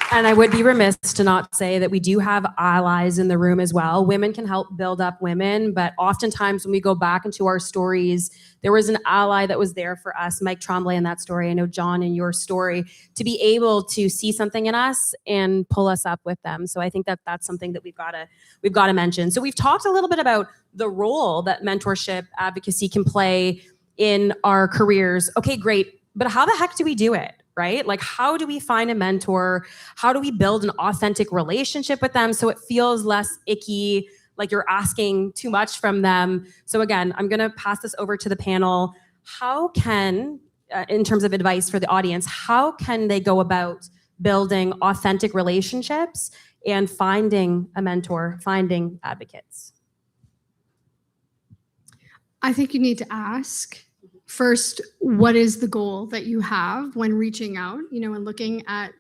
[SPEAKER 13] And I would be remiss to not say that we do have allies in the room as well. Women can help build up women, but oftentimes when we go back into our stories, there was an ally that was there for us, Mike Tremblay in that story. I know John in your story, to be able to see something in us and pull us up with them. So I think that that's something that we've got to mention. So we've talked a little bit about the role that mentorship advocacy can play in our careers. Okay, great. But how the heck do we do it? Right? Like, how do we find a mentor? How do we build an authentic relationship with them so it feels less icky, like you're asking too much from them? So again, I'm going to pass this over to the panel. How can, in terms of advice for the audience, how can they go about building authentic relationships and finding a mentor, finding advocates?
[SPEAKER 15] I think you need to ask. First, what is the goal that you have when reaching out, and looking at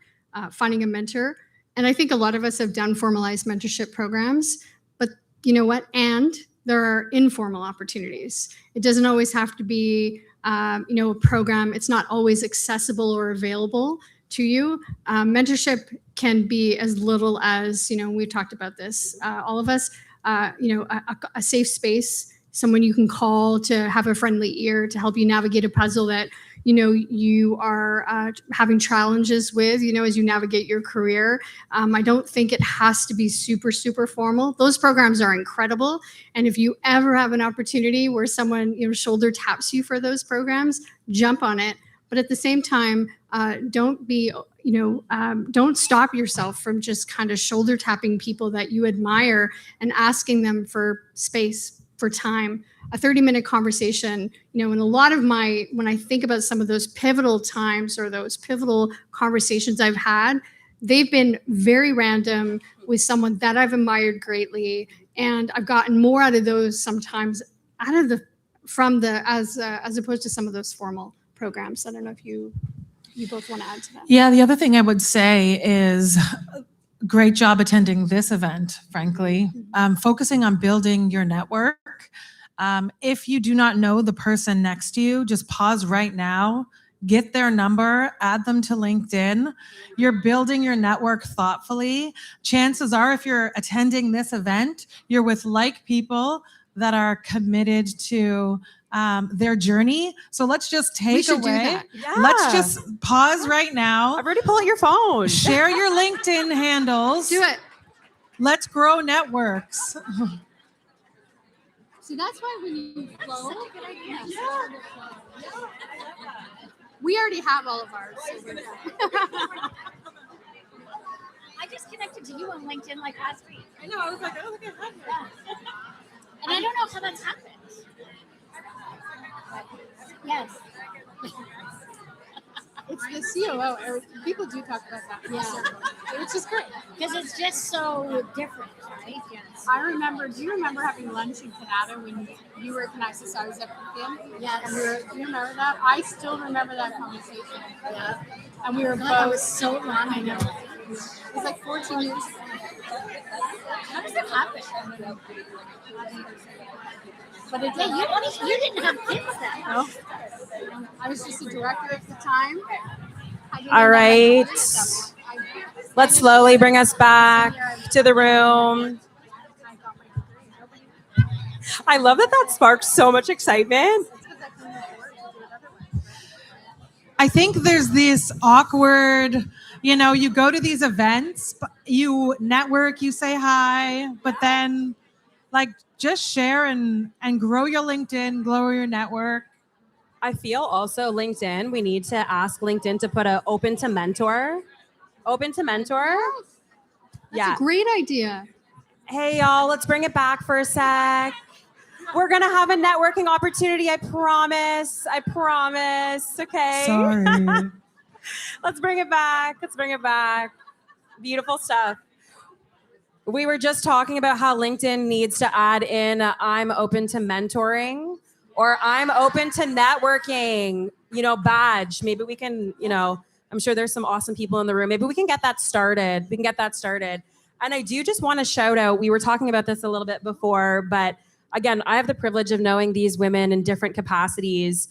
[SPEAKER 15] finding a mentor? And I think a lot of us have done formalized mentorship programs, but you know what? And there are informal opportunities. It doesn't always have to be, a program. It's not always accessible or available to you. Mentorship can be as little as, we've talked about this, all of us, a safe space, someone you can call to have a friendly ear to help you navigate a puzzle that, you are having challenges with, as you navigate your career. I don't think it has to be super, super formal. Those programs are incredible. And if you ever have an opportunity where someone, shoulder taps you for those programs, jump on it. But at the same time, don't stop yourself from just kind of shoulder tapping people that you admire and asking them for space, for time. A 30-minute conversation, and a lot of when I think about some of those pivotal times or those pivotal conversations I've had, they've been very random with someone that I've admired greatly. And I've gotten more out of those sometimes as opposed to some of those formal programs. I don't know if you both want to add to that.
[SPEAKER 16] Yeah, the other thing I would say is great job attending this event, frankly. Focusing on building your network. If you do not know the person next to you, just pause right now, get their number, add them to LinkedIn. You're building your network thoughtfully. Chances are, if you're attending this event, you're with like people that are committed to their journey. So let's just take away.
[SPEAKER 13] Yeah.
[SPEAKER 16] Let's just pause right now.
[SPEAKER 13] I've already pulled out your phone.
[SPEAKER 16] Share your LinkedIn handles.
[SPEAKER 15] Do it.
[SPEAKER 16] Let's grow networks.
[SPEAKER 15] See, that's why when you flow, we already have all of ours.
[SPEAKER 11] I just connected to you on LinkedIn like last week.
[SPEAKER 12] I know. I was like, oh, look at that.
[SPEAKER 11] And I don't know how that's happened. Yes.
[SPEAKER 15] It's the COO. People do talk about that.
[SPEAKER 11] Yeah.
[SPEAKER 15] Which is great.
[SPEAKER 11] Because it's just so different, right? Yes.
[SPEAKER 15] Do you remember having lunch in Canada when you were at Canisa, I was at him?
[SPEAKER 11] Yes.
[SPEAKER 15] Do you remember that? I still remember that conversation.
[SPEAKER 11] Yeah.
[SPEAKER 15] And we were
[SPEAKER 11] God, that
[SPEAKER 15] both.
[SPEAKER 11] was so long ago.
[SPEAKER 15] It was like 14 years ago.
[SPEAKER 11] How does that happen?
[SPEAKER 15] But it
[SPEAKER 11] Yeah, you didn't have kids then.
[SPEAKER 15] No. I was just a director at the time. I didn't
[SPEAKER 13] All
[SPEAKER 15] end up
[SPEAKER 13] right.
[SPEAKER 15] at that point.
[SPEAKER 13] Let's slowly bring us back to the room. I love that that sparked so much excitement.
[SPEAKER 16] I think there's this awkward, you go to these events, you network, you say hi, but then like just share and grow your LinkedIn, grow your network.
[SPEAKER 13] I feel also LinkedIn, we need to ask LinkedIn to put a open to mentor. Open to mentor.
[SPEAKER 15] That's a great idea.
[SPEAKER 13] Hey y'all, let's bring it back for a sec. We're gonna have a networking opportunity, I promise. I promise. Okay.
[SPEAKER 16] Sorry.
[SPEAKER 13] Let's bring it back. Let's bring it back. Beautiful stuff. We were just talking about how LinkedIn needs to add in I'm open to mentoring or I'm open to networking, badge. Maybe we can, I'm sure there's some awesome people in the room. Maybe we can get that started. And I do just want to shout out, we were talking about this a little bit before, but again, I have the privilege of knowing these women in different capacities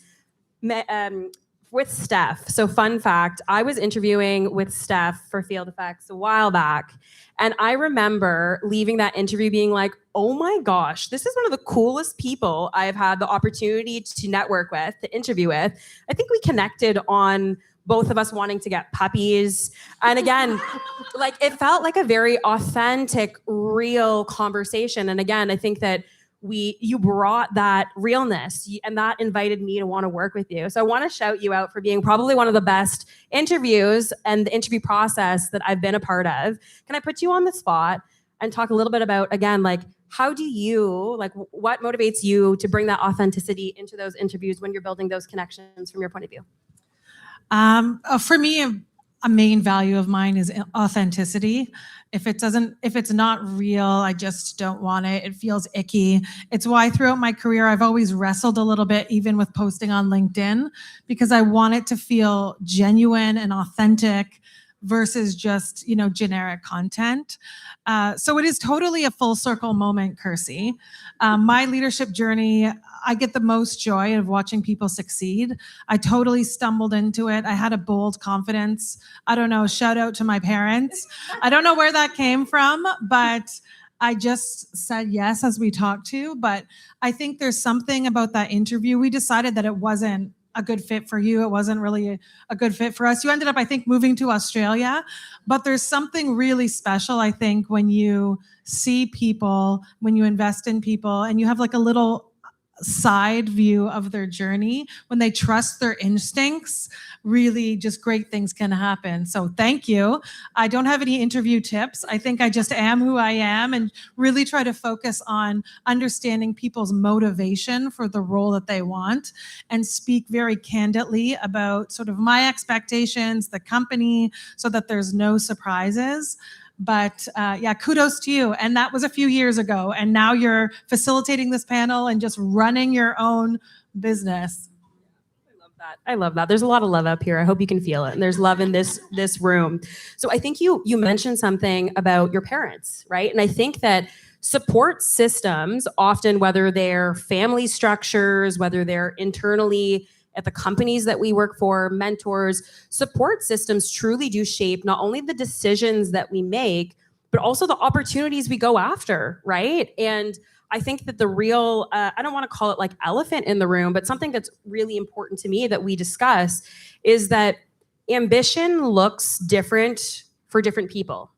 [SPEAKER 13] with Steph. So fun fact, I was interviewing with Steph for Field Effects a while back. And I remember leaving that interview being like, oh my gosh, this is one of the coolest people I've had the opportunity to network with, to interview with. I think we connected on both of us wanting to get puppies. And again, like it felt like a very authentic, real conversation. And again, I think that you brought that realness and that invited me to want to work with you. So I want to shout you out for being probably one of the best interviews and the interview process that I've been a part of. Can I put you on the spot and talk a little bit about, again, like how do you, like what motivates you to bring that authenticity into those interviews when you're building those connections from your point of view?
[SPEAKER 16] For me, a main value of mine is authenticity. If it's not real, I just don't want it. It feels icky. It's why throughout my career, I've always wrestled a little bit, even with posting on LinkedIn, because I want it to feel genuine and authentic versus just, generic content. So it is totally a full circle moment, Kirsty. My leadership journey, I get the most joy of watching people succeed. I totally stumbled into it. I had a bold confidence. I don't know, shout out to my parents. I don't know where that came from, but I just said yes as we talked to. But I think there's something about that interview. We decided that it wasn't a good fit for you. It wasn't really a good fit for us. You ended up, I think, moving to Australia, but there's something really special, I think, when you see people, when you invest in people, and you have like a little side view of their journey, when they trust their instincts, really just great things can happen. So thank you. I don't have any interview tips. I think I just am who I am and really try to focus on understanding people's motivation for the role that they want and speak very candidly about sort of my expectations, the company, so that there's no surprises. But yeah, kudos to you. And that was a few years ago. And now you're facilitating this panel and just running your own business.
[SPEAKER 13] I love that. There's a lot of love up here. I hope you can feel it. And there's love in this room. So I think you mentioned something about your parents, right? And I think that support systems, often whether they're family structures, whether they're internally at the companies that we work for, mentors, support systems truly do shape not only the decisions that we make, but also the opportunities we go after, right? And I think that the real, I don't want to call it like elephant in the room, but something that's really important to me that we discuss is that ambition looks different for different people,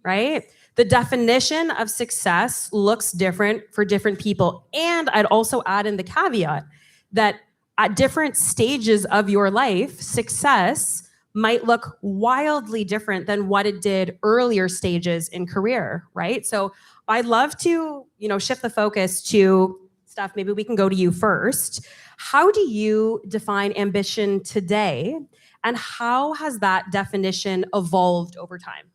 [SPEAKER 13] right? The definition of success looks different for different people. And I'd also add in the caveat that at different stages of your life, success might look wildly different than what it did earlier stages in career, right? So I'd love to, shift the focus to Steph. Maybe we can go to you first. How do you define ambition today, and how has that definition evolved over time?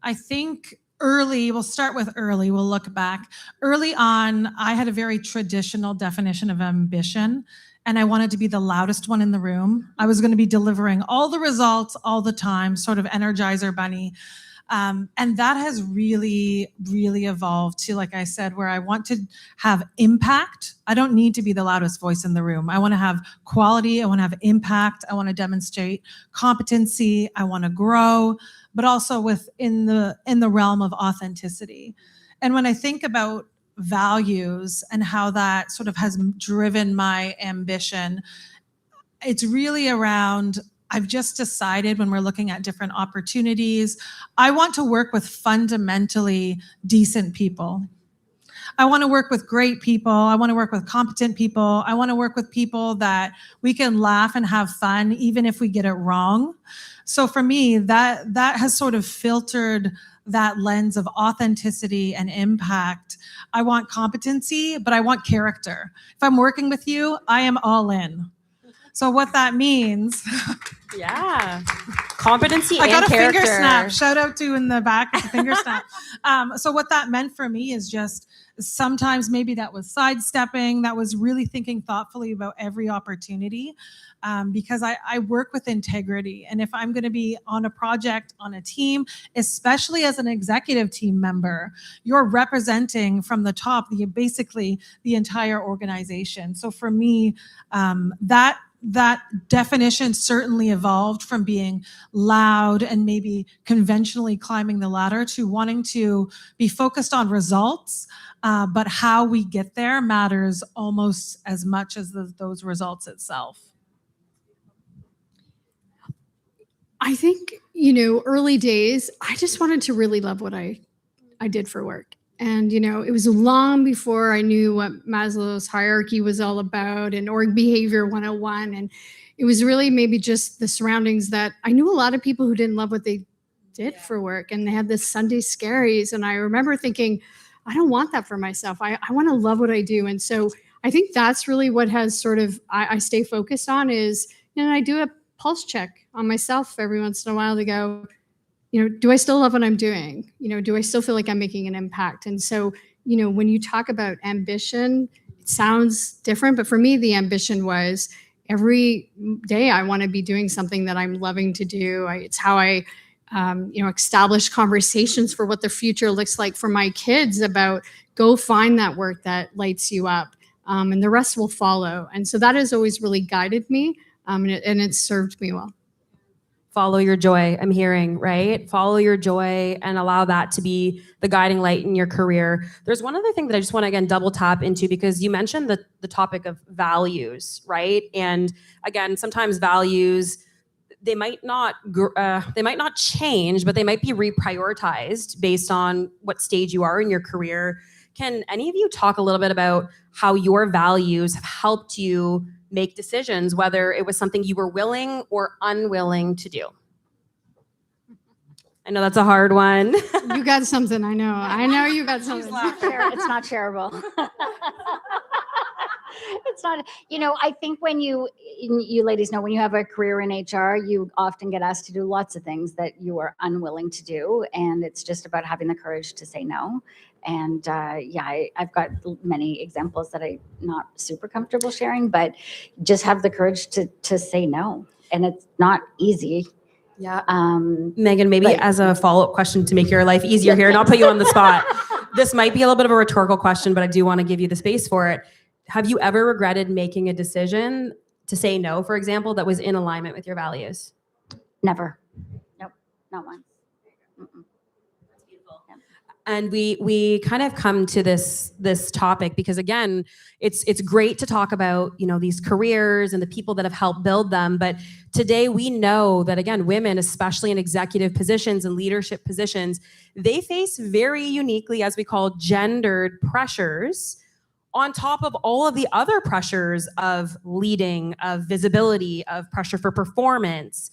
[SPEAKER 16] I think we'll start with early, we'll look back. Early on, I had a very traditional definition of ambition, and I wanted to be the loudest one in the room. I was going to be delivering all the results all the time, sort of Energizer Bunny. And that has really, really evolved to, like I said, where I want to have impact. I don't need to be the loudest voice in the room. I want to have quality. I want to have impact. I want to demonstrate competency. I want to grow, but also within the realm of authenticity. And when I think about values and how that sort of has driven my ambition, it's really around, I've just decided when we're looking at different opportunities, I want to work with fundamentally decent people. I want to work with great people. I want to work with competent people. I want to work with people that we can laugh and have fun, even if we get it wrong. So for me, that has sort of filtered that lens of authenticity and impact. I want competency, but I want character. If I'm working with you, I am all in. So what that means,
[SPEAKER 13] Yeah. Competency
[SPEAKER 16] I
[SPEAKER 13] and
[SPEAKER 16] got a
[SPEAKER 13] character.
[SPEAKER 16] finger snap. Shout out to in the back, the finger snap. So what that meant for me is just sometimes maybe that was sidestepping, that was really thinking thoughtfully about every opportunity, because I work with integrity. And if I'm going to be on a project, on a team, especially as an executive team member, you're representing from the top, basically the entire organization. So for me, that definition certainly evolved from being loud and maybe conventionally climbing the ladder to wanting to be focused on results, but how we get there matters almost as much as those results itself.
[SPEAKER 15] I think, early days, I just wanted to really love what I did for work. And, it was long before I knew what Maslow's hierarchy was all about and org behavior 101. And it was really maybe just the surroundings that I knew a lot of people who didn't love what they did for work. And they had this Sunday scaries. And I remember thinking, I don't want that for myself. I want to love what I do. And so I think that's really what has sort of, I stay focused on is, I do a pulse check on myself every once in a while to go, do I still love what I'm doing? Do I still feel like I'm making an impact? And so, when you talk about ambition, it sounds different, but for me, the ambition was every day I want to be doing something that I'm loving to do. It's how I, establish conversations for what the future looks like for my kids about go find that work that lights you up, and the rest will follow. And so that has always really guided me, and it's served me well.
[SPEAKER 13] Follow your joy, I'm hearing, right? Follow your joy and allow that to be the guiding light in your career. There's one other thing that I just want to, again, double tap into, because you mentioned the topic of values, right? And again, sometimes values, they might not change, but they might be reprioritized based on what stage you are in your career. Can any of you talk a little bit about how your values have helped you make decisions, whether it was something you were willing or unwilling to do? I know that's a hard one.
[SPEAKER 15] You got something, I know you got something.
[SPEAKER 14] It's not shareable. It's not, I think when you ladies know, when you have a career in HR, you often get asked to do lots of things that you are unwilling to do. And it's just about having the courage to say no. And I've got many examples that I'm not super comfortable sharing, but just have the courage to say no. And it's not easy.
[SPEAKER 13] Yeah. Megan, maybe as a follow-up question to make your life easier here, and I'll put you on the spot. This might be a little bit of a rhetorical question, but I do want to give you the space for it. Have you ever regretted making a decision to say no, for example, that was in alignment with your values?
[SPEAKER 14] Never. Nope, not once. Mm-mm.
[SPEAKER 13] And we kind of come to this topic because, again, it's great to talk about, these careers and the people that have helped build them. But today we know that, again, women, especially in executive positions and leadership positions, they face very uniquely, as we call, gendered pressures on top of all of the other pressures of leading, of visibility, of pressure for performance,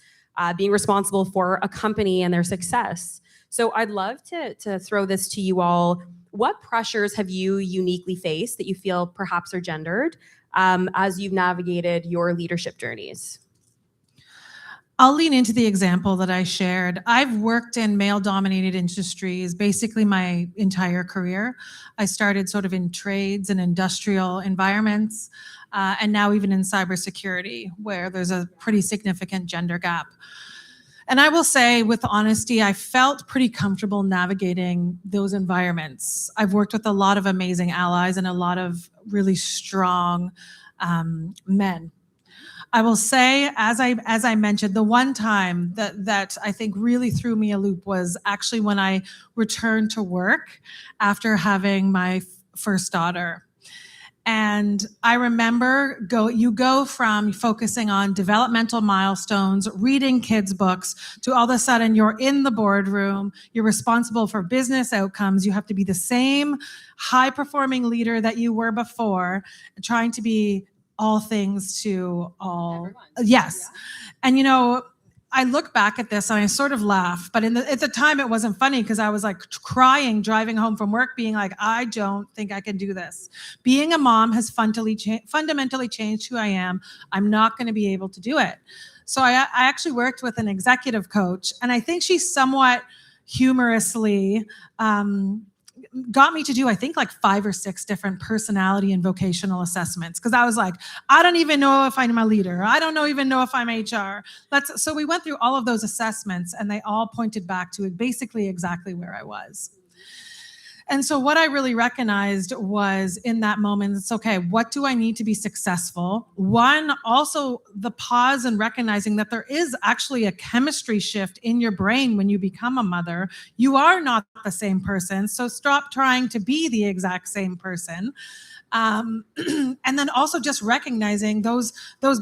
[SPEAKER 13] being responsible for a company and their success. So I'd love to throw this to you all. What pressures have you uniquely faced that you feel perhaps are gendered as you've navigated your leadership journeys?
[SPEAKER 16] I'll lean into the example that I shared. I've worked in male-dominated industries basically my entire career. I started sort of in trades and industrial environments, and now even in cybersecurity, where there's a pretty significant gender gap. And I will say with honesty, I felt pretty comfortable navigating those environments. I've worked with a lot of amazing allies and a lot of really strong men. I will say, as I mentioned, the one time that I think really threw me a loop was actually when I returned to work after having my first daughter. And I remember you go from focusing on developmental milestones, reading kids' books, to all of a sudden you're in the boardroom, you're responsible for business outcomes, you have to be the same high-performing leader that you were before, trying to be all things to all. Everyone. Yes. And I look back at this and I sort of laugh, but at the time it wasn't funny because I was like crying driving home from work being like, I don't think I can do this. Being a mom has fundamentally changed who I am. I'm not going to be able to do it. So I actually worked with an executive coach, and I think she somewhat humorously got me to do, I think, like 5 or 6 different personality and vocational assessments. Cause I was like, I don't even know if I'm a leader. I don't even know if I'm HR. So we went through all of those assessments and they all pointed back to basically exactly where I was. And so what I really recognized was in that moment, it's okay, what do I need to be successful? One, also the pause and recognizing that there is actually a chemistry shift in your brain when you become a mother. You are not the same person, so stop trying to be the exact same person. And then also just recognizing those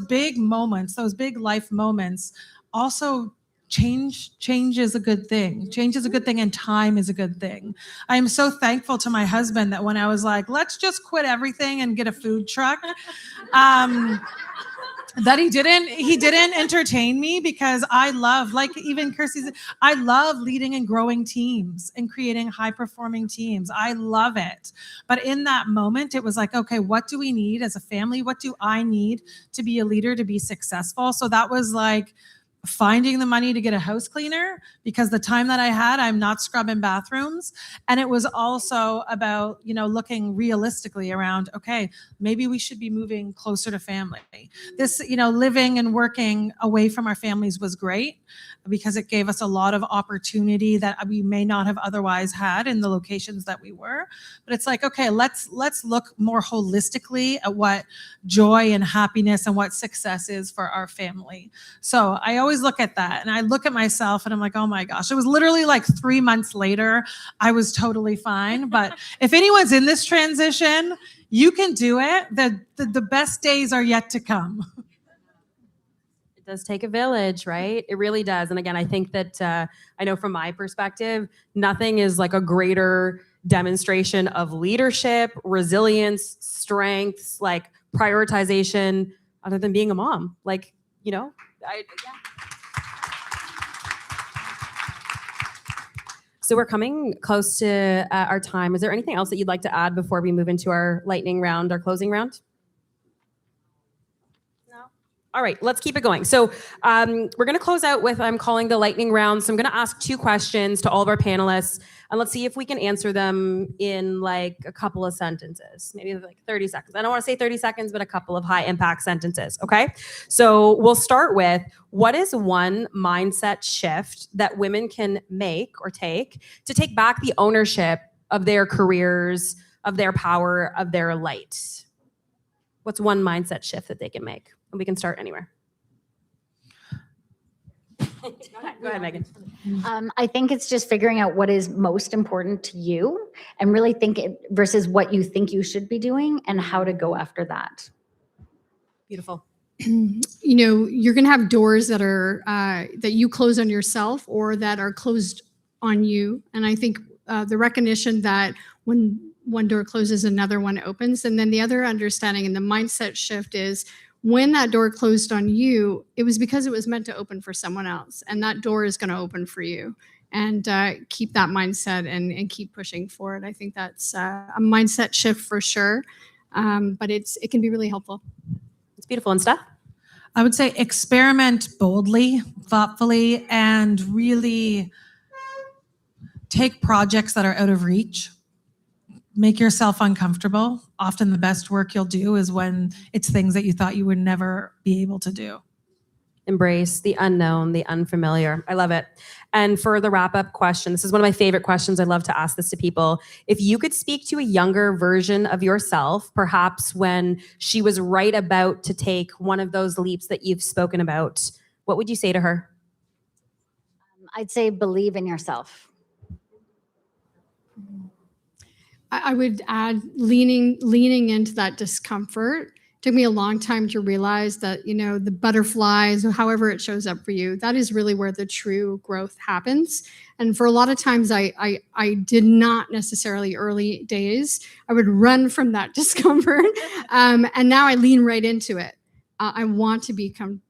[SPEAKER 16] big moments, those big life moments, also change is a good thing. Change is a good thing, and time is a good thing. I am so thankful to my husband that when I was like, let's just quit everything and get a food truck, that he didn't entertain me, because I love, like even Kirsty's, I love leading and growing teams and creating high performing teams. I love it. But in that moment, it was like, okay, what do we need as a family? What do I need to be a leader, to be successful? So that was like finding the money to get a house cleaner, because the time that I had, I'm not scrubbing bathrooms. And it was also about, looking realistically around, okay, maybe we should be moving closer to family. This, living and working away from our families was great because it gave us a lot of opportunity that we may not have otherwise had in the locations that we were. But it's like, okay, let's look more holistically at what joy and happiness and what success is for our family. So I always look at that, and I look at myself and I'm like, oh my gosh, it was literally like 3 months later, I was totally fine. But if anyone's in this transition, you can do it. The best days are yet to come.
[SPEAKER 13] It does take a village, right? It really does. And again, I think that I know from my perspective, nothing is like a greater demonstration of leadership, resilience, strengths, like prioritization, other than being a mom. Like, yeah. So we're coming close to our time. Is there anything else that you'd like to add before we move into our lightning round, our closing round? All right, let's keep it going. So we're going to close out with, I'm calling the lightning round. So I'm going to ask 2 questions to all of our panelists, and let's see if we can answer them in like a couple of sentences, maybe like 30 seconds. I don't want to say 30 seconds, but a couple of high impact sentences, okay? So we'll start with, what is one mindset shift that women can make or take to take back the ownership of their careers, of their power, of their light? What's one mindset shift that they can make? And we can start anywhere. Go ahead, Megan.
[SPEAKER 14] I think it's just figuring out what is most important to you and really think it versus what you think you should be doing and how to go after that.
[SPEAKER 13] Beautiful.
[SPEAKER 15] You're going to have doors that are that you close on yourself or that are closed on you. And I think the recognition that when one door closes, another one opens. And then the other understanding and the mindset shift is, when that door closed on you, it was because it was meant to open for someone else. And that door is going to open for you. And keep that mindset and keep pushing forward. I think that's a mindset shift for sure. But it can be really helpful.
[SPEAKER 13] It's beautiful. And Steph?
[SPEAKER 16] I would say experiment boldly, thoughtfully, and really take projects that are out of reach. Make yourself uncomfortable. Often the best work you'll do is when it's things that you thought you would never be able to do.
[SPEAKER 13] Embrace the unknown, the unfamiliar. I love it. And for the wrap up question, this is one of my favorite questions. I love to ask this to people. If you could speak to a younger version of yourself, perhaps when she was right about to take one of those leaps that you've spoken about, what would you say to her?
[SPEAKER 14] I'd say believe in yourself.
[SPEAKER 15] I would add leaning into that discomfort. Took me a long time to realize that, the butterflies, or however it shows up for you, that is really where the true growth happens. And for a lot of times I did not necessarily early days. I would run from that discomfort. And now I lean right into it. I want to become,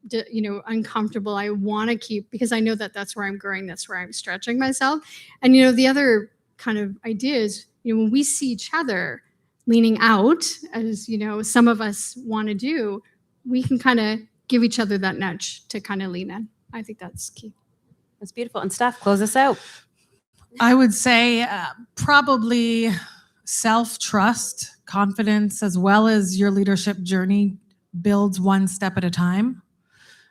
[SPEAKER 15] uncomfortable. I want to keep, because I know that that's where I'm growing. That's where I'm stretching myself. And, the other kind of idea is, when we see each other leaning out, as some of us want to do, we can kind of give each other that nudge to kind of lean in. I think that's key.
[SPEAKER 13] That's beautiful. And Steph, close us out.
[SPEAKER 16] I would say probably self-trust, confidence, as well as your leadership journey builds one step at a time.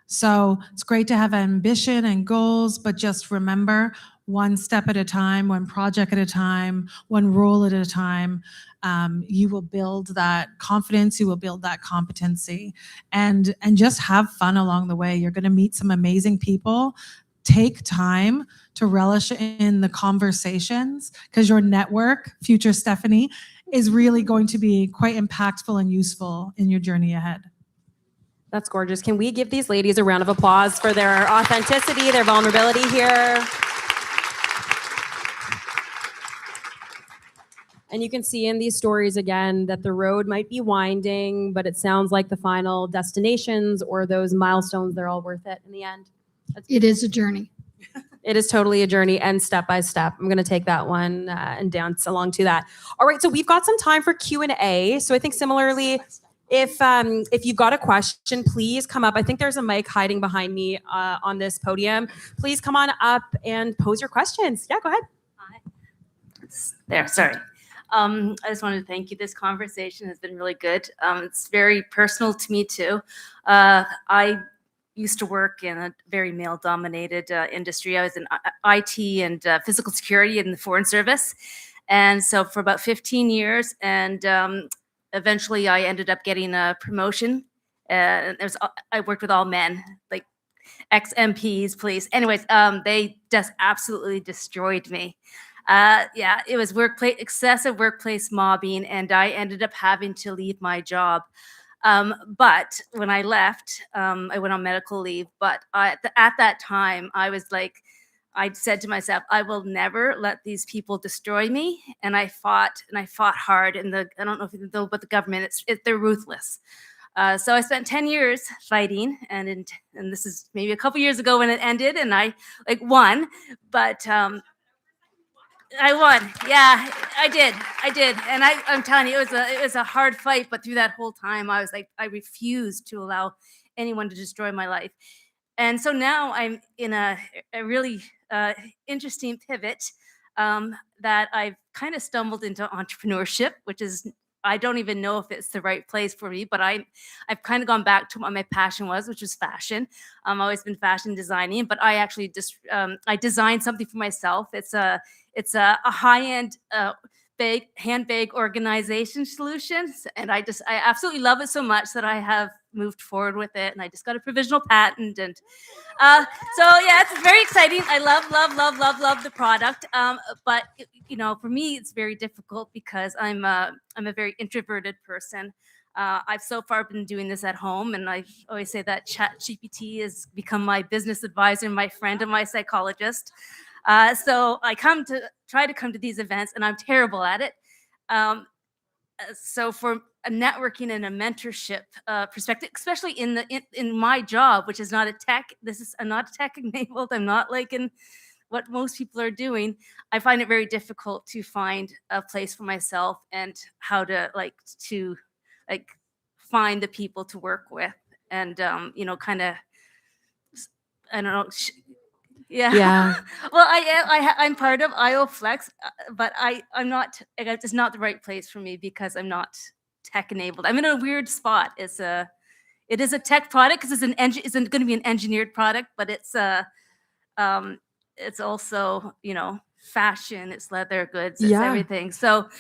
[SPEAKER 16] So it's great to have ambition and goals, but just remember, one step at a time, one project at a time, one role at a time. You will build that confidence, you will build that competency, and just have fun along the way. You're going to meet some amazing people. Take time to relish in the conversations, because your network, future Stephanie, is really going to be quite impactful and useful in your journey ahead.
[SPEAKER 13] That's gorgeous. Can we give these ladies a round of applause for their authenticity, their vulnerability here? And you can see in these stories again that the road might be winding, but it sounds like the final destinations or those milestones, they're all worth it in the end.
[SPEAKER 15] It is a journey.
[SPEAKER 13] It is totally a journey, and step by step. I'm going to take that one and dance along to that. All right, so we've got some time for Q&A. So I think similarly, if you've got a question, please come up. I think there's a mic hiding behind me on this podium. Please come on up and pose your questions. Yeah, go ahead.
[SPEAKER 17] There, sorry. I just wanted to thank you. This conversation has been really good. It's very personal to me too. I used to work in a very male-dominated industry. I was in IT and physical security in the Foreign Service. And so for about 15 years, and eventually I ended up getting a promotion. I worked with all men, like ex-MPs, police. Anyways, they just absolutely destroyed me. Yeah, it was excessive workplace mobbing, and I ended up having to leave my job. But when I left, I went on medical leave. But at that time, I was like, I said to myself, I will never let these people destroy me. And I fought hard. And I don't know if you know about the government, they're ruthless. So I spent 10 years fighting, and this is maybe a couple years ago when it ended, and I won. But I won. Yeah, I did. And I'm telling you, it was a hard fight, but through that whole time, I was like, I refused to allow anyone to destroy my life. And so now I'm in a really interesting pivot that I've kind of stumbled into entrepreneurship, which is, I don't even know if it's the right place for me, but I've kind of gone back to what my passion was, which was fashion. I've always been fashion designing, but I actually just I designed something for myself. It's a high-end handbag organization solution, and I absolutely love it so much that I have moved forward with it, and I just got a provisional patent, and so yeah, it's very exciting. I love the product, but for me it's very difficult because I'm a very introverted person. I've so far been doing this at home, and I always say that ChatGPT has become my business advisor, my friend, and my psychologist. So I try to come to these events, and I'm terrible at it. So for a networking and a mentorship perspective, especially in my job, which is not a tech, I'm not tech enabled. I'm not like in what most people are doing. I find it very difficult to find a place for myself and how to find the people to work with, and kind of, I don't know. Yeah. Well, I'm part of IO Flex, but I'm not. It's not the right place for me because I'm not tech enabled. I'm in a weird spot. It's It is a tech product because it's going to be an engineered product, but it's also, fashion, it's leather goods, it's
[SPEAKER 13] Yeah.
[SPEAKER 17] everything. So,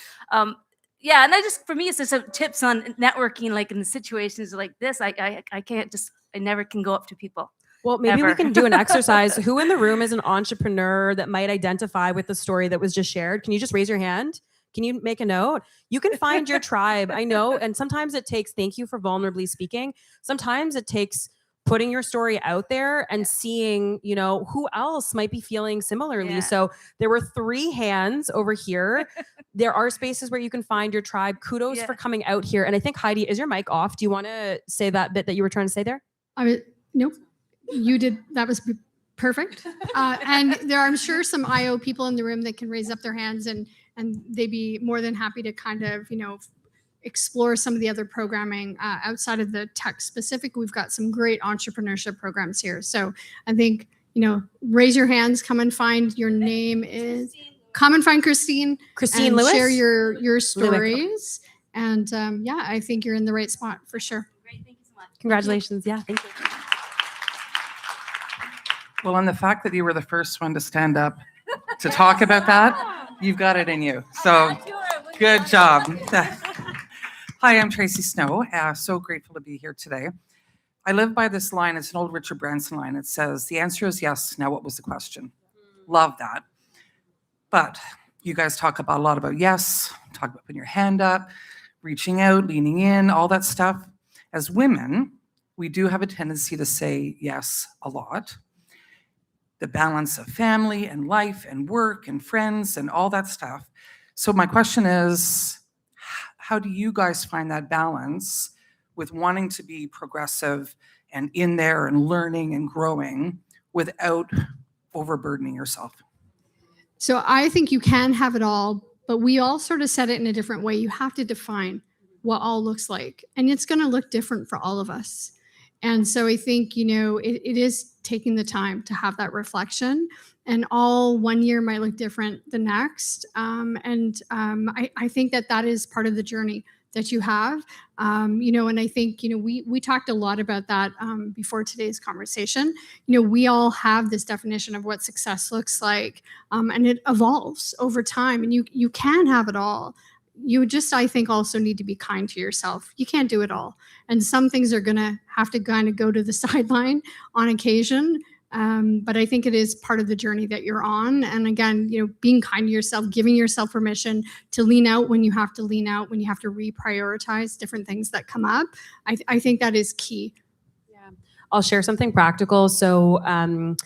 [SPEAKER 17] yeah, and for me, it's just tips on networking, like in situations like this. I can't I never can go up to people.
[SPEAKER 13] Well, maybe we
[SPEAKER 17] Ever.
[SPEAKER 13] can do an exercise. Who in the room is an entrepreneur that might identify with the story that was just shared? Can you just raise your hand? Can you make a note? You can find your tribe. I know. And sometimes it takes, thank you for vulnerably speaking. Sometimes it takes putting your story out there and seeing, who else might be feeling similarly.
[SPEAKER 17] Yeah.
[SPEAKER 13] So there were 3 hands over here. There are spaces where you can find your tribe. Kudos for coming out here. And I think, Heidi, is your mic off? Do you want to say that bit that you were trying to say there?
[SPEAKER 15] Nope. You did. That was perfect. And there are, I'm sure, some IO people in the room that can raise up their hands and they'd be more than happy to kind of, explore some of the other programming outside of the tech specific. We've got some great entrepreneurship programs here. So I think, raise your hands, come and find your name is, come and find Christine and
[SPEAKER 13] Lewis?
[SPEAKER 15] share your stories. And yeah, I think you're in the right spot for sure.
[SPEAKER 17] Great, thank you so much.
[SPEAKER 13] Congratulations. Yeah, thank you.
[SPEAKER 18] Well, and the fact that you were the first one to stand up to talk about that, you've got it in you. So good job. Hi, I'm Tracy Snow. So grateful to be here today. I live by this line. It's an old Richard Branson line. It says, the answer is yes. Now, what was the question? Love that. But you guys talk a lot about yes, talk about putting your hand up, reaching out, leaning in, all that stuff. As women, we do have a tendency to say yes a lot. The balance of family and life and work and friends and all that stuff. So my question is, how do you guys find that balance with wanting to be progressive and in there and learning and growing without overburdening yourself?
[SPEAKER 15] So I think you can have it all, but we all sort of said it in a different way. You have to define what all looks like, and it's going to look different for all of us. And so I think, it is taking the time to have that reflection, and all one year might look different the next. I think that is part of the journey that you have, and I think, we talked a lot about that before today's conversation. We all have this definition of what success looks like, and it evolves over time, and you can have it all. You just, I think, also need to be kind to yourself. You can't do it all. And some things are going to have to kind of go to the sideline on occasion. But I think it is part of the journey that you're on. And again, being kind to yourself, giving yourself permission to lean out when you have to lean out, when you have to reprioritize different things that come up. I think that is key.
[SPEAKER 13] Yeah. I'll share something practical. So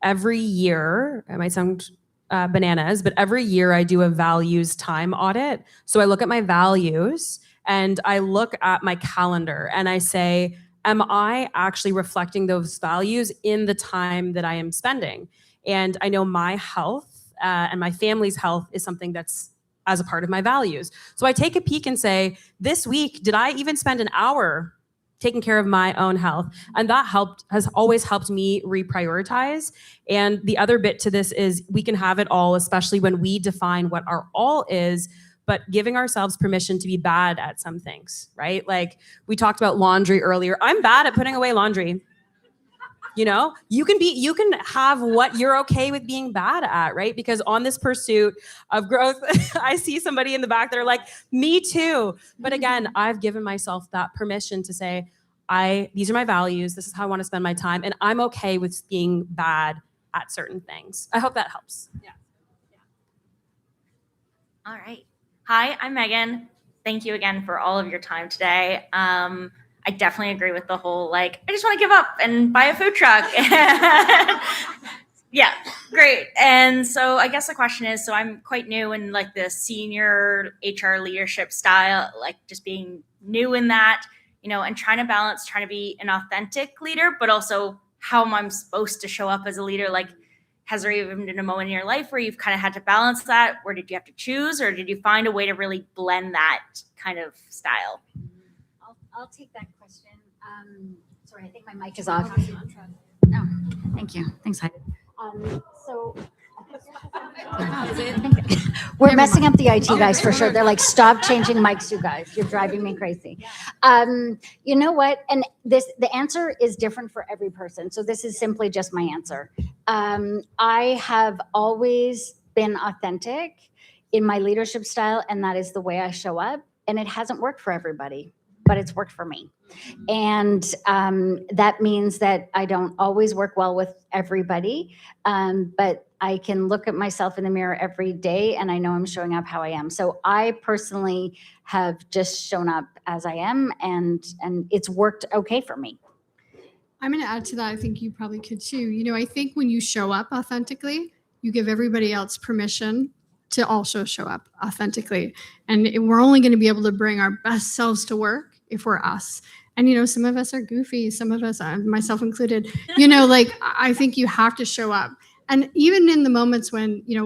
[SPEAKER 13] every year, it might sound bananas, but every year I do a values time audit. So I look at my values and I look at my calendar and I say, am I actually reflecting those values in the time that I am spending? And I know my health and my family's health is something that's as a part of my values. So I take a peek and say, this week, did I even spend an hour taking care of my own health? And that has always helped me reprioritize. And the other bit to this is we can have it all, especially when we define what our all is, but giving ourselves permission to be bad at some things, right? Like we talked about laundry earlier. I'm bad at putting away laundry. You can have what you're okay with being bad at, right? Because on this pursuit of growth, I see somebody in the back that are like, me too. But again, I've given myself that permission to say, these are my values. This is how I want to spend my time. And I'm okay with being bad at certain things. I hope that helps. Yeah.
[SPEAKER 19] All right. Hi, I'm Megan. Thank you again for all of your time today. I definitely agree with the whole, I just want to give up and buy a food truck. Yeah, great. And so I guess the question is, so I'm quite new in the senior HR leadership style, just being new in that, and trying to be an authentic leader, but also how am I supposed to show up as a leader? Has there even been a moment in your life where you've kind of had to balance that? Or did you have to choose, or did you find a way to really blend that kind of style?
[SPEAKER 14] I'll take that question. Sorry, I think my mic is off. No, thank you. Thanks, Heidi. We're messing up the IT guys for sure. They're like, stop changing mics, you guys. You're driving me crazy. You know what? And the answer is different for every person. So this is simply just my answer. I have always been authentic in my leadership style, and that is the way I show up. And it hasn't worked for everybody, but it's worked for me. And that means that I don't always work well with everybody, but I can look at myself in the mirror every day and I know I'm showing up how I am. So I personally have just shown up as I am, and it's worked okay for me.
[SPEAKER 15] I'm going to add to that. I think you probably could too. You know, I think when you show up authentically, you give everybody else permission to also show up authentically. And we're only going to be able to bring our best selves to work if we're us. And, you know, some of us are goofy, some of us, myself included, you know, like I think you have to show up. And even in the moments when, you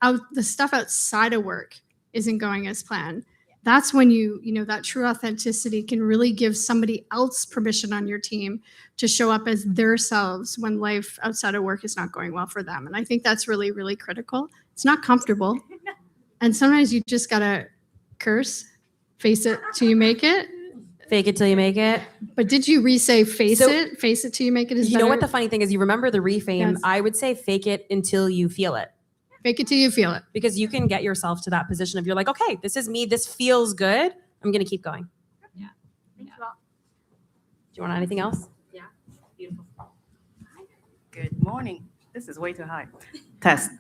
[SPEAKER 15] know, the stuff outside of work isn't going as planned, that's when you know, that true authenticity can really give somebody else permission on your team to show up as their selves when life outside of work is not going well for them. And I think that's really, really critical. It's not comfortable. And sometimes you just gotta curse, face it till you make it.
[SPEAKER 13] Fake it till you make it.
[SPEAKER 15] But did you re-say face it till you make it is
[SPEAKER 13] You
[SPEAKER 15] better?
[SPEAKER 13] know what the funny thing is? You remember the reframe.
[SPEAKER 15] Yes.
[SPEAKER 13] I would say fake it until you feel it.
[SPEAKER 15] Fake it till you feel it.
[SPEAKER 13] Because you can get yourself to that position of you're like, okay, this is me. This feels good. I'm going to keep going.
[SPEAKER 19] Yeah. Thank you all.
[SPEAKER 13] Do you want anything else?
[SPEAKER 20] Yeah. Beautiful. Good morning. This is way too high. Test.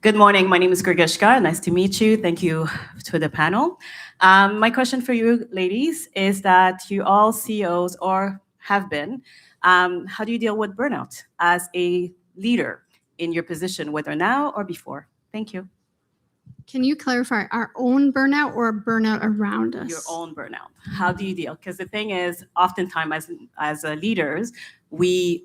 [SPEAKER 20] Good morning. My name is Grigishka. Nice to meet you. Thank you to the panel. My question for you ladies is that you all CEOs or have been. How do you deal with burnout as a leader in your position, whether now or before? Thank you.
[SPEAKER 15] Can you clarify our own burnout or burnout around us?
[SPEAKER 20] Your own burnout. How do you deal? Because the thing is, oftentimes as leaders, we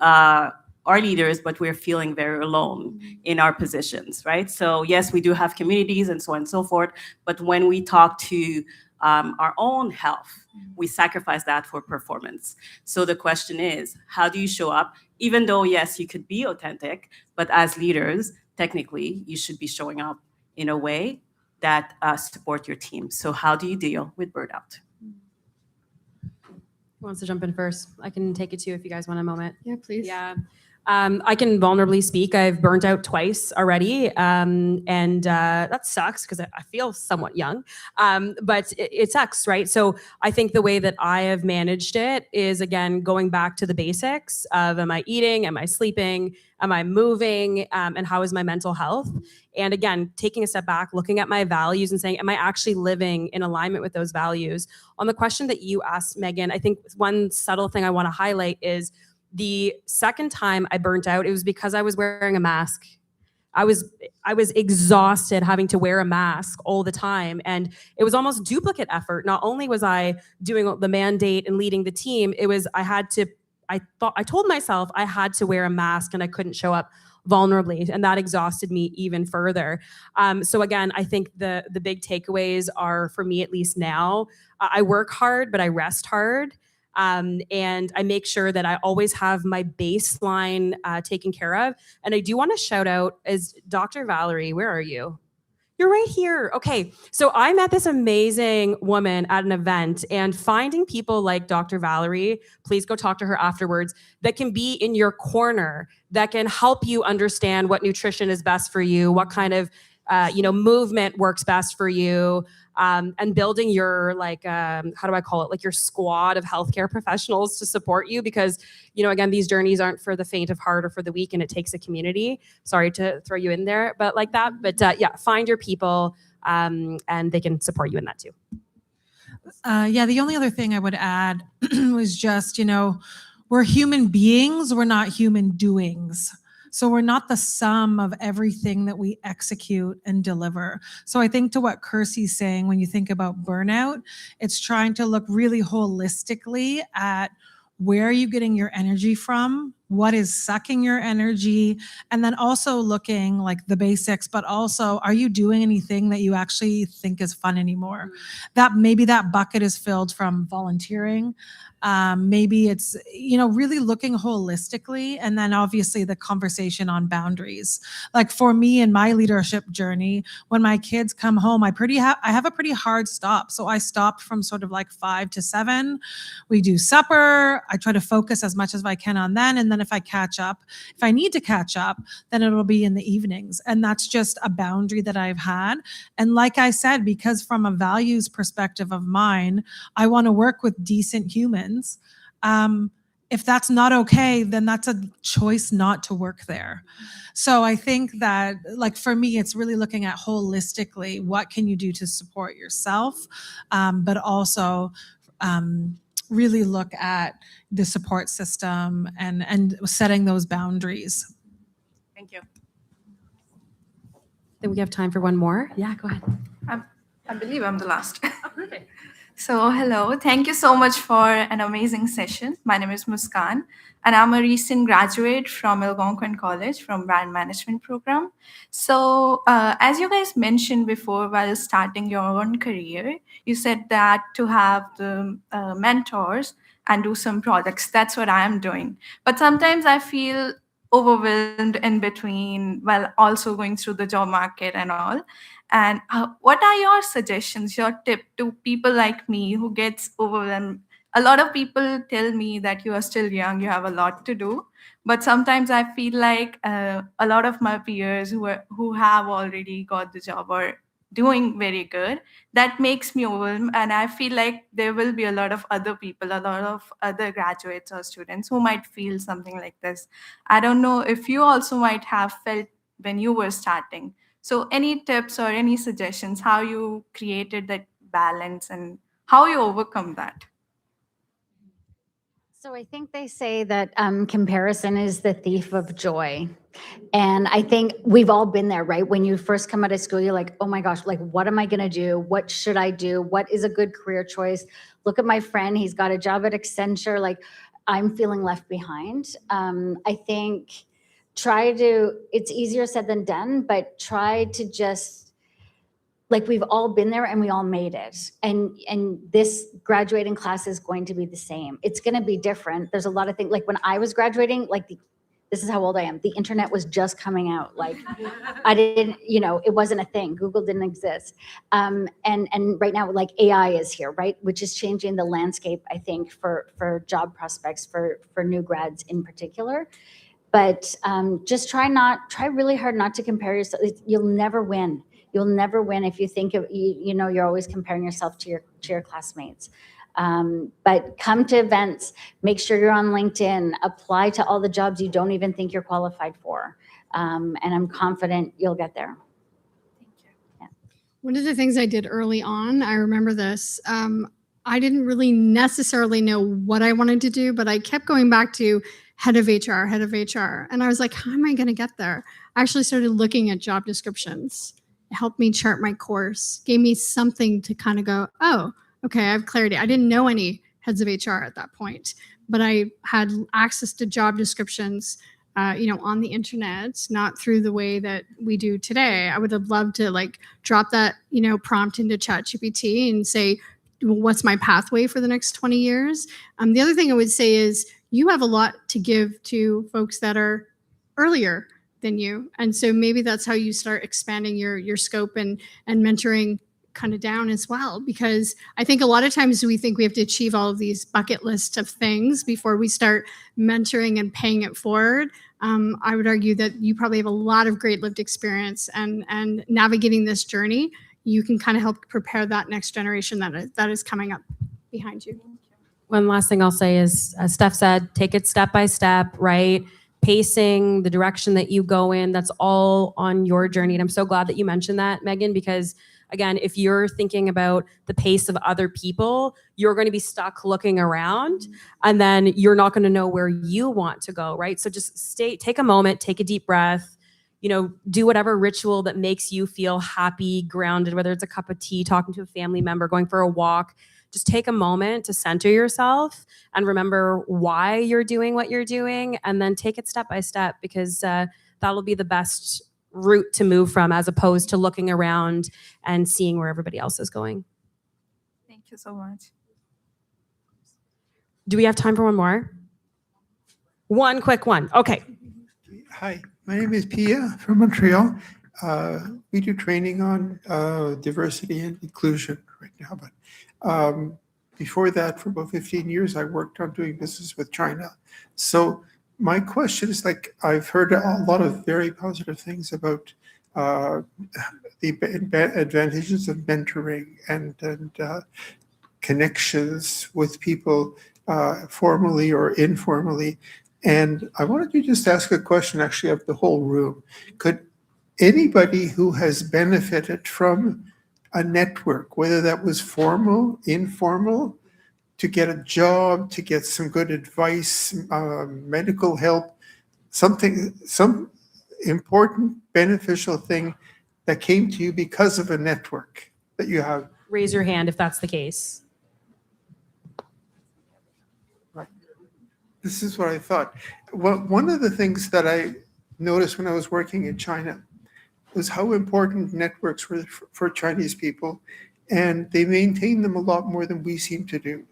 [SPEAKER 20] are leaders, but we're feeling very alone in our positions, right? So yes, we do have communities and so on and so forth, but when we talk to our own health, we sacrifice that for performance. So the question is, how do you show up? Even though, yes, you could be authentic, but as leaders, technically, you should be showing up in a way that support your team. So how do you deal with burnout?
[SPEAKER 13] Who wants to jump in first? I can take it to you if you guys want a moment.
[SPEAKER 15] Yeah, please.
[SPEAKER 13] Yeah. I can vulnerably speak. I've burnt out twice already, and that sucks because I feel somewhat young, but it sucks, right? So I think the way that I have managed it is, again, going back to the basics of, am I eating, am I sleeping, am I moving, and how is my mental health? And again, taking a step back, looking at my values and saying, am I actually living in alignment with those values? On the question that you asked, Megan, I think one subtle thing I want to highlight is the second time I burnt out, it was because I was wearing a mask. I was exhausted having to wear a mask all the time. And it was almost duplicate effort. Not only was I doing the mandate and leading the team, it was, I told myself I had to wear a mask and I couldn't show up vulnerably. And that exhausted me even further. So again, I think the big takeaways are, for me at least now, I work hard, but I rest hard. And I make sure that I always have my baseline taken care of. And I do want to shout out, as Dr. Valerie, where are you? You're right here. Okay. So I met this amazing woman at an event, and finding people like Dr. Valerie, please go talk to her afterwards, that can be in your corner, that can help you understand what nutrition is best for you, what kind of movement works best for you, and building your, how do I call it? Like your squad of healthcare professionals to support you, because, again, these journeys aren't for the faint of heart or for the weak, and it takes a community. Sorry to throw you in there, but like that. But yeah, find your people, and they can support you in that too.
[SPEAKER 16] The only other thing I would add was just, we're human beings, we're not human doings. So we're not the sum of everything that we execute and deliver. So I think to what Kirsty's saying, when you think about burnout, it's trying to look really holistically at where are you getting your energy from? what is sucking your energy, and then also looking like the basics, but also, are you doing anything that you actually think is fun anymore? That maybe that bucket is filled from volunteering. Maybe it's, really looking holistically, and then obviously the conversation on boundaries. Like for me in my leadership journey, when my kids come home, I have a pretty hard stop. So I stopped from sort of like 5 to 7. We do supper. I try to focus as much as I can on then. And then if I need to catch up, then it'll be in the evenings. And that's just a boundary that I've had. And like I said, because from a values perspective of mine, I want to work with decent humans. If that's not okay, then that's a choice not to work there. So I think that, like, for me, it's really looking at holistically, what can you do to support yourself, but also really look at the support system and setting those boundaries.
[SPEAKER 6] Thank you.
[SPEAKER 13] Then we have time for one more. Yeah, go ahead.
[SPEAKER 21] I believe I'm the last. So, hello. Thank you so much for an amazing session. My name is Muskan, and I'm a recent graduate from Algonquin College from Brand Management Program. So, as you guys mentioned before, while starting your own career, you said that to have the mentors and do some projects. That's what I am doing. But sometimes I feel overwhelmed in between while also going through the job market and all. And what are your suggestions, your tip to people like me who gets overwhelmed? A lot of people tell me that you are still young, you have a lot to do. But sometimes I feel like a lot of my peers who have already got the job or doing very good, that makes me overwhelmed. And I feel like there will be a lot of other people, a lot of other graduates or students who might feel something like this. I don't know if you also might have felt when you were starting. So any tips or any suggestions how you created that balance and how you overcome that?
[SPEAKER 14] So I think they say that comparison is the thief of joy. And I think we've all been there, right? When you first come out of school, you're like, oh my gosh, like, what am I going to do? What should I do? What is a good career choice? Look at my friend. He's got a job at Accenture. Like, I'm feeling left behind. I think it's easier said than done, but try to just, like, we've all been there and we all made it. And this graduating class is going to be the same. It's going to be different. There's a lot of things, like when I was graduating, this is how old I am. The internet was just coming out. Like, I didn't, it wasn't a thing. Google didn't exist. And right now, like, AI is here, right? Which is changing the landscape, I think, for job prospects, for new grads in particular. But just try really hard not to compare yourself. You'll never win. You'll never win if you think of, you're always comparing yourself to your classmates. But come to events, make sure you're on LinkedIn, apply to all the jobs you don't even think you're qualified for. And I'm confident you'll get there.
[SPEAKER 15] One of the things I did early on, I remember this, I didn't really necessarily know what I wanted to do, but I kept going back to head of HR. And I was like, how am I going to get there? I actually started looking at job descriptions. It helped me chart my course, gave me something to kind of go, oh, okay, I have clarity. I didn't know any heads of HR at that point, but I had access to job descriptions, on the internet, not through the way that we do today. I would have loved to drop that, prompt into ChatGPT and say, what's my pathway for the next 20 years? The other thing I would say is you have a lot to give to folks that are earlier than you. And so maybe that's how you start expanding your scope and mentoring kind of down as well. Because I think a lot of times we think we have to achieve all of these bucket lists of things before we start mentoring and paying it forward. I would argue that you probably have a lot of great lived experience and navigating this journey. You can kind of help prepare that next generation that is coming up behind you.
[SPEAKER 13] One last thing I'll say is, as Steph said, take it step by step, right? Pacing, the direction that you go in, that's all on your journey. And I'm so glad that you mentioned that, Megan, because again, if you're thinking about the pace of other people, you're going to be stuck looking around and then you're not going to know where you want to go, right? So just take a moment, take a deep breath, do whatever ritual that makes you feel happy, grounded, whether it's a cup of tea, talking to a family member, going for a walk. just take a moment to center yourself and remember why you're doing what you're doing, and then take it step by step, because that'll be the best route to move from, as opposed to looking around and seeing where everybody else is going.
[SPEAKER 21] Thank you so much.
[SPEAKER 13] Do we have time for one more? One quick one. Okay.
[SPEAKER 1] Hi, my name is Pia from Montreal. We do training on diversity and inclusion right now, but before that, for about 15 years, I worked on doing business with China. So my question is, like, I've heard a lot of very positive things about the advantages of mentoring and connections with people formally or informally. And I wanted to just ask a question, actually, of the whole room. Could anybody who has benefited from a network, whether that was formal, informal, to get a job, to get some good advice, medical help, some important beneficial thing that came to you because of a network that you have?
[SPEAKER 13] Raise your hand if that's the case.
[SPEAKER 1] This is what I thought. Well, one of the things that I noticed when I was working in China was how important networks were for Chinese people, and they maintain them a lot more than we seem to do.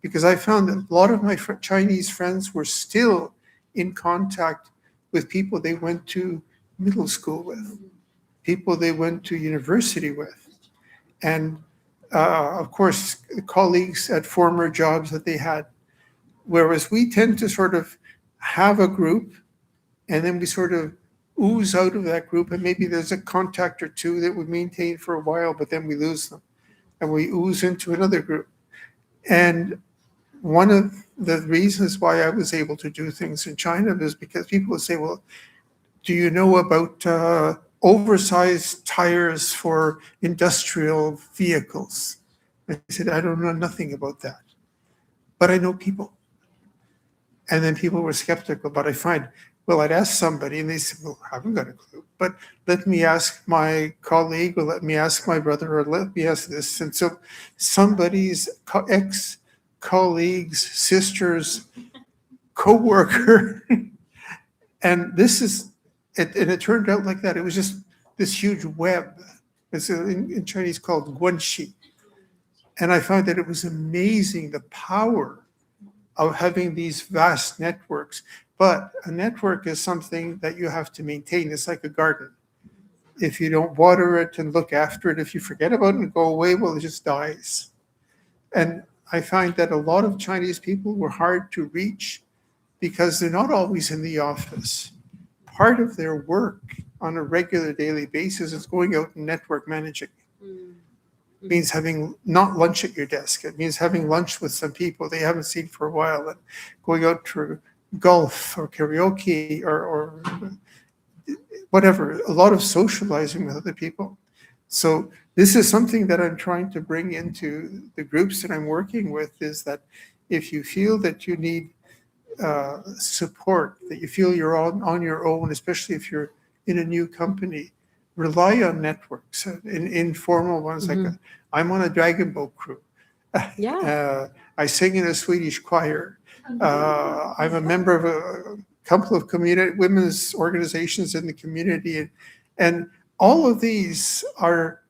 [SPEAKER 1] Because I found that a lot of my Chinese friends were still in contact with people they went to middle school with, people they went to university with, and of course, colleagues at former jobs that they had. Whereas we tend to sort of have a group and then we sort of ooze out of that group, and maybe there's a contact or two that we maintain for a while, but then we lose them and we ooze into another group. And one of the reasons why I was able to do things in China is because people would say, well, do you know about oversized tires for industrial vehicles? I said, I don't know nothing about that, but I know people. And then people were skeptical, but I find, well, I'd ask somebody and they said, well, I haven't got a clue, but let me ask my colleague, or let me ask my brother, or let me ask this. And so somebody's ex-colleagues, sisters, co-worker, and this is, and it turned out like that. It was just this huge web. It's in Chinese called guanxi. And I found that it was amazing, the power of having these vast networks. But a network is something that you have to maintain. It's like a garden. If you don't water it and look after it, if you forget about it and go away, well, it just dies. And I find that a lot of Chinese people were hard to reach because they're not always in the office. Part of their work on a regular daily basis is going out and network managing. It means having not lunch at your desk. It means having lunch with some people they haven't seen for a while, and going out to golf or karaoke or whatever, a lot of socializing with other people. So this is something that I'm trying to bring into the groups that I'm working with, is that if you feel that you need support, that you feel you're on your own, especially if you're in a new company, rely on networks, informal ones. Like I'm on a Dragon Boat crew.
[SPEAKER 13] Yeah.
[SPEAKER 1] I sing in a Swedish choir. I'm a member of a couple of women's organizations in the community. And all of these are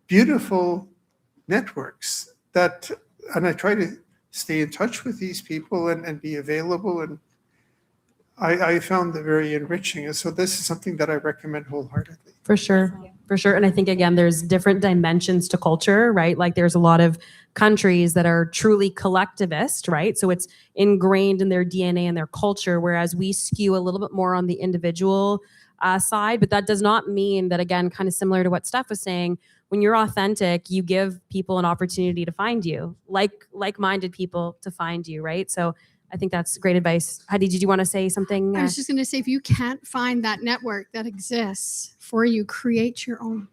[SPEAKER 1] beautiful networks and I try to stay in touch with these people and be available. And I found that very enriching. And so this is something that I recommend wholeheartedly.
[SPEAKER 13] For sure. For sure. And I think, again, there's different dimensions to culture, right? Like there's a lot of countries that are truly collectivist, right? So it's ingrained in their DNA and their culture, whereas we skew a little bit more on the individual side. But that does not mean that, again, kind of similar to what Steph was saying, when you're authentic, you give people an opportunity to find you, like-minded people to find you, right? So I think that's great advice. Heidi, did you want to say something?
[SPEAKER 15] I was just going to say, if you can't find that network that exists for you, create your own,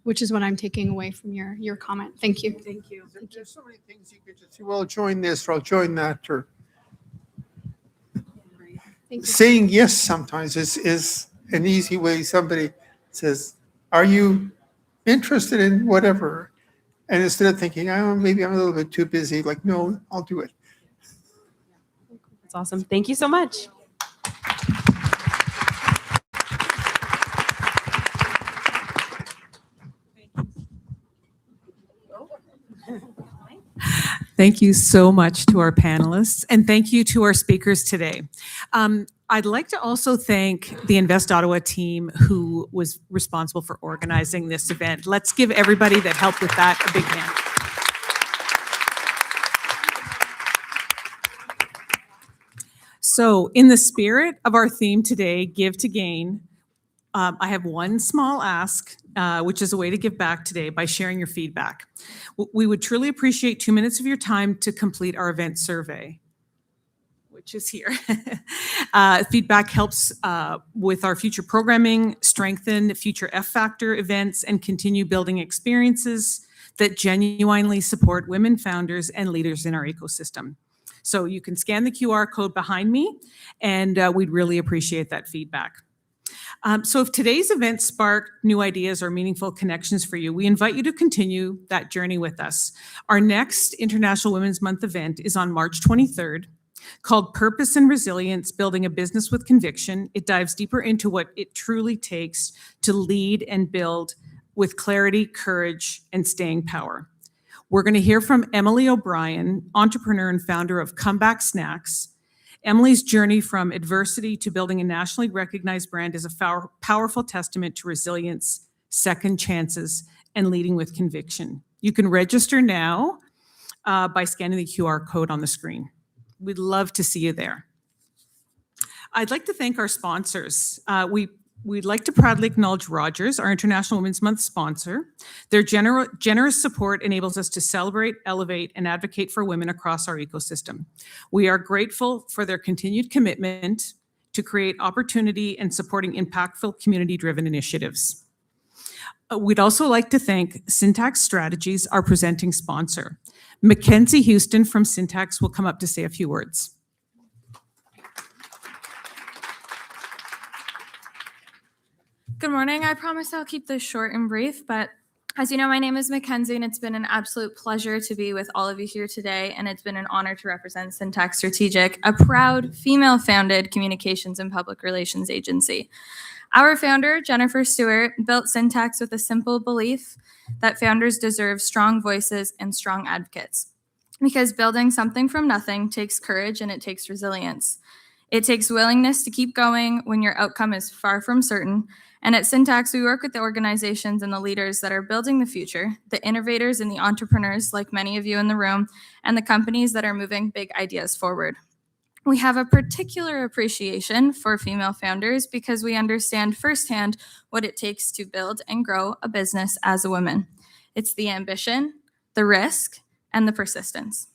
[SPEAKER 15] which is what I'm taking away from your comment. Thank you.
[SPEAKER 1] Thank you. There's so many things you could just say, well, I'll join this or I'll join that, or saying yes sometimes is an easy way. Somebody says, are you interested in whatever? And instead of thinking, oh, maybe I'm a little bit too busy, like, no, I'll do it.
[SPEAKER 13] That's awesome. Thank you so much.
[SPEAKER 3] Thank you so much to our panelists, and thank you to our speakers today. I'd like to also thank the Invest Ottawa team who was responsible for organizing this event. Let's give everybody that helped with that a big hand. So in the spirit of our theme today, Give to Gain, I have one small ask, which is a way to give back today by sharing your feedback. We would truly appreciate 2 minutes of your time to complete our event survey, which is here. Feedback helps with our future programming, strengthen future F Factor events, and continue building experiences that genuinely support women founders and leaders in our ecosystem. So you can scan the QR code behind me, and we'd really appreciate that feedback. So if today's event sparked new ideas or meaningful connections for you, we invite you to continue that journey with us. Our next International Women's Month event is on March 23rd, called Purpose and Resilience, Building a Business with Conviction. It dives deeper into what it truly takes to lead and build with clarity, courage, and staying power. We're going to hear from Emily O'Brien, entrepreneur and founder of Comeback Snacks. Emily's journey from adversity to building a nationally recognized brand is a powerful testament to resilience, second chances, and leading with conviction. You can register now by scanning the QR code on the screen. We'd love to see you there. I'd like to thank our sponsors. We'd like to proudly acknowledge Rogers, our International Women's Month sponsor. Their generous support enables us to celebrate, elevate, and advocate for women across our ecosystem. We are grateful for their continued commitment to create opportunity and supporting impactful community-driven initiatives. We'd also like to thank Syntax Strategies, our presenting sponsor. Mackenzie Houston from Syntax will come up to say a few words.
[SPEAKER 7] Good morning. I promise I'll keep this short and brief, but as you know, my name is Mackenzie, and it's been an absolute pleasure to be with all of you here today, and it's been an honor to represent Syntax Strategic, a proud female-founded communications and public relations agency. Our founder, Jennifer Stewart, built Syntax with a simple belief that founders deserve strong voices and strong advocates, because building something from nothing takes courage and it takes resilience. It takes willingness to keep going when your outcome is far from certain. And at Syntax, we work with the organizations and the leaders that are building the future, the innovators and the entrepreneurs, like many of you in the room, and the companies that are moving big ideas forward. We have a particular appreciation for female founders because we understand firsthand what it takes to build and grow a business as a woman. It's the ambition, the risk, and the persistence.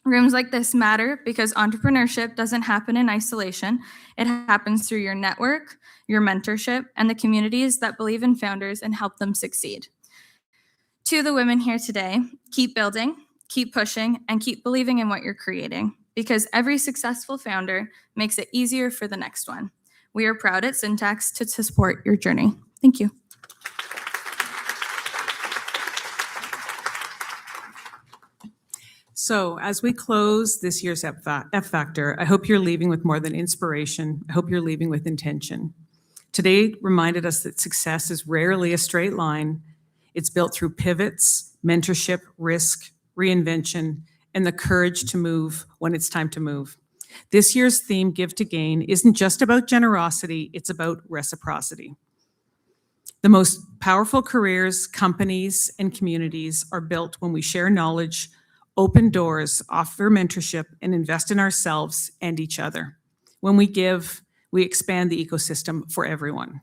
[SPEAKER 7] Rooms like this matter because entrepreneurship doesn't happen in isolation. It happens through your network, your mentorship, and the communities that believe in founders and help them succeed. To the women here today, keep building, keep pushing, and keep believing in what you're creating, because every successful founder makes it easier for the next one. We are proud at Syntax to support your journey. Thank you.
[SPEAKER 3] So as we close this year's F Factor, I hope you're leaving with more than inspiration. I hope you're leaving with intention. Today reminded us that success is rarely a straight line. It's built through pivots, mentorship, risk, reinvention, and the courage to move when it's time to move. This year's theme, Give to Gain, isn't just about generosity, it's about reciprocity. The most powerful careers, companies, and communities are built when we share knowledge, open doors, offer mentorship, and invest in ourselves and each other. When we give, we expand the ecosystem for everyone.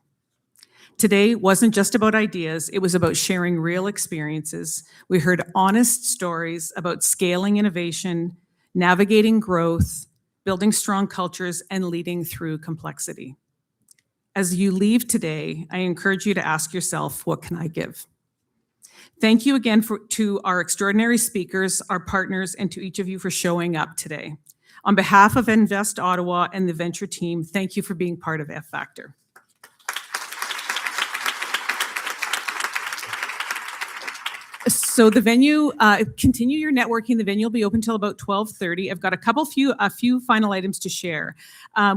[SPEAKER 3] Today wasn't just about ideas, it was about sharing real experiences. We heard honest stories about scaling innovation, navigating growth, building strong cultures, and leading through complexity. As you leave today, I encourage you to ask yourself, what can I give? Thank you again to our extraordinary speakers, our partners, and to each of you for showing up today. On behalf of Invest Ottawa and the Venture team, thank you for being part of F Factor. So the venue, continue your networking. The venue will be open till about 12:30. I've got a few final items to share.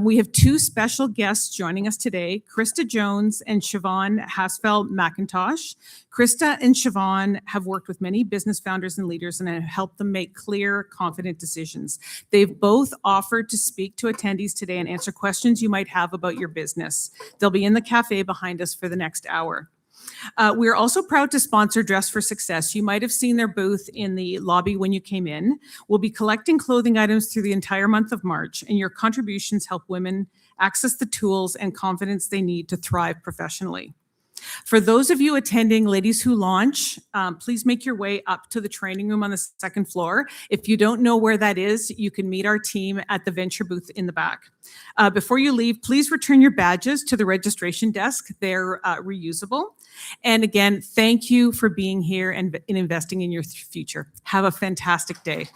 [SPEAKER 3] We have two special guests joining us today, Krista Jones and Siobhan Hasfeld McIntosh. Krista and Siobhan have worked with many business founders and leaders and have helped them make clear, confident decisions. They've both offered to speak to attendees today and answer questions you might have about your business. They'll be in the cafe behind us for the next hour. We're also proud to sponsor Dress for Success. You might have seen their booth in the lobby when you came in. We'll be collecting clothing items through the entire month of March, and your contributions help women access the tools and confidence they need to thrive professionally. For those of you attending Ladies Who Launch, please make your way up to the training room on the second floor. If you don't know where that is, you can meet our team at the venture booth in the back. Before you leave, please return your badges to the registration desk. They're reusable. And again, thank you for being here and investing in your future. Have a fantastic day.